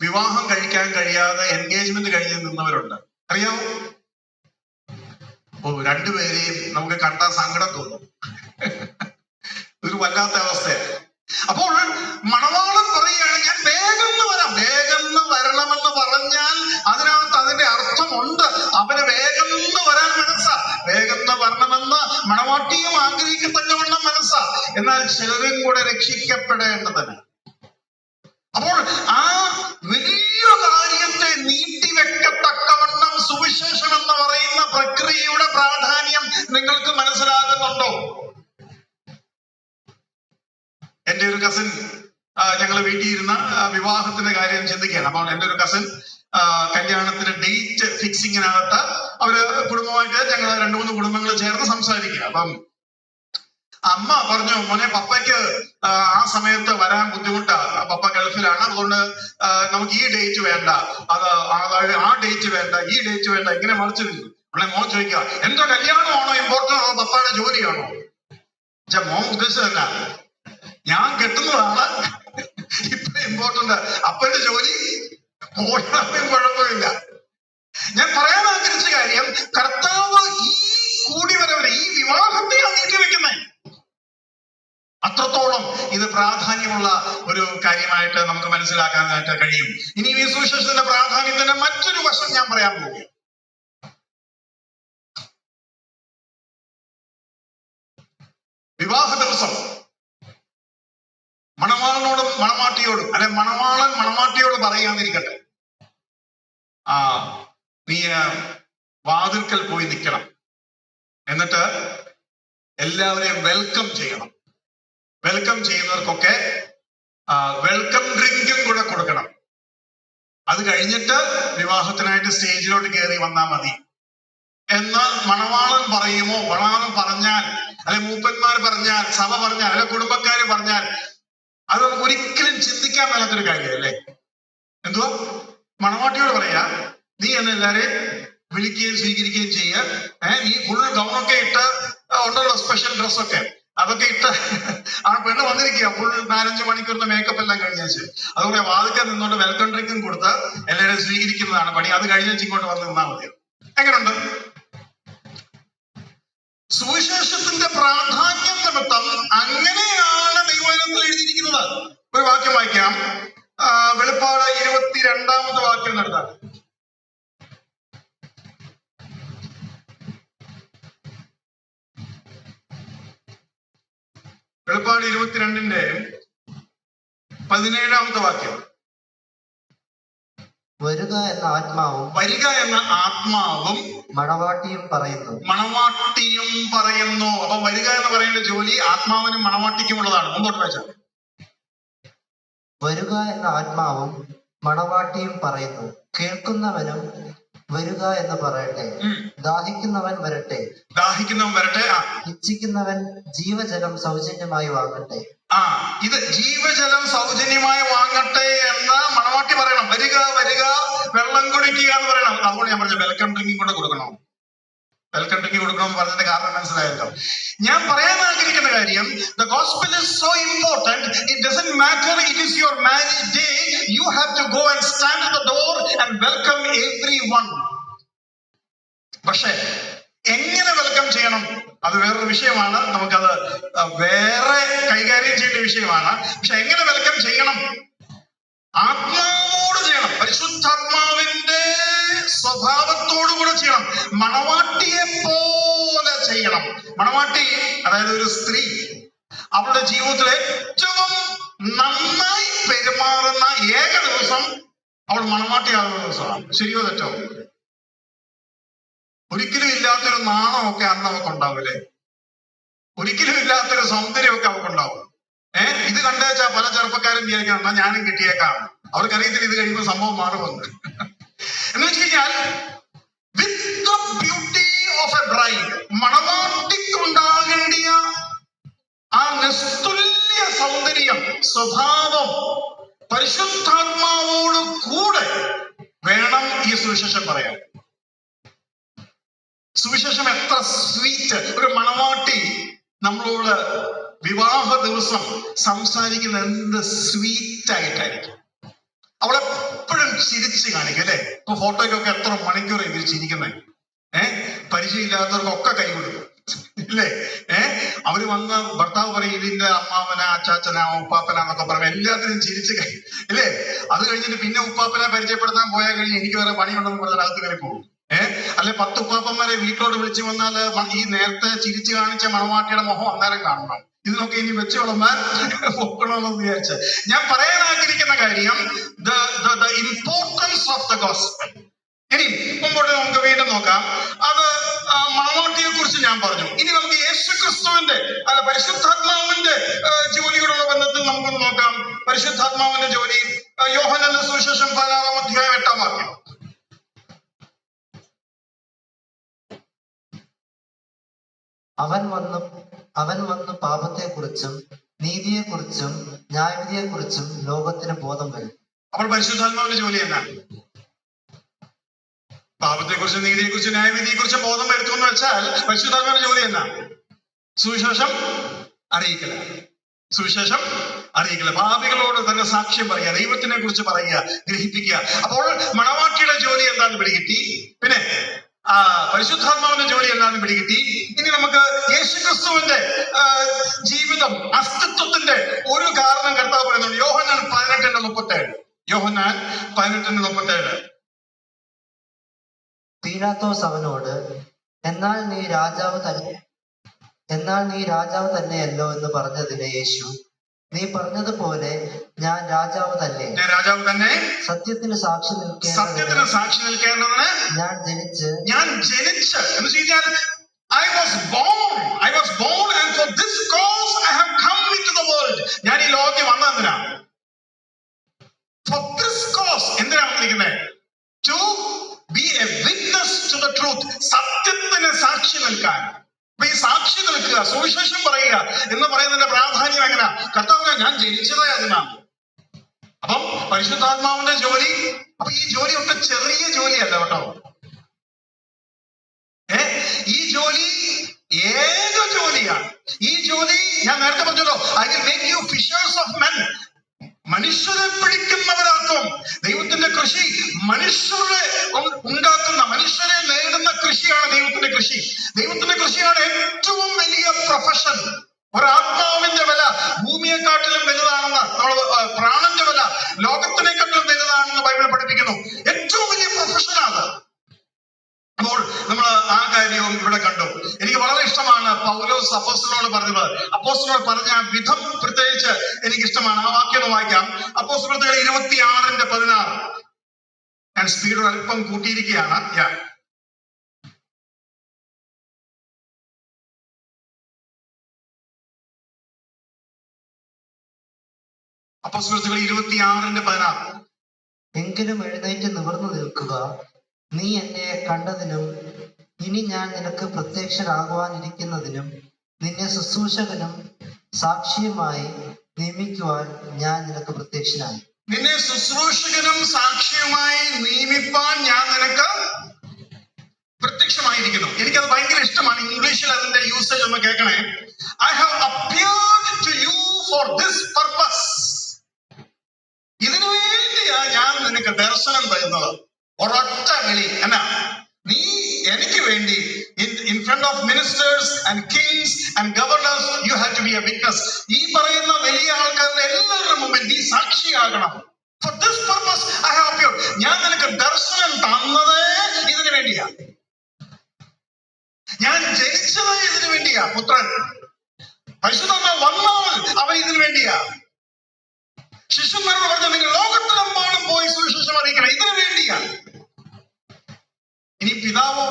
വിവാഹം കഴിക്കാൻ കഴിയാതെ എൻഗേജ്മെന്റ് കഴിഞ്ഞ് നിന്നവരുണ്ട്, അറിയാമോ? രണ്ടുപേരെയും നമുക്ക് കണ്ടാൽ സങ്കടം തോന്നും. ഒരു വല്ലാത്ത അവസ്ഥയാണ്. അപ്പോൾ മണവാളൻ പറയുകയാണ്, ഞാൻ വേഗം വരാം. വേഗം വരണമെന്ന് പറഞ്ഞാൽ അതിനകത്ത് അതിന്റെ അർത്ഥമുണ്ട്. അവന് വേഗം വരാൻ മനസ്സാ, വേഗം വരണമെന്ന് മണവാട്ടിയും ആഗ്രഹിക്കത്തക്കവണ്ണം മനസ്സാ. എന്നാൽ ചിലരും കൂടെ രക്ഷിക്കപ്പെടേണ്ടതിന്. അപ്പോൾ ആ വലിയ കാര്യത്തെ നീട്ടിവെക്കത്തക്കവണ്ണം സുവിശേഷം എന്ന് പറയുന്ന പ്രക്രിയയുടെ പ്രാധാന്യം നിങ്ങൾക്ക് മനസ്സിലാകുന്നുണ്ടോ? എന്റെ ഒരു കസിൻ, ഞങ്ങൾ വീട്ടിൽ ഇരുന്ന വിവാഹത്തിന്റെ കാര്യം ചിന്തിക്കുകയാണ്. അപ്പോൾ എന്റെ ഒരു കസിൻ കല്യാണത്തിന് ഡേറ്റ് ഫിക്സിങ്ങിനകത്ത് അവര് കുടുംബമായിട്ട് ഞങ്ങൾ 2-3 കുടുംബങ്ങൾ ചേർന്ന് സംസാരിക്കുക. അപ്പം അമ്മ പറഞ്ഞു, മോനെ പപ്പയ്ക്ക് ആ സമയത്ത് വരാൻ ബുദ്ധിമുട്ടാ, പപ്പ ഗൾഫിലാണ്, അതുകൊണ്ട് നമുക്ക് ഈ ഡേറ്റ് വേണ്ട, ആ ഡേറ്റ് വേണ്ട, ഈ ഡേറ്റ് വേണ്ട, ഇങ്ങനെ മറിച്ചു നിന്നു. അവളെ മോൻ ചോദിക്കുക, എന്റെ കല്യാണമാണോ ഇമ്പോർട്ടൻ്റ് അതോ പപ്പയുടെ ജോലിയാണോ? മോൻ ഉദ്ദേശിച്ചതല്ല, ഞാൻ കെട്ടുന്നതാണ് ഇപ്പൊ ഇമ്പോർട്ടന്റ്, അപ്പന്റെ ജോലി പോയാലും കുഴപ്പമില്ല. ഞാൻ പറയാൻ ആഗ്രഹിച്ച കാര്യം, കർത്താവ് ഈ കൂടിവരവരെ, ഈ വിവാഹത്തെയാണ് നീട്ടിവെക്കുന്നത്. അത്രത്തോളം ഇത് പ്രാധാന്യമുള്ള ഒരു കാര്യമായിട്ട് നമുക്ക് മനസ്സിലാക്കാനായിട്ട് കഴിയും. ഇനി ഈ സുവിശേഷത്തിന്റെ പ്രാധാന്യത്തിന്റെ മറ്റൊരു വശം ഞാൻ പറയാൻ പോകുക. വിവാഹ ദിവസം മണവാളനോടും മണവാട്ടിയോടും, അല്ലെ മണവാളൻ മണവാട്ടിയോട് പറയാതിരിക്കട്ടെ, നീ വാതിൽക്കൽ പോയി നിൽക്കണം, എന്നിട്ട് എല്ലാവരെയും വെൽക്കം ചെയ്യണം. വെൽക്കം ചെയ്യുന്നവർക്കൊക്കെ വെൽക്കം ഡ്രിങ്കും കൂടെ കൊടുക്കണം. അത് കഴിഞ്ഞിട്ട് വിവാഹത്തിനായിട്ട് സ്റ്റേജിലോട്ട് കയറി വന്നാൽ മതി എന്ന് മണവാളൻ പറയുമോ? മണവാളൻ പറഞ്ഞാൽ, അല്ലെ മൂപ്പന്മാർ പറഞ്ഞാൽ, സഭ പറഞ്ഞാൽ, അല്ലെ കുടുംബക്കാര് പറഞ്ഞാൽ, അത് നമുക്ക് ഒരിക്കലും ചിന്തിക്കാൻ മേലാത്തൊരു കാര്യമല്ലേ? എന്തുവാ? മണവാട്ടിയോട് പറയാ, നീ എന്ന് എല്ലാരെയും വിളിക്കുകയും സ്വീകരിക്കുകയും ചെയ്യുക. നീ ഫുൾ ഗൗണൊക്കെ ഇട്ട് ഉണ്ടല്ലോ, സ്പെഷ്യൽ ഡ്രസ്സൊക്കെ, അതൊക്കെ ഇട്ട് ആ പെണ്ണ് വന്നിരിക്കുക, ഫുൾ 4-5 മണിക്കൂറിന്റെ മേക്കപ്പ് എല്ലാം കഴിഞ്ഞേച്ച്. അതുകൊണ്ട് വാതിൽക്കൽ നിന്നോണ്ട് വെൽക്കം ഡ്രിങ്കും കൊടുത്ത് എല്ലാവരും സ്വീകരിക്കുന്നതാണ് പണി. അത് കഴിഞ്ഞേച്ച് ഇങ്ങോട്ട് വന്ന് നിന്നാൽ മതി. എങ്ങനെയുണ്ട്? സുവിശേഷത്തിന്റെ പ്രാധാന്യം നിമിത്തം അങ്ങനെയാണ് ദൈവവചനത്തിൽ എഴുതിയിരിക്കുന്നത്. ഒരു വാക്യം വായിക്കാം. വെളിപ്പാട് 22-ാമത്തെ വാക്യം നടത്താം. വെളിപ്പാട് 22-ന്റെ 17-ാമത്തെ വാക്യം. വരിക എന്ന ആത്മാവും മണവാട്ടിയും പറയുന്നു. മണവാട്ടിയും പറയുന്നു. അപ്പൊ വരിക എന്ന് പറയുന്ന ജോലി ആത്മാവിനും മണവാട്ടിക്കും ഉള്ളതാണ്. മുമ്പോട്ട് വായിച്ചാൽ. വരിക എന്ന ആത്മാവും മണവാട്ടിയും പറയുന്നു, കേൾക്കുന്നവനും വരുക എന്ന് പറയട്ടെ. ദാഹിക്കുന്നവൻ വരട്ടെ. ദാഹിക്കുന്നവൻ വരട്ടെ. ഇച്ഛിക്കുന്നവൻ ജീവജലം സൗജന്യമായി വാങ്ങട്ടെ. ഇത് ജീവജലം സൗജന്യമായി വാങ്ങട്ടെ എന്ന് മണവാട്ടി പറയണം. വരിക വരിക, വെള്ളം കുടിക്കുക എന്ന് പറയണം. അതുകൊണ്ട് ഞാൻ പറഞ്ഞു വെൽക്കം ഡ്രിങ്കിങ് കൂടെ കൊടുക്കണം. വെൽക്കം ഡ്രിങ്കിങ് കൊടുക്കണം എന്ന് പറഞ്ഞതിന്റെ കാരണം മനസ്സിലായല്ലോ. ഞാൻ പറയാൻ ആഗ്രഹിക്കുന്ന കാര്യം, the gospel is so important. It doesn't matter it is your marriage day, you have to go and stand at the door and welcome everyone. പക്ഷേ എങ്ങനെ വെൽക്കം ചെയ്യണം അത് വേറൊരു വിഷയമാണ്. നമുക്കത് വേറെ കൈകാര്യം ചെയ്യേണ്ട വിഷയമാണ്. പക്ഷെ എങ്ങനെ വെൽക്കം ചെയ്യണം? ആത്മാവോട് ചെയ്യണം. പരിശുദ്ധാത്മാവിന്റെ സ്വഭാവത്തോടു കൂടെ ചെയ്യണം. മണവാട്ടിയെ പോലെ ചെയ്യണം. മണവാട്ടി, അതായത് ഒരു സ്ത്രീ, അവളുടെ ജീവിതത്തിൽ ഏറ്റവും നന്നായി പെരുമാറുന്ന ഏക ദിവസം അവൾ മണവാട്ടിയാകുന്ന ദിവസമാണ്. ശരിയോ തെറ്റോ? ഒരിക്കലും ഇല്ലാത്തൊരു നാണമൊക്കെ അന്ന് അവർക്ക് ഉണ്ടാവില്ലേ? ഒരിക്കലും ഇല്ലാത്തൊരു സൗന്ദര്യമൊക്കെ അവർക്കുണ്ടാവും. ഇത് കണ്ടുവച്ചാ പല ചെറുപ്പക്കാരും വിചാരിക്കണം എന്നാ ഞാനും കിട്ടിയേക്കാം. അവർക്കറിയത്തില്ല ഇത് കഴിയുമ്പോൾ സംഭവം മാറുമെന്ന്. എന്ന് വെച്ച് കഴിഞ്ഞാൽ with the beauty of a bride, മണവാട്ടിക്കുണ്ടാകേണ്ടിയ ആ നിസ്തുല്യ സൗന്ദര്യം, സ്വഭാവം പരിശുദ്ധാത്മാവോട് കൂടെ വേണം ഈ സുവിശേഷം പറയാൻ. സുവിശേഷം എത്ര സ്വീറ്റ്! ഒരു മണവാട്ടി നമ്മളോട് വിവാഹ ദിവസം സംസാരിക്കുന്ന എന്ത് സ്വീറ്റ് ആയിട്ടായിരിക്കും. അവളെപ്പോഴും ചിരിച്ച് കാണിക്കും അല്ലെ? ഇപ്പൊ ഫോട്ടോയ്ക്കൊക്കെ എത്ര മണിക്കൂർ ഇവർ ചിരിക്കുന്നത്. പരിചയമില്ലാത്തവർക്കൊക്കെ കൈ കൊടുക്കും ഇല്ലേ? അവര് വന്ന് ഭർത്താവ് പറയും ഇതിന്റെ അമ്മാവന, അച്ചാച്ചന, ഉപ്പാപ്പനാന്നൊക്കെ പറയും. എല്ലാത്തിനും ചിരിച്ച് ഇല്ലേ? അത് കഴിഞ്ഞിട്ട് പിന്നെ ഉപ്പാപ്പനെ പരിചയപ്പെടുത്താൻ പോയാൽ കഴിഞ്ഞ് എനിക്ക് വേറെ പണിയുണ്ടെന്ന് പറഞ്ഞാൽ അകത്ത് കയറി പോകും. അല്ലെ 10 ഉപ്പാപ്പന്മാരെ വീട്ടിലോട് വിളിച്ചു വന്നാൽ ഈ നേരത്തെ ചിരിച്ചു കാണിച്ച മണവാട്ടിയുടെ മുഖം അന്നേരം കാണണം. ഇതിനൊക്കെ ഇനി വെച്ച് വിളമ്പാൻ പോക്കണമെന്ന് വിചാരിച്ച ഞാൻ പറയാൻ ആഗ്രഹിക്കുന്ന കാര്യം, the importance of the gospel. ഇനി മുമ്പോട്ട് നമുക്ക് വീണ്ടും നോക്കാം. അത് മണവാട്ടിയെ കുറിച്ച് ഞാൻ പറഞ്ഞു. ഇനി നമുക്ക് യേശുക്രിസ്തുവിന്റെ പരിശുദ്ധാത്മാവിന്റെ ജോലിയോടുള്ള ബന്ധത്തിൽ നമുക്കൊന്ന് നോക്കാം. പരിശുദ്ധാത്മാവിന്റെ ജോലി യോഹന്നാന്റെ സുവിശേഷം 16-ാം അധ്യായം 8-ാം വാക്യം. അവൻ വന്ന് പാപത്തെക്കുറിച്ചും നീതിയെക്കുറിച്ചും ന്യായവിധിയെക്കുറിച്ചും ലോകത്തിന് ബോധം വരും. അപ്പോൾ പരിശുദ്ധാത്മാവിന്റെ ജോലി എന്നാ? പാപത്തെക്കുറിച്ചും നീതിയെക്കുറിച്ചും ന്യായവിധിയെക്കുറിച്ചും ബോധം വരുത്തുമെന്ന് വെച്ചാൽ പരിശുദ്ധാത്മാവിന്റെ ജോലി എന്നാ? സുവിശേഷം അറിയിക്കല. സുവിശേഷം അറിയിക്കല. പാപികളോട് തന്നെ സാക്ഷ്യം പറയുക, ദൈവത്തിനെ കുറിച്ച് പറയുക, ഗ്രഹിപ്പിക്കുക. അപ്പോൾ മണവാട്ടിയുടെ ജോലി എന്താന്ന് പിടികിട്ടി. പിന്നെ പരിശുദ്ധാത്മാവിന്റെ ജോലി എന്താന്ന് പിടികിട്ടി. ഇനി നമുക്ക് യേശുക്രിസ്തുവിന്റെ ജീവിതം, അസ്തിത്വത്തിന്റെ ഒരു കാരണം കർത്താവ് പറയുന്നുണ്ട്. യോഹന്നാൻ 18:37. യോഹന്നാൻ 18:37. പീലാത്തോസ് അവനോട്, എന്നാൽ നീ രാജാവ് തന്നെയല്ലോ എന്ന് പറഞ്ഞതിന് യേശു, നീ പറഞ്ഞതുപോലെ ഞാൻ രാജാവ് തന്നെ. സത്യത്തിന് സാക്ഷി നിൽക്കേണ്ടതിന് ഞാൻ ജനിച്ച് എന്ന് വെച്ചാൽ I was born and for this cause I have come into the world. ഞാൻ ഈ ലോകത്തിൽ വന്നതിനാ. For this cause എന്തിനാ വന്നിരിക്കുന്നത്? To be a witness to the truth. സത്യത്തിന് സാക്ഷി നിൽക്കാൻ. അപ്പൊ ഈ സാക്ഷി നിൽക്കുക, സുവിശേഷം പറയുക എന്ന് പറയുന്നതിന്റെ പ്രാധാന്യം എങ്ങനെയാ? കർത്താവിനെ ഞാൻ ജനിച്ചതേ അതിനാണ്. അപ്പം പരിശുദ്ധാത്മാവിന്റെ ജോലി, അപ്പൊ ഈ ജോലി ഒട്ടും ചെറിയ ജോലിയല്ല കേട്ടോ. ഈ ജോലി ഏക ജോലിയാണ്. ഈ ജോലി ഞാൻ നേരത്തെ പറഞ്ഞല്ലോ, I will make you fishers of men. മനുഷ്യരെ പിടിക്കുന്നവരാക്കും. ദൈവത്തിന്റെ കൃഷി മനുഷ്യരെ ഉണ്ടാക്കുന്ന, മനുഷ്യരെ നേടുന്ന കൃഷിയാണ് ദൈവത്തിന്റെ കൃഷി. ദൈവത്തിന്റെ കൃഷിയാണ് ഏറ്റവും വലിയ പ്രൊഫഷൻ. ഒരാത്മാവിന്റെ വില ഭൂമിയെക്കാട്ടിലും വലുതാണെന്ന്, പ്രാണന്റെ വില ലോകത്തിനെക്കാട്ടിലും വലുതാണെന്ന് ബൈബിൾ പഠിപ്പിക്കുന്നു. ഏറ്റവും വലിയ പ്രൊഫഷനാണ്. അപ്പോൾ നമ്മൾ ആ കാര്യവും ഇവിടെ കണ്ടു. എനിക്ക് വളരെ ഇഷ്ടമാണ് പൗലോസ് അപ്പോസ്തലനോട് പറഞ്ഞത്. അപ്പോസ്തലനോട് പറഞ്ഞ വിധം പ്രത്യേകിച്ച് എനിക്ക് ഇഷ്ടമാണ്. ആ വാക്യം ഒന്ന് വായിക്കാം. അപ്പോസ്തലർ 26:16. ഞാൻ സ്പീഡ് അല്പം കൂട്ടിയിരിക്കുകയാണ്. അപ്പോസ്തലർ 26:16. എങ്കിലും എഴുന്നേറ്റ് നിവർന്നു നിൽക്കുക, നീ എന്നെ കണ്ടതിനും ഇനി ഞാൻ നിനക്ക് പ്രത്യക്ഷനാകുവാനിരിക്കുന്നതിനും നിന്നെ ശുശ്രൂഷകനും സാക്ഷിയുമായി നിയമിക്കുവാൻ ഞാൻ നിനക്ക് പ്രത്യക്ഷനായി. നിന്നെ ശുശ്രൂഷകനും സാക്ഷിയുമായി നിയമിപ്പാൻ ഞാൻ നിനക്ക് പ്രത്യക്ഷമായിരിക്കുന്നു. എനിക്കത് ഭയങ്കര ഇഷ്ടമാണ്. ഇംഗ്ലീഷിൽ അതിന്റെ യൂസേജ് ഒന്ന് കേൾക്കണേ. I have appeared to you for this purpose. ഇതിനു വേണ്ടിയാ ഞാൻ നിനക്ക് ദർശനം തരുന്നത്. ഒരൊറ്റ വിളി എന്നാ, നീ എനിക്ക് വേണ്ടി in front of ministers and kings and governors you have to be a witness. ഈ പറയുന്ന വലിയ ആൾക്കാരുടെ എല്ലാവരുടെ മുമ്പിൽ നീ സാക്ഷിയാകണം. For this purpose I have appeared. ഞാൻ നിനക്ക് ദർശനം തന്നത് ഇതിനു വേണ്ടിയാ. ഞാൻ ജനിച്ചത് ഇതിനു വേണ്ടിയാ. പുത്രൻ പരിശുദ്ധ വന്നവൻ അവൻ ഇതിനു വേണ്ടിയാ. ശിഷ്യന്മാരോട് പറഞ്ഞ നിങ്ങൾ ലോകത്തിലെമ്പാടും പോയി സുവിശേഷം അറിയിക്കണം, ഇതിനു വേണ്ടിയാ. ഇനി പിതാവോ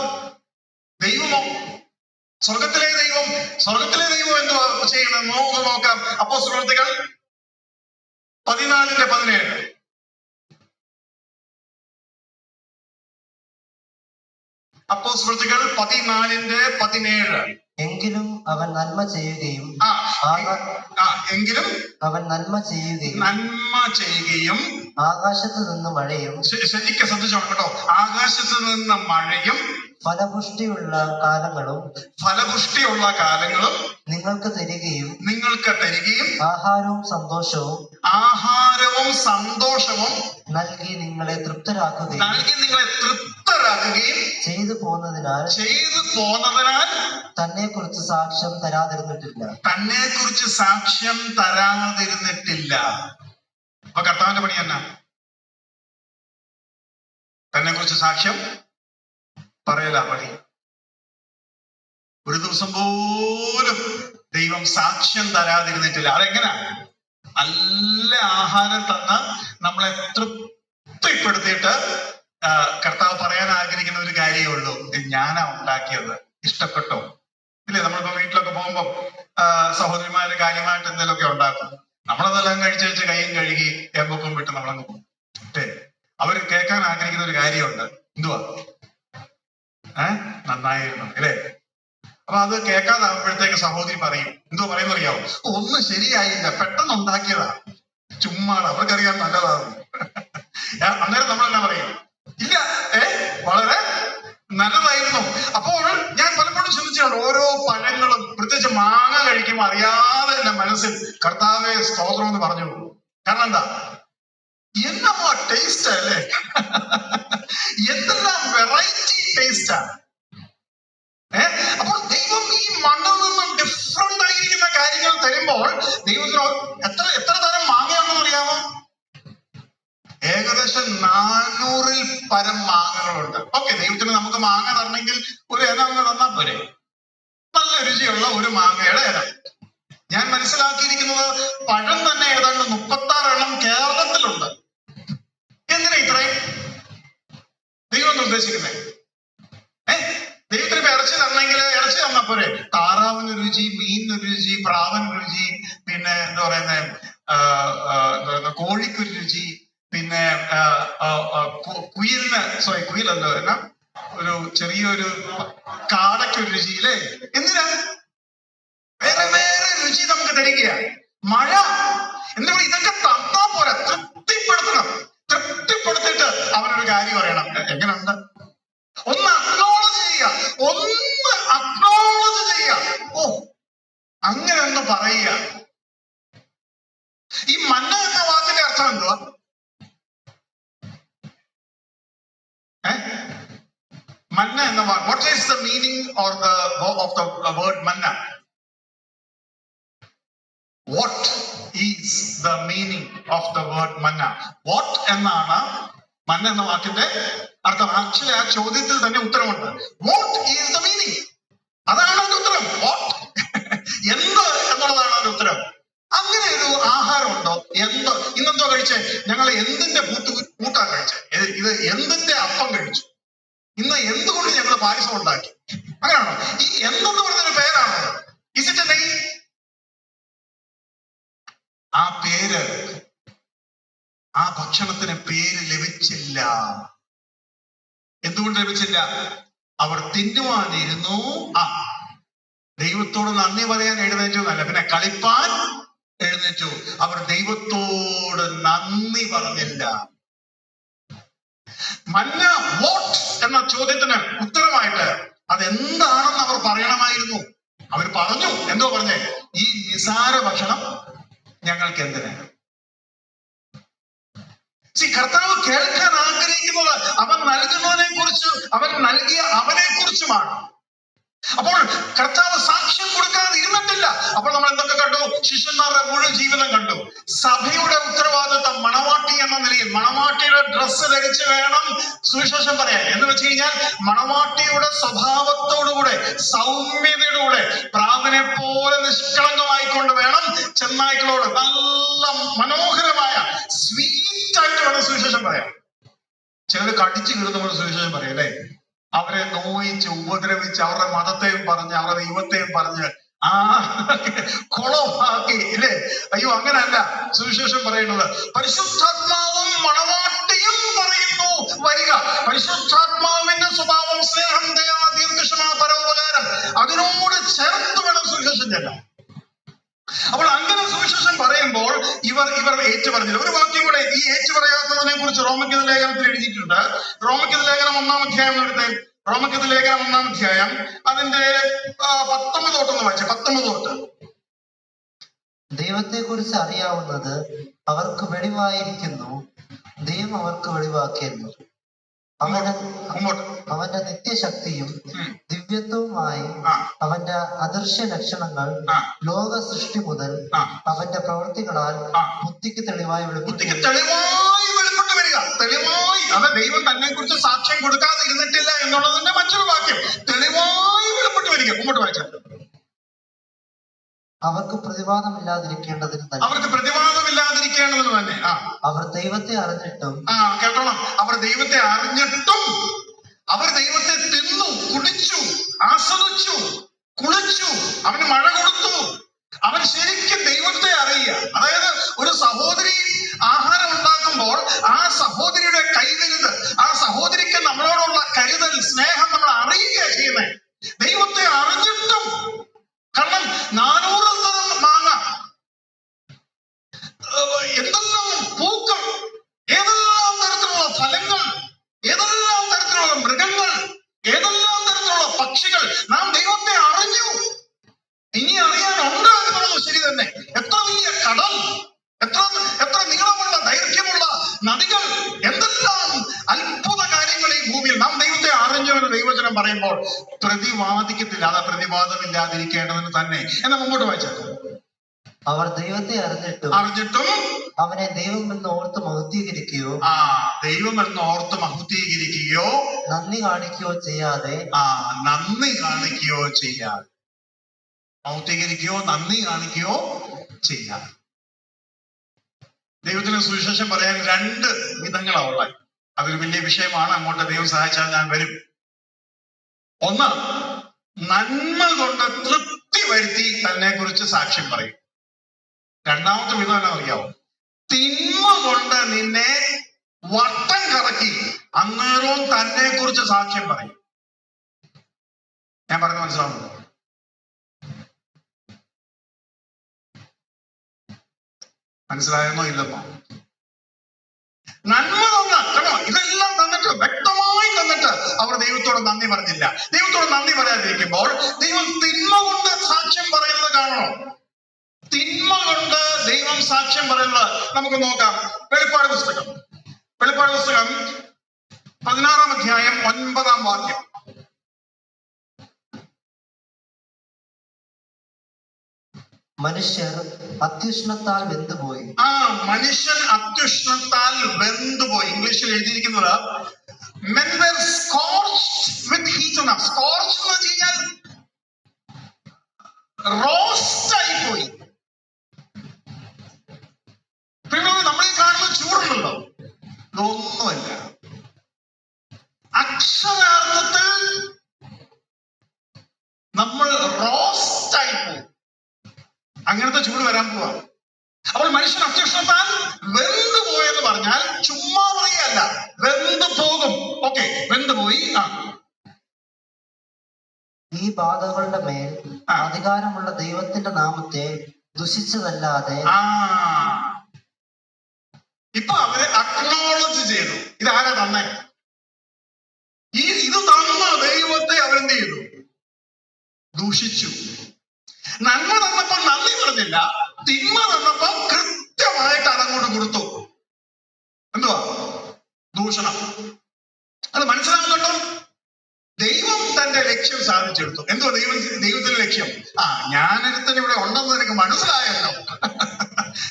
ദൈവമോ സ്വർഗത്തിലെ ദൈവം എന്തുവാ ചെയ്യണം നോക്കാം. അപ്പോസ്തലപ്രവൃത്തികൾ 14:17. അപ്പോസ്തലപ്രവൃത്തികൾ 14:17. എങ്കിലും അവൻ നന്മ ചെയ്യുകയും ആകാശത്ത് നിന്ന് മഴയും ശരിക്കും ശ്രദ്ധിച്ചോണം കേട്ടോ. ആകാശത്ത് നിന്ന് മഴയും ഫലപുഷ്ടിയുള്ള കാലങ്ങളും നിങ്ങൾക്ക് തരികയും ആഹാരവും സന്തോഷവും നൽകി നിങ്ങളെ തൃപ്തരാക്കുകയും ചെയ്തു പോന്നതിനാൽ തന്നെ കുറിച്ച് സാക്ഷ്യം തരാതിരുന്നിട്ടില്ല. അപ്പൊ കർത്താവിന്റെ പണി എന്നാ? തന്നെ കുറിച്ച് സാക്ഷ്യം പറയല പണി. ഒരു ദിവസം പോലും ദൈവം സാക്ഷ്യം തരാതിരുന്നിട്ടില്ല. അതെങ്ങനാ? നല്ല ആഹാരം തന്ന് നമ്മളെ തൃപ്തിപ്പെടുത്തിയിട്ട് കർത്താവ് പറയാൻ ആഗ്രഹിക്കുന്ന ഒരു കാര്യമേ ഉള്ളൂ, ഞാനാ ഉണ്ടാക്കിയത്, ഇഷ്ടപ്പെട്ടോ? ഇല്ലേ, നമ്മളിപ്പോ വീട്ടിലൊക്കെ പോകുമ്പോ സഹോദരിമാര് കാര്യമായിട്ട് എന്തെങ്കിലുമൊക്കെ ഉണ്ടാക്കും. നമ്മളതെല്ലാം കഴിച്ച് കൈയും കഴുകി ഏമ്പൊക്കം വിട്ട് നമ്മളങ്ങ് പോകും. അവര് കേൾക്കാൻ ആഗ്രഹിക്കുന്ന ഒരു കാര്യമുണ്ട്. എന്തുവാ? നന്നായിരുന്നു അല്ലേ? അപ്പൊ അത് കേൾക്കാതാകുമ്പോഴത്തേക്ക് സഹോദരി പറയും, എന്തോ പറയുന്ന അറിയാവോ? ഒന്നും ശരിയായില്ല, പെട്ടെന്ന് ഉണ്ടാക്കിയതാ, ചുമ്മാണ്, അവർക്കറിയാൻ നല്ലതാകും. അന്നേരം നമ്മളെല്ലാം പറയും, ഇല്ല വളരെ നല്ലതായിരുന്നു. അപ്പോൾ ഞാൻ പലപ്പോഴും ചിന്തിച്ചാണ്, ഓരോ പഴങ്ങളും പ്രത്യേകിച്ച് മാങ്ങ കഴിക്കുമ്പോൾ അറിയാതെ എന്റെ മനസ്സിൽ കർത്താവേ സ്തോത്രം എന്ന് പറഞ്ഞു. കാരണം എന്താ? എന്നമ്മ ടേസ്റ്റ് അല്ലേ, എന്തെല്ലാം വെറൈറ്റി ടേസ്റ്റാ. അപ്പോൾ ദൈവം ഈ മണ്ണിൽ നിന്നും ഡിഫറെന്റ് ആയിരിക്കുന്ന കാര്യങ്ങൾ തരുമ്പോൾ ദൈവത്തിന് എത്ര തരം മാങ്ങയാണെന്ന് അറിയാമോ? ഏകദേശം 400-ൽ പരം മാങ്ങകളുണ്ട്. ഓക്കെ, ദൈവത്തിന് നമുക്ക് മാങ്ങ തരണമെങ്കിൽ ഒരു ഇനം തന്നാ പോരെ? നല്ല രുചിയുള്ള ഒരു മാങ്ങയുടെ ഇനം. ഞാൻ മനസ്സിലാക്കിയിരിക്കുന്നത് പഴം തന്നെ ഏതാണ്ട് 36 എണ്ണം കേരളത്തിലുണ്ട്. എന്തിനാ ഇത്രയും ദൈവം നിർദ്ദേശിക്കുന്നേ? ദൈവത്തിന് ഇറച്ചി തന്നെങ്കിൽ ഇറച്ചി തന്നാ പോരെ? താറാവിന് രുചി, മീനിന് രുചി, പ്രാവിന് രുചി, പിന്നെ എന്താ പറയുന്നത് കോഴിക്കൊരു രുചി, പിന്നെ കുയിലല്ലോ എന്നാ ഒരു ചെറിയൊരു കാടയ്ക്കൊരു രുചി ഇല്ലേ? എന്തിനാ? വേറെ വേറെ രുചി നമുക്ക് തരികയാ. മഴ എന്താ പറയുക? ഇതൊക്കെ തന്നാ പോരാ, തൃപ്തിപ്പെടുത്തിയിട്ട് അവനൊരു കാര്യം പറയണം. എങ്ങനെയുണ്ട്? ഒന്ന് അക്നോളജ് ചെയ്യുക. ഓ, അങ്ങനെ ഒന്ന് പറയുക. ഈ മന്ന എന്ന വാക്കിന്റെ അർത്ഥം എന്തുവാ? മന്ന എന്ന വാക്ക്, what is the meaning or of the word manna? What is the meaning of the word manna? What എന്നാണ് മന്ന എന്ന വാക്കിന്റെ അർത്ഥം. ആക്ച്വലി ആ ചോദ്യത്തിൽ തന്നെ ഉത്തരമുണ്ട്. What is the meaning? അതാണ് അതിന്റെ ഉത്തരം. What? എന്ത് എന്നുള്ളതാണ് അതിന്റെ ഉത്തരം. അങ്ങനെ ഒരു ആഹാരം ഉണ്ടോ? എന്ത്? ഇന്നെന്തോ കഴിച്ചേ? ഞങ്ങൾ എന്തിന്റെ കൂട്ടാ കഴിച്ചേ? ഇത് എന്തിന്റെ അപ്പം കഴിച്ചു? ഇന്ന് എന്തുകൊണ്ട് ഞങ്ങൾ പായസം ഉണ്ടാക്കി? അങ്ങനെയാണോ? ഈ എന്തെന്ന് പറഞ്ഞൊരു പേരാണോ? Is it a name? ആ പേര്, ആ ഭക്ഷണത്തിന് പേര് ലഭിച്ചില്ല. എന്തുകൊണ്ട് ലഭിച്ചില്ല? അവർ തിന്നുവാനിരുന്നു. ദൈവത്തോട് നന്ദി പറയാൻ എഴുന്നേറ്റു എന്നല്ല, പിന്നെ കളിപ്പാൻ എഴുന്നേറ്റു. അവർ ദൈവത്തോട് നന്ദി പറഞ്ഞില്ല. മന്ന വാട്ട് എന്ന ചോദ്യത്തിന് ഉത്തരമായിട്ട് അതെന്താണെന്ന് അവർ പറയണമായിരുന്നു. അവർ പറഞ്ഞു. എന്തോ പറഞ്ഞേ? ഈ നിസാര ഭക്ഷണം ഞങ്ങൾക്ക് എന്തിനാണ്? കർത്താവ് കേൾക്കാൻ ആഗ്രഹിക്കുന്നത് അവൻ നൽകുന്നതിനെ കുറിച്ച്, അവൻ നൽകിയ അവനെ കുറിച്ചുമാണ്. അപ്പോൾ കർത്താവ് സാക്ഷ്യം കൊടുക്കാതെ ഇരുന്നിട്ടില്ല. അപ്പോൾ നമ്മൾ എന്തൊക്കെ കണ്ടു? ശിഷ്യന്മാരുടെ മുഴുവൻ ജീവിതം കണ്ടു. സഭയുടെ ഉത്തരവാദിത്വം മണവാട്ടി എന്ന നിലയിൽ മണവാട്ടിയുടെ ഡ്രസ്സ് ധരിച്ച് വേണം സുവിശേഷം പറയാൻ. എന്ന് വെച്ച് കഴിഞ്ഞാൽ മണവാട്ടിയുടെ സ്വഭാവത്തോടുകൂടെ, സൗമ്യതയോടുകൂടെ, പ്രാവിനെ പോലെ നിഷ്കളങ്കമായിക്കൊണ്ട് വേണം ചെന്നായ്ക്കളോട് നല്ല മനോഹരമായ സ്വീറ്റ് ആയിട്ട് വേണം സുവിശേഷം പറയാൻ. ചിലർ കടിച്ചു കീറുന്ന സുവിശേഷം പറയും അല്ലേ? അവരെ നോയിച്ച് ഉപദ്രവിച്ച് അവരുടെ മതത്തെയും പറഞ്ഞ് അവരുടെ ദൈവത്തെയും പറഞ്ഞ് കുളമാക്കി ഇല്ലേ? അയ്യോ, അങ്ങനെയല്ല സുവിശേഷം പറയുന്നത്. പരിശുദ്ധാത്മാവും മണവാട്ടിയും പറയുന്നു വരിക. പരിശുദ്ധാത്മാവിന്റെ സ്വഭാവം സ്നേഹം, ദയ, ദീർഘക്ഷമ, പരോപകാരം, അതിനോട് ചേർത്ത് വേണം സുവിശേഷം ചെല്ലാൻ. അപ്പോൾ അങ്ങനെ സുവിശേഷം പറയുമ്പോൾ ഇവർ ഏറ്റു പറഞ്ഞില്ല. ഒരു വാക്യം കൂടെ ഈ ഏറ്റു പറയാത്തതിനെ കുറിച്ച് റോമക്കത്ത് ലേഖനത്തിൽ എഴുതിയിട്ടുണ്ട്. റോമക്കത്ത് ലേഖനം 1-ാം അധ്യായം എടുത്തേ. റോമക്കത്ത് ലേഖനം 1-ാം അധ്യായം അതിന്റെ 19 തൊട്ടൊന്ന് വായിച്ചേ. 19 തൊട്ട്. ദൈവത്തെ കുറിച്ച് അറിയാവുന്നത് അവർക്ക് വെളിവായിരിക്കുന്നു, ദൈവം അവർക്ക് വെളിവാക്കിയിരുന്നു. അവന്റെ നിത്യശക്തിയും ദിവ്യത്വവുമായി അവന്റെ അദൃശ്യ ലക്ഷണങ്ങൾ ലോക സൃഷ്ടി മുതൽ അവന്റെ പ്രവൃത്തികളാൽ ബുദ്ധിക്ക് തെളിവായി വെളിപ്പെട്ടു വരിക. തെളിവായി, അത് ദൈവം തന്നെ കുറിച്ച് സാക്ഷ്യം കൊടുക്കാതെ ഇരുന്നിട്ടില്ല എന്നുള്ളതിന്റെ മറ്റൊരു വാക്യം. തെളിവായി വെളിപ്പെട്ടു വരിക. മുമ്പോട്ട് വായിച്ചാൽ അവർക്ക് പ്രതിവാദമില്ലാതിരിക്കേണ്ടതിന് തന്നെ. അവർക്ക് പ്രതിവാദമില്ലാതിരിക്കേണ്ടതിന് തന്നെ. അവർ ദൈവത്തെ അറിഞ്ഞിട്ടും. കേട്ടോണം. അവർ ദൈവത്തെ അറിഞ്ഞിട്ടും അവർ ദൈവത്തെ തിന്നു, കുടിച്ചു, ആസ്വദിച്ചു, കുളിച്ചു, അവന് മഴ കൊടുത്തു. അവൻ ശരിക്കും ദൈവത്തെ അറിയുക. അതായത് ഒരു സഹോദരി ആഹാരം ഉണ്ടാക്കുമ്പോൾ ആ സഹോദരിയുടെ കൈകരുത്, ആ സഹോദരിക്ക് നമ്മളോടുള്ള കരുതൽ, സ്നേഹം നമ്മൾ അറിയുകയാണ് ചെയ്യുന്നത്. ദൈവത്തെ അറിഞ്ഞിട്ടും. കാരണം 400 തരം മാങ്ങ, എന്തെല്ലാം പൂക്കൾ, ഏതെല്ലാം തരത്തിലുള്ള ഫലങ്ങൾ, ഏതെല്ലാം തരത്തിലുള്ള മൃഗങ്ങൾ, ഏതെല്ലാം തരത്തിലുള്ള പക്ഷികൾ. നാം ദൈവത്തെ അറിഞ്ഞു. ഇനി അറിയാനുണ്ട് എന്നുള്ളത് ശരി തന്നെ. എത്ര വലിയ കടൽ, എത്ര നീളമുള്ള ദൈർഘ്യമുള്ള നദികൾ, എന്തെല്ലാം അത്ഭുത കാര്യങ്ങൾ ഈ ഭൂമിയിൽ. നാം ദൈവത്തെ അറിഞ്ഞു എന്ന് ദൈവവചനം പറയുമ്പോൾ പ്രതിവാദിക്കത്തില്ല. അത് പ്രതിവാദമില്ലാതിരിക്കേണ്ടതിന് തന്നെ. എന്നാ മുമ്പോട്ട് വായിച്ചാൽ അവർ ദൈവത്തെ അറിഞ്ഞിട്ടും അവനെ ദൈവമെന്ന് ഓർത്ത് മഹത്വീകരിക്കുകയോ ദൈവമെന്ന് ഓർത്ത് മഹത്വീകരിക്കുകയോ നന്ദി കാണിക്കുകയോ ചെയ്യാതെ മഹത്വീകരിക്കുകയോ നന്ദി കാണിക്കുകയോ ചെയ്യാതെ. ദൈവത്തിന് സുവിശേഷം പറയാൻ 2 വിധങ്ങളാണ് ഉള്ളത്. അതൊരു വലിയ വിഷയമാണ്. അങ്ങോട്ട് ദൈവം സഹായിച്ചാൽ ഞാൻ വരും. ഒന്ന്, നന്മ കൊണ്ട് തൃപ്തി വരുത്തി തന്നെ കുറിച്ച് സാക്ഷ്യം പറയും. രണ്ടാമത്തെ വിധം എന്നാ അറിയാവോ? തിന്മ കൊണ്ട് നിന്നെ വട്ടം കറക്കി അന്നേരവും തന്നെ കുറിച്ച് സാക്ഷ്യം പറയും. ഞാൻ പറഞ്ഞ മനസ്സിലാവുന്നു? മനസ്സിലായെന്നോ ഇല്ലെന്നോ? നന്മ തന്ന ഇതെല്ലാം തന്നിട്ട്, വ്യക്തമായി തന്നിട്ട് അവർ ദൈവത്തോട് നന്ദി പറഞ്ഞില്ല. ദൈവത്തോട് നന്ദി പറയാതിരിക്കുമ്പോൾ ദൈവം തിന്മ കൊണ്ട് സാക്ഷ്യം പറയുന്നത് കാണണം. തിന്മ കൊണ്ട് ദൈവം സാക്ഷ്യം പറയുന്നത് നമുക്ക് നോക്കാം. വെളിപ്പാട് പുസ്തകം 16-ാം അധ്യായം 9-ാം വാക്യം. മനുഷ്യർ അത്യുഷ്ണത്താൽ വെന്തുപോയി. മനുഷ്യൻ അത്യുഷ്ണത്താൽ വെന്തുപോയി. ഇംഗ്ലീഷിൽ എഴുതിയിരിക്കുന്നത് men were scorched with heat. Scorched എന്ന് വെച്ച് കഴിഞ്ഞാൽ റോസ്റ്റ് ആയി പോയി. പിന്നെ നമ്മളീ കാണുന്ന ചൂടുണ്ടല്ലോ, ഇതൊന്നുമല്ല. അക്ഷരാർത്ഥത്തിൽ നമ്മൾ റോസ്റ്റ് ആയി പോകും. അങ്ങനത്തെ ചൂട് വരാൻ പോവാ. അപ്പോൾ മനുഷ്യൻ അത്യുഷ്ണത്താൽ വെന്തുപോയെന്ന് പറഞ്ഞാൽ ചുമ്മാ പറയല്ല. പോവുകയല്ല, വെന്ത് പോകും. ഓക്കെ, വെന്ത് പോയി. ഈ ബാധകളുടെ മേൽ ആ. അധികാരമുള്ള ദൈവത്തിന്റെ നാമത്തെ ദുഷിച്ചതല്ലാതെ ഇപ്പൊ അവര് അക്നോളജ് ചെയ്തു. ഇതാരാ തന്നെ? ഇത് തന്ന ദൈവത്തെ അവരെന്ത് ചെയ്തു? ദൂഷിച്ചു. നന്മ തന്നപ്പോ നന്ദി പറഞ്ഞില്ല, തിന്മ തന്നപ്പോ കൃത്യമായിട്ട് അതങ്ങോട്ട് കൊടുത്തു. എന്തുവാ? ദൂഷണം. അത് മനസ്സിലാവുന്നുണ്ടോ? ദൈവം തന്റെ ലക്ഷ്യം സാധിച്ചെടുത്തു. എന്തുവാ ദൈവത്തിന്റെ ലക്ഷ്യം? ഞാനൊരുത്തൻ ഇവിടെ ഉണ്ടെന്ന് നിനക്ക് മനസ്സിലായല്ലോ.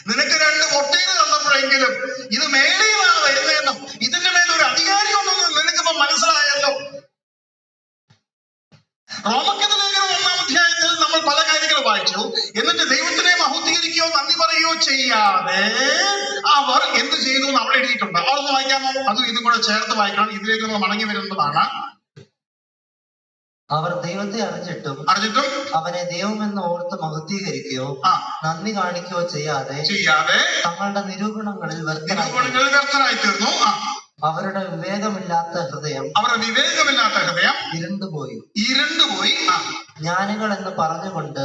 നിനക്ക് 2 മൊട്ടയിൽ തന്നപ്പോഴെങ്കിലും ഇത് മേലെയാണ് വരുന്നതെന്നും ഇതിന്റെ മേലൊരു അധികാരി ഉണ്ടെന്നും നിനക്കിപ്പോ മനസ്സിലായല്ലോ. റോമക്കത്ത് ലേഖനം 1-ാം അധ്യായത്തിൽ നമ്മൾ പല കാര്യങ്ങൾ വായിച്ചു. എന്നിട്ട് ദൈവത്തിനെ മഹത്വീകരിക്കുകയോ നന്ദി പറയുകയോ ചെയ്യാതെ അവർ എന്ത് ചെയ്തു എന്ന് അവിടെ എഴുതിയിട്ടുണ്ട്. അതൊന്ന് വായിക്കാമോ? അതും ഇതും കൂടെ ചേർത്ത് വായിക്കണം. ഇതിലേക്ക് നമ്മൾ മടങ്ങി വരുന്നതാണ്. അവർ ദൈവത്തെ അറിഞ്ഞിട്ടും അവനെ ദൈവമെന്ന് ഓർത്ത് മഹത്വീകരിക്കുകയോ നന്ദി കാണിക്കുകയോ ചെയ്യാതെ തങ്ങളുടെ നിരൂപണങ്ങളിൽ വ്യർത്ഥരായി തീർന്നു. അവരുടെ വിവേകമില്ലാത്ത ഹൃദയം ഇരുണ്ടുപോയി. ജ്ഞാനികൾ എന്ന് പറഞ്ഞുകൊണ്ട്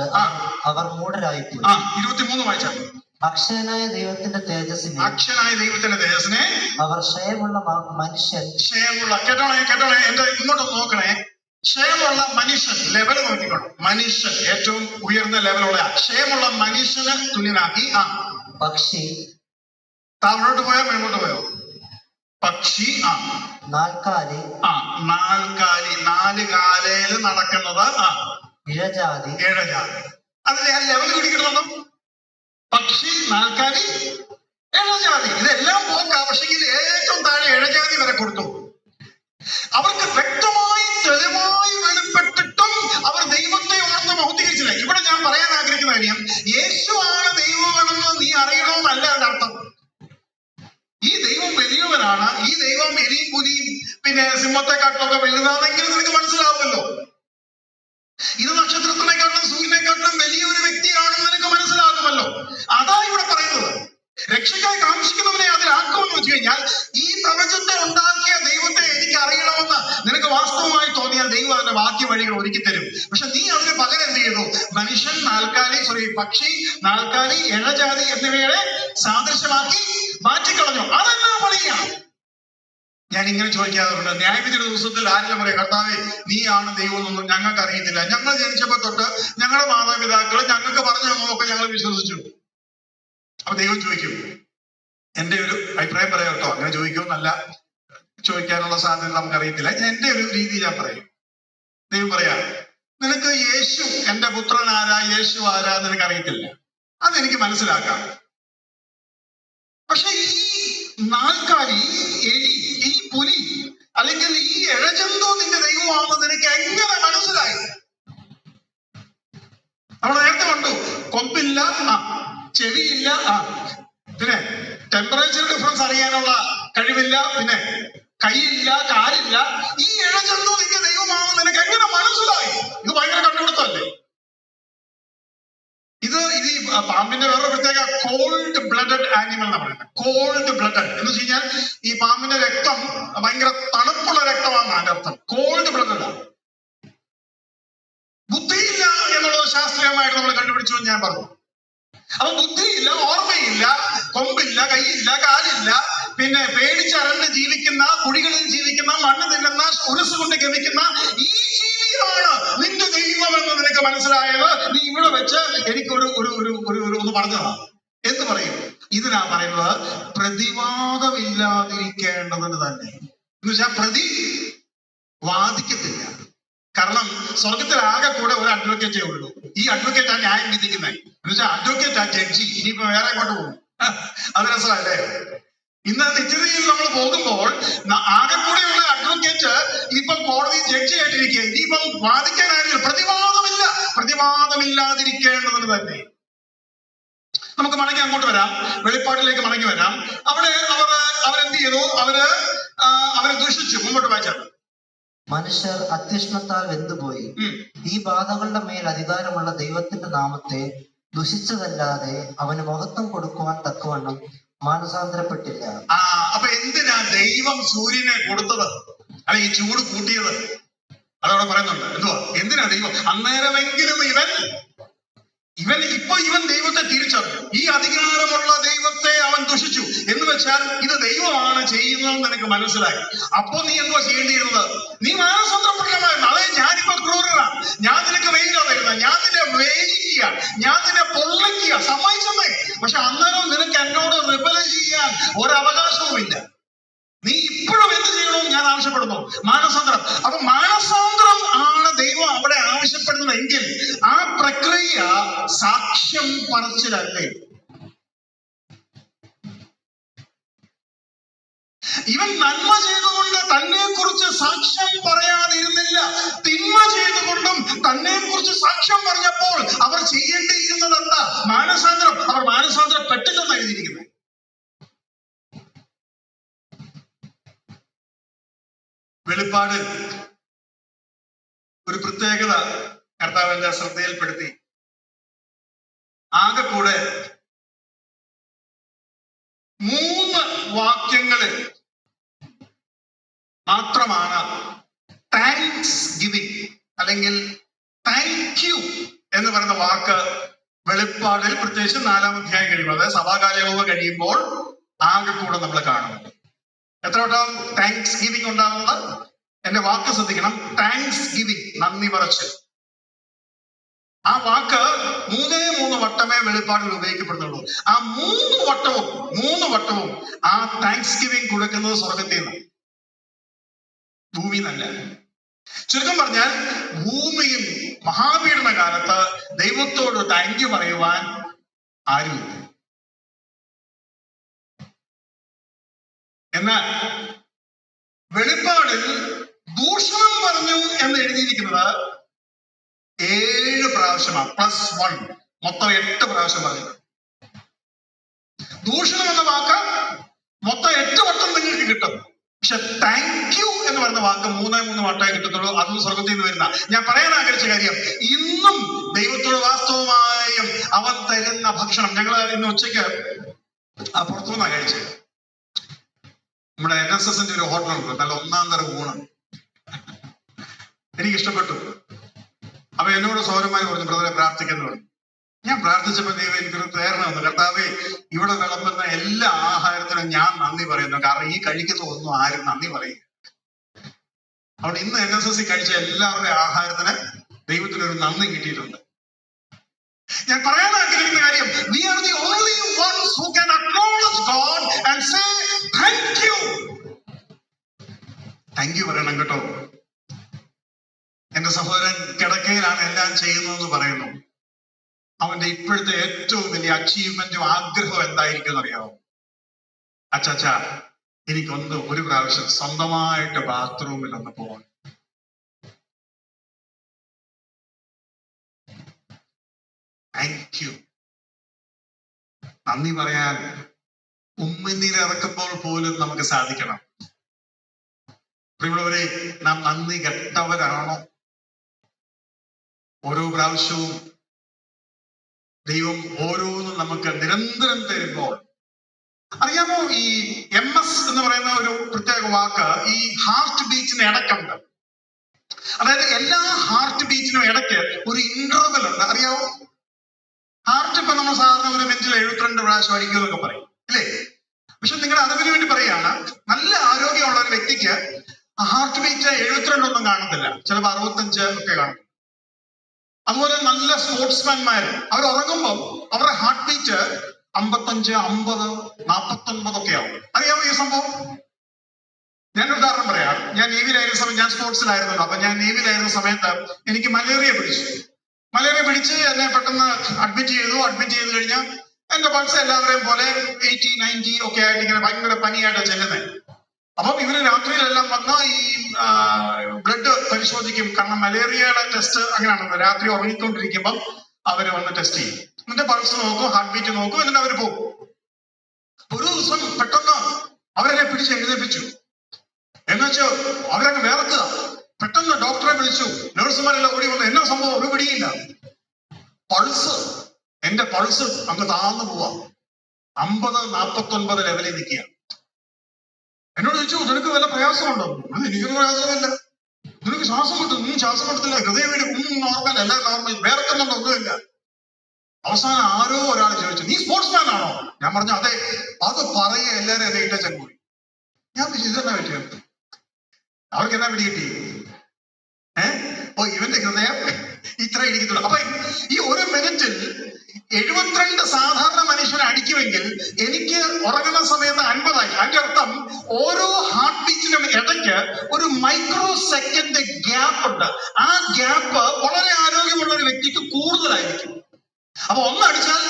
അവർ മൂഢരായിപ്പോയി. 23 വായിച്ചാൽ അക്ഷയനായ ദൈവത്തിന്റെ തേജസ്സിനെ അവർ ക്ഷയമുള്ള മനുഷ്യൻ കേട്ടോളെ എന്റെ ഇങ്ങോട്ട് നോക്കണേ. ക്ഷയമുള്ള മനുഷ്യൻ ലെവൽ നോക്കിക്കോണം. മനുഷ്യൻ ഏറ്റവും ഉയർന്ന ലെവലുള്ള ക്ഷയമുള്ള മനുഷ്യന് തുല്യനാക്കി. പക്ഷി താഴോട്ട് പോയോ മേലോട്ട് പോയോ? പക്ഷി. നാൽക്കാലി 4 കാലയിൽ നടക്കുന്നത്. ഇഴജാതി. അതിന്റെ ആ ലെവൽ പിടിക്കണമെന്നും. പക്ഷി, നാൽക്കാലി, ഇഴജാതി, ഇതെല്ലാം പോകാം. പക്ഷെ ഏറ്റവും താഴെ ഇഴജാതി വരെ കൊടുത്തു. അവർക്ക് വ്യക്തമായി തെളിവായി വെളിപ്പെട്ടിട്ടും അവർ ദൈവത്തെ ഓർത്ത് മഹത്വീകരിച്ചില്ല. ഇവിടെ ഞാൻ പറയാൻ ആഗ്രഹിക്കുന്ന കാര്യം, യേശുവാണ് ദൈവമാണെന്ന് നീ അറിയണമെന്നല്ല അതിന്റെ അർത്ഥം. ഈ ദൈവം വലിയവനാണ്. ഈ ദൈവം എലിയും പുലിയും പിന്നെ സിംഹത്തെക്കാട്ടിലൊക്കെ വലുതാണെങ്കിൽ നിനക്ക് മനസ്സിലാവുമല്ലോ. ഇത് നക്ഷത്രത്തിനെക്കാട്ടിലും സൂര്യനെക്കാട്ടിലും വലിയ ഒരു വ്യക്തിയാണെന്ന് നിനക്ക് മനസ്സിലാകുമല്ലോ. അതാ ഇവിടെ പറയുന്നത്. രക്ഷയ്ക്കായി കാക്ഷിക്കുന്നവനെ അതിലാക്കുമെന്ന് വെച്ച് കഴിഞ്ഞാൽ ഈ പ്രപഞ്ചത്തെ ഉണ്ടാക്കിയ ദൈവത്തെ എനിക്ക് അറിയണമെന്ന് നിനക്ക് വാസ്തവമായി തോന്നിയാൽ ദൈവം അതിന്റെ ബാക്കി വഴികൾ ഒരുക്കി തരും. പക്ഷെ നീ അതിന് പകരം എന്ത് ചെയ്തു? മനുഷ്യൻ, പക്ഷി, നാൽക്കാലി, ഇഴജാതി എന്നിവയുടെ സാദൃശ്യമാക്കി മാറ്റിക്കളഞ്ഞു. അതെല്ലാം പണിയാണ്. ഞാൻ ഇങ്ങനെ ചോദിക്കാറുണ്ട്, ന്യായവിധിയുടെ ദിവസത്തിൽ ആരെങ്കിലും പറയാം, കർത്താവേ നീയാണ് ദൈവം എന്നൊന്നും ഞങ്ങൾക്ക് അറിയത്തില്ല, ഞങ്ങൾ ജനിച്ചപ്പോ തൊട്ട് ഞങ്ങളുടെ മാതാപിതാക്കൾ ഞങ്ങൾക്ക് പറഞ്ഞു തന്നതൊക്കെ ഞങ്ങൾ വിശ്വസിച്ചു. അപ്പൊ ദൈവം ചോദിക്കും, എന്റെ ഒരു അഭിപ്രായം പറയാം കേട്ടോ, അങ്ങനെ ചോദിക്കുമെന്നല്ല, ചോദിക്കാനുള്ള സാധ്യത നമുക്കറിയത്തില്ല, എന്റെ ഒരു രീതി ഞാൻ പറയും. ദൈവം പറയാ, നിനക്ക് യേശു എന്റെ പുത്രൻ ആരാ, യേശു ആരാ നിനക്ക് അറിയത്തില്ല, അതെനിക്ക് മനസ്സിലാക്കാം. പക്ഷെ ഈ നാൽക്കാലി, എലി, ഈ പുലി അല്ലെങ്കിൽ ഈ ഇഴജന്തു നിന്റെ ദൈവമാണെന്ന് നിനക്ക് എങ്ങനെ മനസ്സിലായി? നമ്മൾ നേരത്തെ കണ്ടു, കൊമ്പില്ല, ചെവിയില്ല, പിന്നെ ടെമ്പറേച്ചർ ഡിഫറൻസ് അറിയാനുള്ള കഴിവില്ല, പിന്നെ കൈയില്ല, കാലില്ല. ഈ ഇഴജന്തു നിന്റെ ദൈവമാണെന്ന് നിനക്ക് എങ്ങനെ മനസ്സിലായി? ഇത് ഭയങ്കര കണ്ടുപിടുത്തമല്ലേ? ഇത് പാമ്പിന്റെ വേറെ പ്രത്യേക കോൾഡ് ബ്ലഡഡ് ആനിമൽ എന്നാ പറയുന്നത്. കോൾഡ് ബ്ലഡഡ് എന്ന് വെച്ച് കഴിഞ്ഞാൽ ഈ പാമ്പിന്റെ രക്തം ഭയങ്കര തണുപ്പുള്ള രക്തമാണെന്ന് അതിന്റെ അർത്ഥം. കോൾഡ് ബ്ലഡഡ് ആണ്. ബുദ്ധിയില്ല എന്നുള്ളത് ശാസ്ത്രീയമായിട്ട് നമ്മൾ കണ്ടുപിടിച്ചു എന്ന് ഞാൻ പറഞ്ഞു. അപ്പൊ ബുദ്ധിയില്ല, ഓർമ്മയില്ല, കൊമ്പില്ല, കൈയില്ല, കാലില്ല, പിന്നെ പേടിച്ചരണ്ട് ജീവിക്കുന്ന, കുഴികളിൽ ജീവിക്കുന്ന, മണ്ണ് തിന്നുന്ന, ഉരസ് കൊണ്ട് ഗമിക്കുന്ന ഈ ജീവിയാണ് നിന്റെ ദൈവം എന്ന് നിനക്ക് മനസ്സിലായത് നീ ഇവിടെ വെച്ച് എനിക്കൊരു ഒന്ന് പറഞ്ഞതാണ്. എന്ത് പറയും? ഇതിനാ പറയുന്നത് പ്രതിവാദമില്ലാതിരിക്കേണ്ടതിന് തന്നെ. എന്ന് വെച്ചാൽ പ്രതി വാദിക്കത്തില്ല. കാരണം സ്വർഗത്തിൽ ആകെ കൂടെ ഒരു അഡ്വക്കേറ്റേ ഉള്ളൂ. ഈ അഡ്വക്കേറ്റ് ആ ന്യായം വിധിക്കുന്നത്. എന്ന് വെച്ചാൽ അഡ്വക്കേറ്റ് ആ ജഡ്ജി. ഇനിയിപ്പോ വേറെ അങ്ങോട്ട് പോകും. അത് രസമല്ലേ? ഇന്ന് നിത്യതയിൽ നമ്മൾ പോകുമ്പോൾ ആകെ കൂടെയുള്ള അഡ്വക്കേറ്റ് ഇപ്പം കോടതി ജഡ്ജി ആയിട്ടിരിക്കുക. ഇനിയിപ്പം വാദിക്കാനായിരിക്കും. പ്രതിവാദമില്ലാതിരിക്കേണ്ടതിന് തന്നെ. നമുക്ക് മടങ്ങി അങ്ങോട്ട് വരാം, വെളിപ്പാടിലേക്ക് മടങ്ങി വരാം. അവിടെ അവരെന്ത് ചെയ്തു? അവരെ ദൂഷിച്ചു. മുമ്പോട്ട് വായിച്ചാൽ മനുഷ്യർ അത്യഷ്ണത്താൽ വെന്തുപോയി. ഈ ബാധകളുടെ മേൽ അധികാരമുള്ള ദൈവത്തിന്റെ നാമത്തെ ദുഷിച്ചതല്ലാതെ അവന് മഹത്വം കൊടുക്കുവാൻ തക്കവണ്ണം മാനസാന്തരപ്പെട്ടില്ല. അപ്പൊ എന്തിനാ ദൈവം സൂര്യനെ കൊടുത്തത്, അല്ലെ ഈ ചൂട് കൂട്ടിയത്? അതവിടെ പറയുന്നുണ്ട്. എന്തുവാ, എന്തിനാ ദൈവം? അന്നേരമെങ്കിലും ഇവൻ ദൈവത്തെ തിരിച്ചറിഞ്ഞു. ഈ അധികാരമുള്ള ദൈവത്തെ അവൻ ദുഷിച്ചു എന്ന് വെച്ചാൽ ഇത് ദൈവമാണ് ചെയ്യുന്നതെന്ന് നിനക്ക് മനസ്സിലായി. അപ്പൊ നീ എന്തോ ചെയ്യേണ്ടിയിരുന്നത്? നീ മാനസാന്തരപ്പെടണമായിരുന്നു. അതെ, ഞാനിപ്പോ ക്രൂരനാണ്, ഞാൻ നിനക്ക് വെയിലാ തരുന്നത്, ഞാൻ നിന്നെ വേലിക്കുക, ഞാൻ നിന്നെ പൊള്ളിക്കുക, സമ്മതിച്ചെന്നേ. പക്ഷെ അന്നേരം നിനക്ക് എന്നോട് റിബൽ ചെയ്യാൻ ഒരവകാശവുമില്ല. നീ ഇപ്പോഴും എന്ത് ചെയ്യണമെന്ന് ഞാൻ ആവശ്യപ്പെടുന്നു? മാനസാന്തരം. അപ്പൊ മാനസാന്തരം ആണ് ദൈവം അവിടെ ആവശ്യപ്പെടുന്നതെങ്കിൽ ആ പ്രക്രിയ സാക്ഷ്യം പറച്ചിലല്ലേ? ഇവൻ നന്മ ചെയ്തുകൊണ്ട് തന്നെ കുറിച്ച് സാക്ഷ്യം പറയാതിരുന്നില്ല, തിന്മ ചെയ്തുകൊണ്ടും തന്നെ കുറിച്ച് സാക്ഷ്യം പറഞ്ഞപ്പോൾ അവർ ചെയ്യേണ്ടിയിരുന്നത് എന്താ? മാനസാന്തരം. അവർ മാനസാന്തരപ്പെട്ടില്ലെന്ന് എഴുതിയിരിക്കുന്നത്. വെളിപ്പാട് ഒരു പ്രത്യേകത കർത്താവിന്റെ ശ്രദ്ധയിൽപ്പെടുത്തി. ആകെ കൂടെ 3 വാക്യങ്ങളിൽ മാത്രമാണ് താങ്ക്സ് ഗിവിംഗ് അല്ലെങ്കിൽ താങ്ക് യു എന്ന് പറയുന്ന വാക്ക് വെളിപ്പാടിൽ, പ്രത്യേകിച്ച് 4-ാം അധ്യായം കഴിയുമ്പോൾ, അതായത് സഭാകാലയളവ് കഴിയുമ്പോൾ ആകെ കൂടെ നമ്മൾ കാണുന്നത്. എത്ര വട്ടം താങ്ക്സ് ഗിവിംഗ് ഉണ്ടാകുന്നത്? എന്റെ വാക്ക് ശ്രദ്ധിക്കണം. താങ്ക്സ് ഗിവിംഗ്, നന്ദി പറച്ചിൽ. ആ വാക്ക് 3 വട്ടമേ വെളിപ്പാടിൽ ഉപയോഗിക്കപ്പെടുന്നുള്ളൂ. ആ 3 വട്ടവും ആ താങ്ക്സ് ഗിവിംഗ് കൊടുക്കുന്നത് സ്വർഗത്തിൽ നിന്ന്, ഭൂമിയിൽ നിന്നല്ല. ചുരുക്കം പറഞ്ഞാൽ ഭൂമിയിൽ മഹാപീഡന കാലത്ത് ദൈവത്തോട് താങ്ക് യു പറയുവാൻ ആരുമില്ല. എന്നാൽ വെളിപ്പാടിൽ ദൂഷണം പറഞ്ഞു എന്ന് എഴുതിയിരിക്കുന്നത് 7 പ്രാവശ്യമാണ്, +1, മൊത്തം 8 പ്രാവശ്യം പറഞ്ഞു. ദൂഷണം എന്ന വാക്ക് മൊത്തം 8 വട്ടം നിങ്ങൾക്ക് കിട്ടും. പക്ഷെ താങ്ക് യു എന്ന് പറയുന്ന വാക്ക് 3 വട്ടമേ കിട്ടത്തുള്ളൂ. അതും സ്വർഗത്തിൽ നിന്ന് വരുന്ന. ഞാൻ പറയാൻ ആഗ്രഹിച്ച കാര്യം, ഇന്നും ദൈവത്തോട് വാസ്തവമായും അവൻ തരുന്ന ഭക്ഷണം. ഞങ്ങൾ ഇന്ന് ഉച്ചയ്ക്ക് പുറത്തുനിന്നാണ് കഴിച്ചത്. നമ്മുടെ NSSന്റെ ഒരു ഹോട്ടലുണ്ട്, നല്ല 1-ാം തരം ഊണ്. എനിക്ക് ഇഷ്ടപ്പെട്ടു. അപ്പൊ എന്നോട് സൗരന്മാര് പറഞ്ഞു, ബ്രദറെ പ്രാർത്ഥിക്കുന്നു പറഞ്ഞു. ഞാൻ പ്രാർത്ഥിച്ചപ്പോ ദൈവം എനിക്കൊരു പ്രേരണ വന്നു. കർത്താവേ, ഇവിടെ വിളമ്പുന്ന എല്ലാ ആഹാരത്തിനും ഞാൻ നന്ദി പറയുന്നു. കാരണം ഈ കഴിക്കുന്ന ഒന്നും ആരും നന്ദി പറയും. അവിടെ ഇന്ന് NSS കഴിച്ച എല്ലാവരുടെയും ആഹാരത്തിന് ദൈവത്തിനൊരു നന്ദി കിട്ടിയിട്ടുണ്ട്. ഞാൻ പറയാൻ ആഗ്രഹിക്കുന്ന കാര്യം, we are the only ones who can acknowledge God and say thank you. Thank you പറയണം കേട്ടോ. എന്റെ സഹോദരൻ കിടക്കയിലാണ് എല്ലാം ചെയ്യുന്നതെന്ന് പറയുന്നു. അവന്റെ ഇപ്പോഴത്തെ ഏറ്റവും വലിയ അച്ചീവ്മെന്റും ആഗ്രഹവും എന്തായിരിക്കും അറിയാമോ? അച്ചാച്ചാ, എനിക്കൊന്ന് ഒരു പ്രാവശ്യം സ്വന്തമായിട്ട് ബാത്റൂമിൽ ഒന്ന് പോകണം. Thank you. നന്ദി പറയാൻ ഉമ്മിനീരിറക്കുമ്പോൾ പോലും നമുക്ക് സാധിക്കണം. പ്രിയമുള്ളവരെ, നാം നന്ദി കെട്ടവരാണോ? ഓരോ പ്രാവശ്യവും ദൈവം ഓരോന്നും നമുക്ക് നിരന്തരം തരുമ്പോൾ, അറിയാമോ, ഈ MS എന്ന് പറയുന്ന ഒരു പ്രത്യേക വാക്ക് ഈ ഹാർട്ട് ബീറ്റിന് ഇടയ്ക്കുണ്ട്. അതായത് എല്ലാ ഹാർട്ട് ബീറ്റിനും ഇടയ്ക്ക് ഒരു ഇന്റർവെൽ ഉണ്ട്. അറിയാമോ? ഹാർട്ട് ഇപ്പൊ നമ്മൾ സാധാരണ ഒരു മിനിറ്റിൽ 72 പ്രാവശ്യം അടിക്കും എന്നൊക്കെ പറയും, അല്ലേ? പക്ഷെ നിങ്ങളുടെ അറിവിന് വേണ്ടി പറയാണ്, നല്ല ആരോഗ്യമുള്ള ഒരു വ്യക്തിക്ക് ഹാർട്ട് ബീറ്റ് 72 ഒന്നും കാണത്തില്ല, ചിലപ്പോൾ 65 ഒക്കെ കാണും. അതുപോലെ നല്ല സ്പോർട്സ്മാൻമാര് അവർ ഉറങ്ങുമ്പോൾ അവരുടെ ഹാർട്ട് ബീറ്റ് 55, 50, 49 ഒക്കെ ആവും. അറിയാമോ ഈ സംഭവം? ഞാനൊരു ഉദാഹരണം പറയാം. ഞാൻ നേവിയിലായിരുന്ന സമയം, ഞാൻ സ്പോർട്സിലായിരുന്നല്ലോ. അപ്പൊ ഞാൻ നേവിയിലായിരുന്ന സമയത്ത് എനിക്ക് മലേറിയ പിടിച്ച് എന്നെ പെട്ടെന്ന് അഡ്മിറ്റ് ചെയ്ത് കഴിഞ്ഞാൽ എന്റെ പൾസ് എല്ലാവരെയും പോലെ 80, 90 ഒക്കെ ആയിട്ട് ഇങ്ങനെ ഭയങ്കര പനിയായിട്ട് ചെല്ലുന്നത്. അപ്പം ഇവര് രാത്രിയിലെല്ലാം വന്ന് ഈ ബ്ലഡ് പരിശോധിക്കും. കാരണം മലേറിയയുടെ ടെസ്റ്റ് അങ്ങനെയാണല്ലോ, രാത്രി ഉറങ്ങിക്കൊണ്ടിരിക്കുമ്പം അവര് വന്ന് ടെസ്റ്റ് ചെയ്യും. എന്നിട്ട് പൾസ് നോക്കും, ഹാർട്ട് ബീറ്റ് നോക്കും, എന്നിട്ട് അവര് പോകും. ഒരു ദിവസം പെട്ടെന്ന് അവരെ പിടിച്ച് എഴുന്നേൽപ്പിച്ചു. എന്നുവെച്ചാൽ അവരങ്ങ് വേർക്കുക. പെട്ടെന്ന് ഡോക്ടറെ വിളിച്ചു. നഴ്സുമാരെല്ലാം ഓടി വന്നു. എന്നാ സംഭവം? ഒരു പിടിയില്ല. എന്റെ പൾസ് അങ്ങ് താഴ്ന്നു പോവാ. 50-49 ലെവലിൽ നിൽക്കുക. എന്നോട് ചോദിച്ചു, നിനക്ക് വല്ല പ്രയാസമുണ്ടോ? എനിക്കൊരു പ്രയാസമില്ല. നിനക്ക് ശ്വാസം കിട്ടും? ശ്വാസം കിട്ടത്തില്ല. ഹൃദയം നോർമൽ, എല്ലാം നോർമൽ, വേർക്കുന്നുണ്ടോ? ഒന്നുമില്ല. അവസാനം ആരോ ഒരാൾ ചോദിച്ചു, നീ സ്പോർട്സ്മാൻ ആണോ? ഞാൻ പറഞ്ഞു അതെ. അത് പറയ എല്ലാരും എന്നെ ഇട്ട ചെങ്കൂടി. ഞാൻ ഇതെന്നാ പറ്റിയത്? അവർക്ക് എന്നാ പിടികിട്ടി? ഇവന്റെ ഹൃദയം ഇത്ര ഇടിക്കത്തുള്ളൂ. അപ്പൊ ഈ ഒരു മിനിറ്റിൽ 72 സാധാരണ മനുഷ്യനെ അടിക്കുമെങ്കിൽ എനിക്ക് ഉറങ്ങുന്ന സമയത്ത് 50 ആയി. അതിന്റെ അർത്ഥം ഓരോ ഹാർട്ട് ബീറ്റിനും ഇടയ്ക്ക് ഒരു മൈക്രോ സെക്കൻഡ് ഗ്യാപ്പ് ഉണ്ട്. ആ ഗ്യാപ്പ് വളരെ ആരോഗ്യമുള്ള ഒരു വ്യക്തിക്ക് കൂടുതലായിരിക്കും. അപ്പൊ ഒന്ന് അടിച്ചാൽ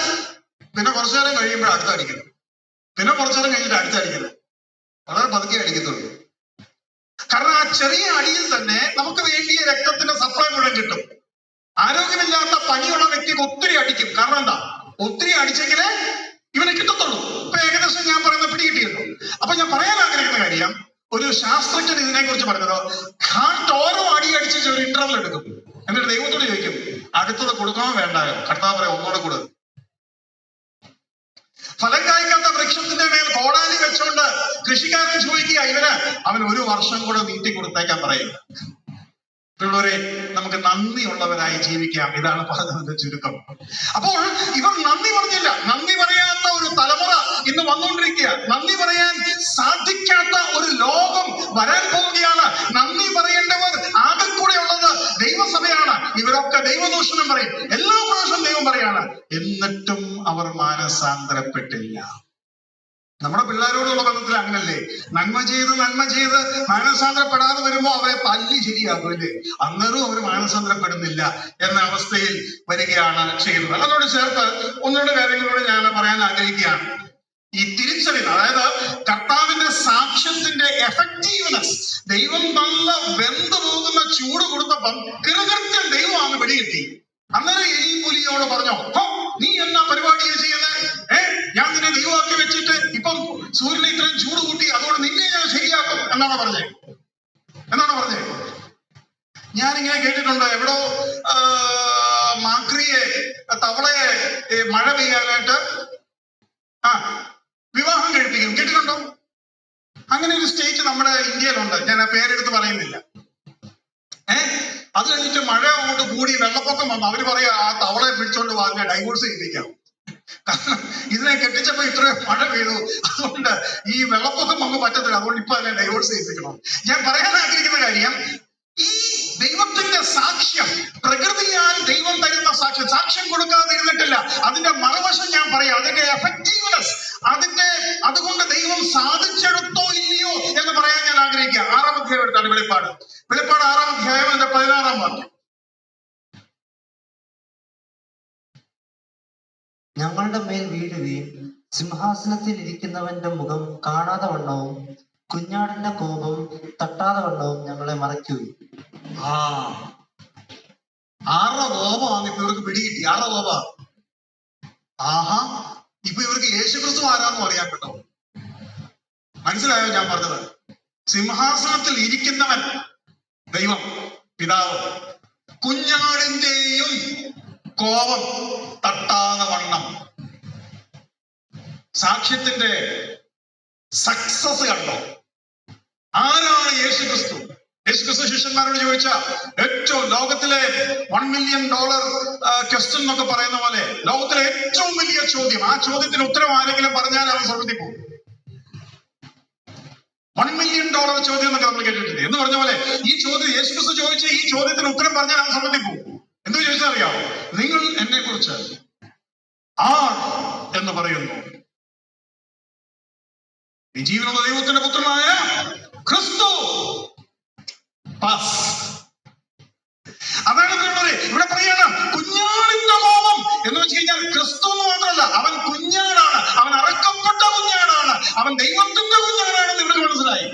പിന്നെ കുറച്ചു നേരം കഴിയുമ്പോൾ അടുത്തടിക്കുന്നു, പിന്നെ കുറച്ചു നേരം കഴിഞ്ഞിട്ട് അടുത്തടിക്കുന്നത്. വളരെ പതുക്കെ അടിക്കത്തുള്ളൂ. കാരണം ആ ചെറിയ അടിയിൽ തന്നെ നമുക്ക് വേണ്ടിയ രക്തത്തിന്റെ സപ്ലൈ മുഴുവൻ കിട്ടും. ആരോഗ്യമില്ലാത്ത പനിയുള്ള വ്യക്തിക്ക് ഒത്തിരി അടിക്കും. കാരണം എന്താ? ഒത്തിരി അടിച്ചെങ്കിലേ ഇവന് കിട്ടത്തുള്ളൂ. ഇപ്പൊ ഏകദേശം ഞാൻ പറയുന്ന പിടികിട്ടിയല്ലോ. അപ്പൊ ഞാൻ പറയാൻ ആഗ്രഹിക്കുന്ന കാര്യം, ഒരു ശാസ്ത്രജ്ഞൻ ഇതിനെ കുറിച്ച് പറഞ്ഞത്, ഹാർട്ട് ഓരോ അടി അടിച്ച് ഒരു ഇന്റർവൽ എടുക്കും. എന്നിട്ട് ദൈവത്തോട് ചോദിക്കും, അടുത്തത് കൊടുക്കണോ വേണ്ടായോ? കർത്താവ് പറയാം, ഒന്നുകൂടെ കൊടുക്കും. ഫലം കായ്ക്കാത്ത വൃക്ഷത്തിന്റെ മേൽ കോടാലി വെച്ചുകൊണ്ട് കൃഷിക്കാരൻ ചോദിക്കുക, അവൻ 1 വർഷം കൂടെ നീട്ടി കൊടുത്തേക്കാൻ പറയുക. ുള്ളവരെ, നമുക്ക് നന്ദിയുള്ളവരായി ജീവിക്കാം. ഇതാണ് പറഞ്ഞതിന്റെ ചുരുക്കം. അപ്പോൾ ഇവർ നന്ദി പറഞ്ഞില്ല. നന്ദി പറയാത്ത ഒരു തലമുറ ഇന്ന് വന്നുകൊണ്ടിരിക്കുക. നന്ദി പറയാൻ സാധിക്കാത്ത ഒരു ലോകം വരാൻ പോവുകയാണ്. നന്ദി പറയേണ്ടവർ ആകെ കൂടെ ഉള്ളത് ദൈവസഭയാണ്. ഇവരൊക്കെ ദൈവദൂഷണം പറയും. എല്ലാ പ്രാവശ്യം ദൈവം പറയാണ്. എന്നിട്ടും അവർ മാനസാന്തരപ്പെട്ടില്ല. നമ്മുടെ പിള്ളേരോടുള്ള ബന്ധത്തിൽ അങ്ങനല്ലേ? നന്മ ചെയ്ത് മാനസാന്തരപ്പെടാതെ വരുമ്പോ അവരെ തല്ലി ശരിയാകുമല്ലേ? അന്നേരവും അവർ മാനസാന്തരപ്പെടുന്നില്ല എന്ന അവസ്ഥയിൽ വരികയാണ് ചെയ്യുന്നത്. അതോട് ചേർത്ത് ഒന്നുകൂടെ കാര്യങ്ങളോട് ഞാൻ പറയാൻ ആഗ്രഹിക്കുകയാണ്. ഈ തിരിച്ചറിവ്, അതായത് കർത്താവിന്റെ സാക്ഷ്യത്തിന്റെ എഫക്റ്റീവ്നെസ്, ദൈവം നല്ല വെന്തു പോകുന്ന ചൂട് കൊടുത്തപ്പം കൃത്യം ദൈവമാണ് പിടികിട്ടി. അന്നേരം എലി പുലിയോട് പറഞ്ഞോ, നീ എന്നാ പരിപാടിയെ ചെയ്യുന്നത്? ഞാൻ നിന്നെ ദൈവമാക്കി വെച്ചിട്ട് ഇപ്പം സൂര്യനെ ഇത്രയും ചൂട് കൂട്ടി, അതുകൊണ്ട് നിന്നെ ഞാൻ ശരിയാക്കും എന്നാണ് പറഞ്ഞേ. ഞാനിങ്ങനെ കേട്ടിട്ടുണ്ട്, എവിടോ മാക്രിയെ, തവളയെ മഴ പെയ്യാനായിട്ട് വിവാഹം കഴിപ്പിക്കും. കേട്ടിട്ടുണ്ടോ? അങ്ങനെ ഒരു സ്റ്റേറ്റ് നമ്മുടെ ഇന്ത്യയിലുണ്ട്. ഞാൻ ആ പേരെടുത്ത് പറയുന്നില്ല. അത് കഴിഞ്ഞിട്ട് മഴ അങ്ങോട്ട് കൂടി വെള്ളപ്പൊക്കം വന്നു. അവര് പറയാ, ആ തവളയെ പിടിച്ചോണ്ട് വാങ്ങാൻ ഡൈവോഴ്സ് ചെയ്യിപ്പിക്കാം. കാരണം ഇതിനെ കെട്ടിച്ചപ്പോ ഇത്രയും മഴ പെയ്തു, അതുകൊണ്ട് ഈ വെള്ളപ്പൊക്കം നമുക്ക് പറ്റത്തില്ല, അതുകൊണ്ട് ഇപ്പൊ അതിനെ ഡൈവോഴ്സ് ചെയ്യിപ്പിക്കണം. ഞാൻ പറയാൻ ആഗ്രഹിക്കുന്ന കാര്യം, ഈ ദൈവത്തിന്റെ സാക്ഷ്യം, പ്രകൃതിയാൽ ദൈവം തരുന്ന സാക്ഷ്യം കൊടുക്കാതെ ഇരുന്നിട്ടില്ല. അതിന്റെ മറുവശം ഞാൻ പറയാം, അതിന്റെ എഫക്റ്റീവ്നെസ്, അതുകൊണ്ട് ദൈവം സാധിച്ചെടുത്തോ ഇല്ലയോ എന്ന് പറയാൻ ഞാൻ ആഗ്രഹിക്കുക. 6-ാം അധ്യായം എടുത്താണ് വെളിപ്പാട് 6-ാം അധ്യായം അതിന്റെ 16-ാം വാക്യം. ഞങ്ങളുടെ മേൽ വീഴുകയും സിംഹാസനത്തിൽ ഇരിക്കുന്നവന്റെ മുഖം കാണാതെ വണ്ണവും കുഞ്ഞാടിന്റെ കോപം തട്ടാതെ വണ്ണവും ഞങ്ങളെ മറയ്ക്കുകയും. ആരുടെ കോപമാണ് ഇപ്പൊ ഇവർക്ക് പിടികിട്ടി? ആരുടെ കോപ? ഇപ്പൊ ഇവർക്ക് യേശുക്രിസ്തു ആരാന്ന് അറിയാൻ കേട്ടോ. മനസ്സിലായോ ഞാൻ പറഞ്ഞത്? സിംഹാസനത്തിൽ ഇരിക്കുന്നവൻ ദൈവം പിതാവ്, കുഞ്ഞാടിന്റെയും കോപം തട്ടാതെ വണ്ണം. സാക്ഷ്യത്തിന്റെ സക്സസ് കണ്ടോ? ആരാണ് യേശുക്രിസ്തു? യേശുക്രിസ്തു ശിഷ്യന്മാരോട് ചോദിച്ച ഏറ്റവും ലോകത്തിലെ $1 million ക്വസ്റ്റ്യൻ എന്നൊക്കെ പറയുന്ന പോലെ ലോകത്തിലെ ഏറ്റവും വലിയ ചോദ്യം, ആ ചോദ്യത്തിന് ഉത്തരം ആരെങ്കിലും പറഞ്ഞാൽ അവൻ സ്വർഗ്ഗത്തിൽ പോകും. $1 million ചോദ്യം എന്നൊക്കെ നമ്മൾ കേട്ടിട്ടില്ലേ? എന്ന് പറഞ്ഞ പോലെ ഈ ചോദ്യം യേശുക്രിസ്തു ചോദിച്ച ഈ ചോദ്യത്തിന് ഉത്തരം പറഞ്ഞാൽ അവൻ സ്വർഗ്ഗത്തിൽ പോകും. എന്ത് ചോദിച്ചാൽ അറിയാമോ? നിങ്ങൾ എന്നെ കുറിച്ച് ആർ എന്ന് പറയുന്നു? ഈ ജീവനുള്ള ദൈവത്തിന്റെ പുത്രനായ ക്രിസ്തു. അതാണ് ഇവിടെ പറയണം, കുഞ്ഞാടിന്റെ കോപം എന്ന് വെച്ച് കഴിഞ്ഞാൽ ക്രിസ്തു എന്ന് മാത്രമല്ല, അവൻ കുഞ്ഞാടാണ്, അവൻ അറക്കപ്പെട്ട കുഞ്ഞാടാണ്, അവൻ ദൈവത്തിന്റെ കുഞ്ഞാടാണെന്ന് ഇവർക്ക് മനസ്സിലായി.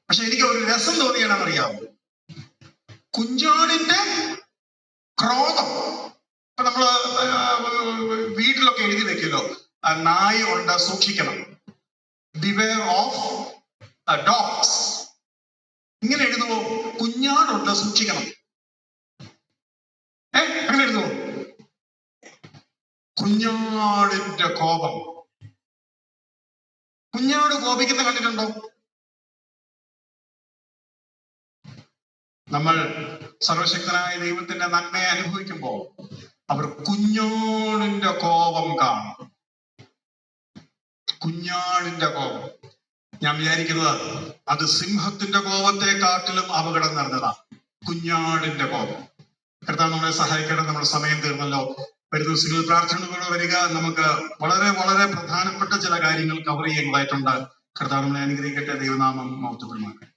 പക്ഷെ എനിക്ക് ഒരു രസം തോന്നിയാണെന്നറിയാമോ? കുഞ്ഞാടിന്റെ ക്രോധം. ഇപ്പൊ നമ്മള് വീട്ടിലൊക്കെ എഴുതി വെക്കല്ലോ, നായ ഉണ്ട് സൂക്ഷിക്കണം, ബിവെയർ ഓഫ് ഡോഗ്സ്. ഇങ്ങനെ എഴുതുമോ? കുഞ്ഞാടുണ്ട് സൂക്ഷിക്കണം. അങ്ങനെ എഴുതുമോ? കുഞ്ഞാടിന്റെ കോപം. കുഞ്ഞാട് കോപിക്കുന്ന കണ്ടിട്ടുണ്ടോ? നമ്മൾ സർവശക്തനായ ദൈവത്തിന്റെ നന്മയെ അനുഭവിക്കുമ്പോൾ അവർ കുഞ്ഞാടിന്റെ കോപം കാണും. കുഞ്ഞാടിന്റെ കോപം. ഞാൻ വിചാരിക്കുന്നത് അത് സിംഹത്തിന്റെ കോപത്തെക്കാട്ടിലും അപകടം നിറഞ്ഞതാണ്. കുഞ്ഞാടിന്റെ കോപം. കർത്താവ് നമ്മളെ സഹായിക്കട്ടെ. നമ്മുടെ സമയം തീർന്നല്ലോ. വരും ദിവസങ്ങളിൽ പ്രാർത്ഥനകളോടെ വരിക. നമുക്ക് വളരെ വളരെ പ്രധാനപ്പെട്ട ചില കാര്യങ്ങൾ കവർ ചെയ്യേണ്ടതായിട്ടുണ്ട്. കർത്താവ് നമ്മളെ അനുഗ്രഹിക്കട്ടെ. ദൈവനാമം മഹത്വപ്പെടുമാക്കട്ടെ.